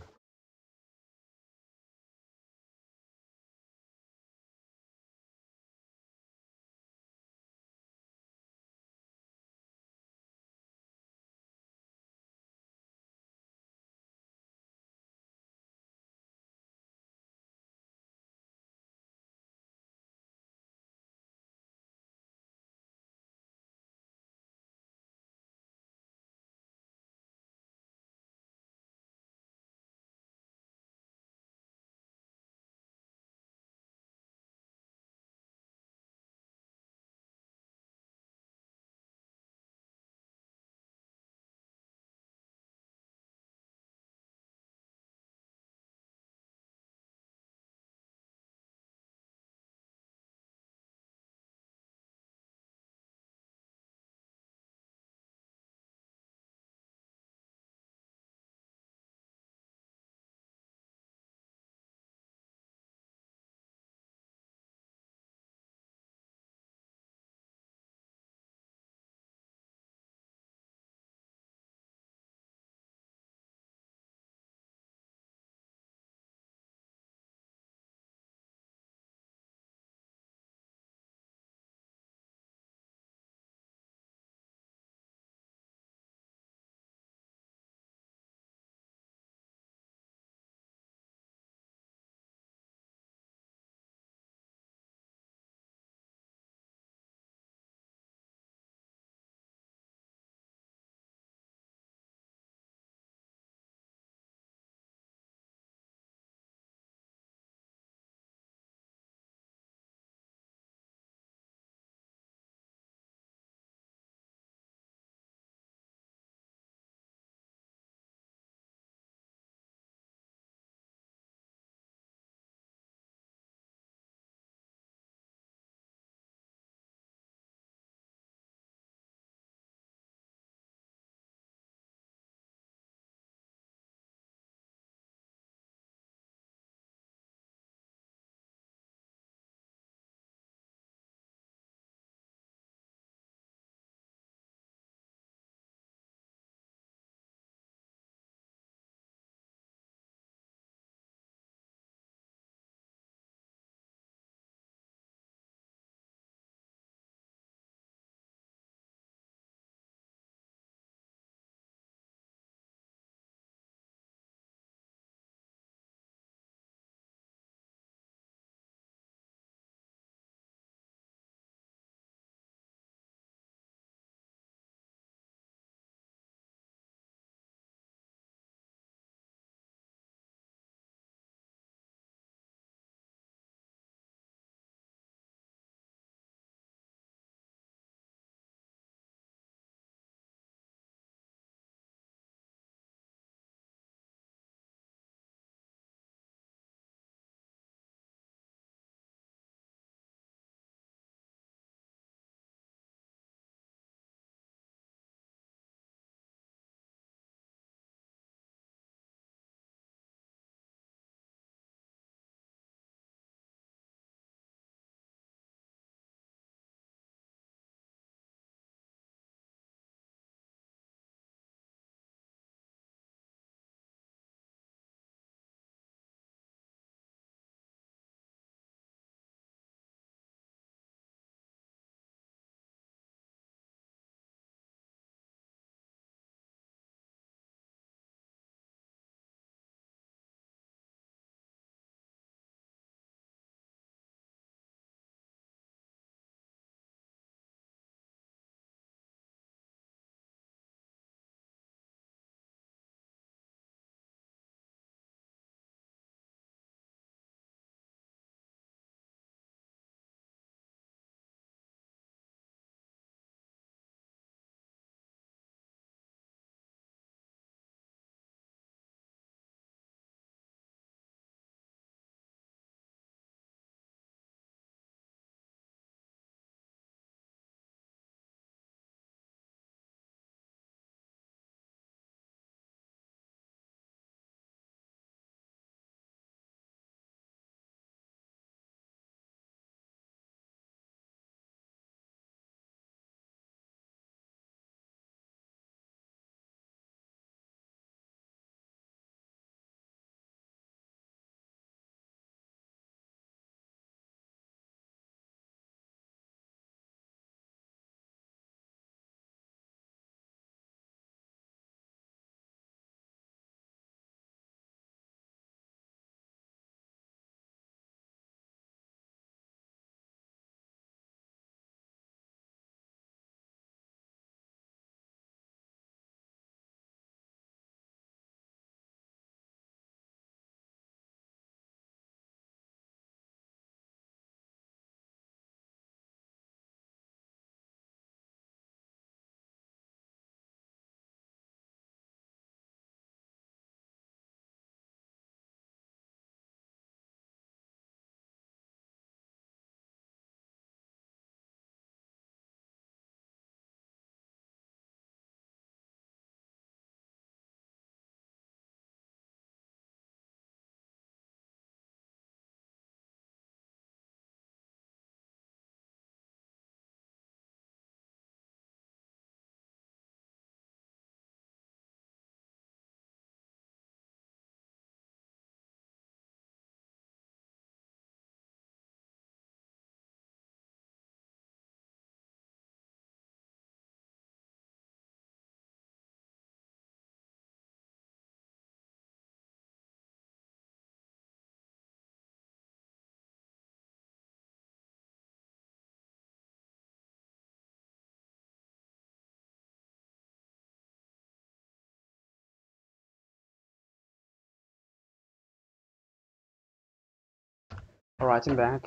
Alright, I'm back.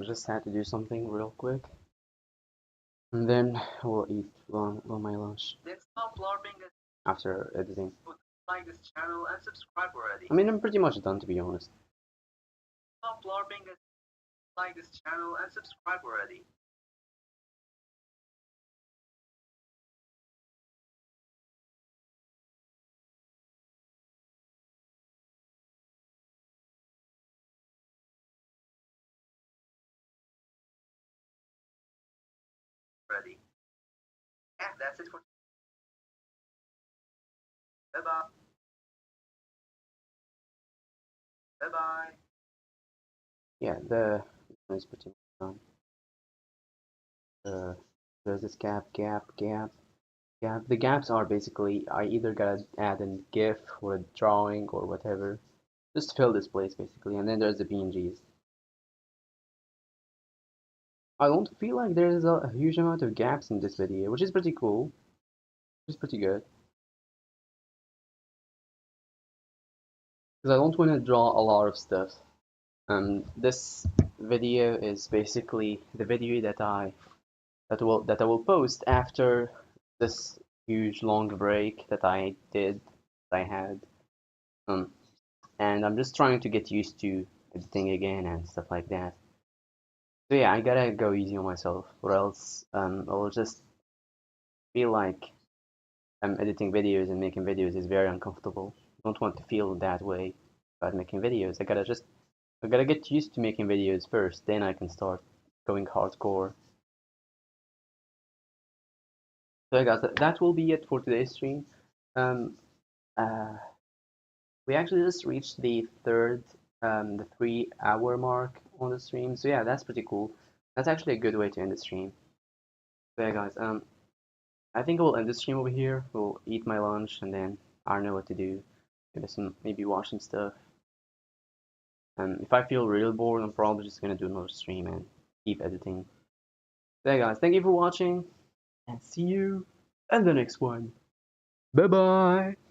Just had to do something real quick, and then we'll eat my lunch Then stop LARPing and after editing. like this channel and subscribe already. I mean, I'm pretty much done, to be honest. Stop LARPing and like this channel and subscribe already. Already. Yeah, that's it for bye bye. Bye bye. Yeah, the is pretty much done. There's this gap. The gaps are basically I either gotta add a GIF or a drawing or whatever, just fill this place basically, and then there's the PNGs. I don't feel like there's a huge amount of gaps in this video, which is pretty cool, which is pretty good, because I don't want to draw a lot of stuff. This video is basically the video that I will post after this huge long break that I had. Um, and I'm just trying to get used to editing again and stuff like that. So yeah, I gotta go easy on myself, or else I'll just feel like editing videos and making videos is very uncomfortable. I don't want to feel that way about making videos. I gotta get used to making videos first, then I can start going hardcore. So yeah, guys, that will be it for today's stream. Um, uh, we actually just reached the 3 hour mark on the stream. So yeah, that's pretty cool. That's actually a good way to end the stream. So yeah, guys, I think I will end the stream over here. We'll eat my lunch and then I don't know what to do. Maybe watch some stuff. If I feel real bored, I'm probably just gonna do another stream and keep editing. So yeah, guys, thank you for watching and see you in the next one. Bye bye.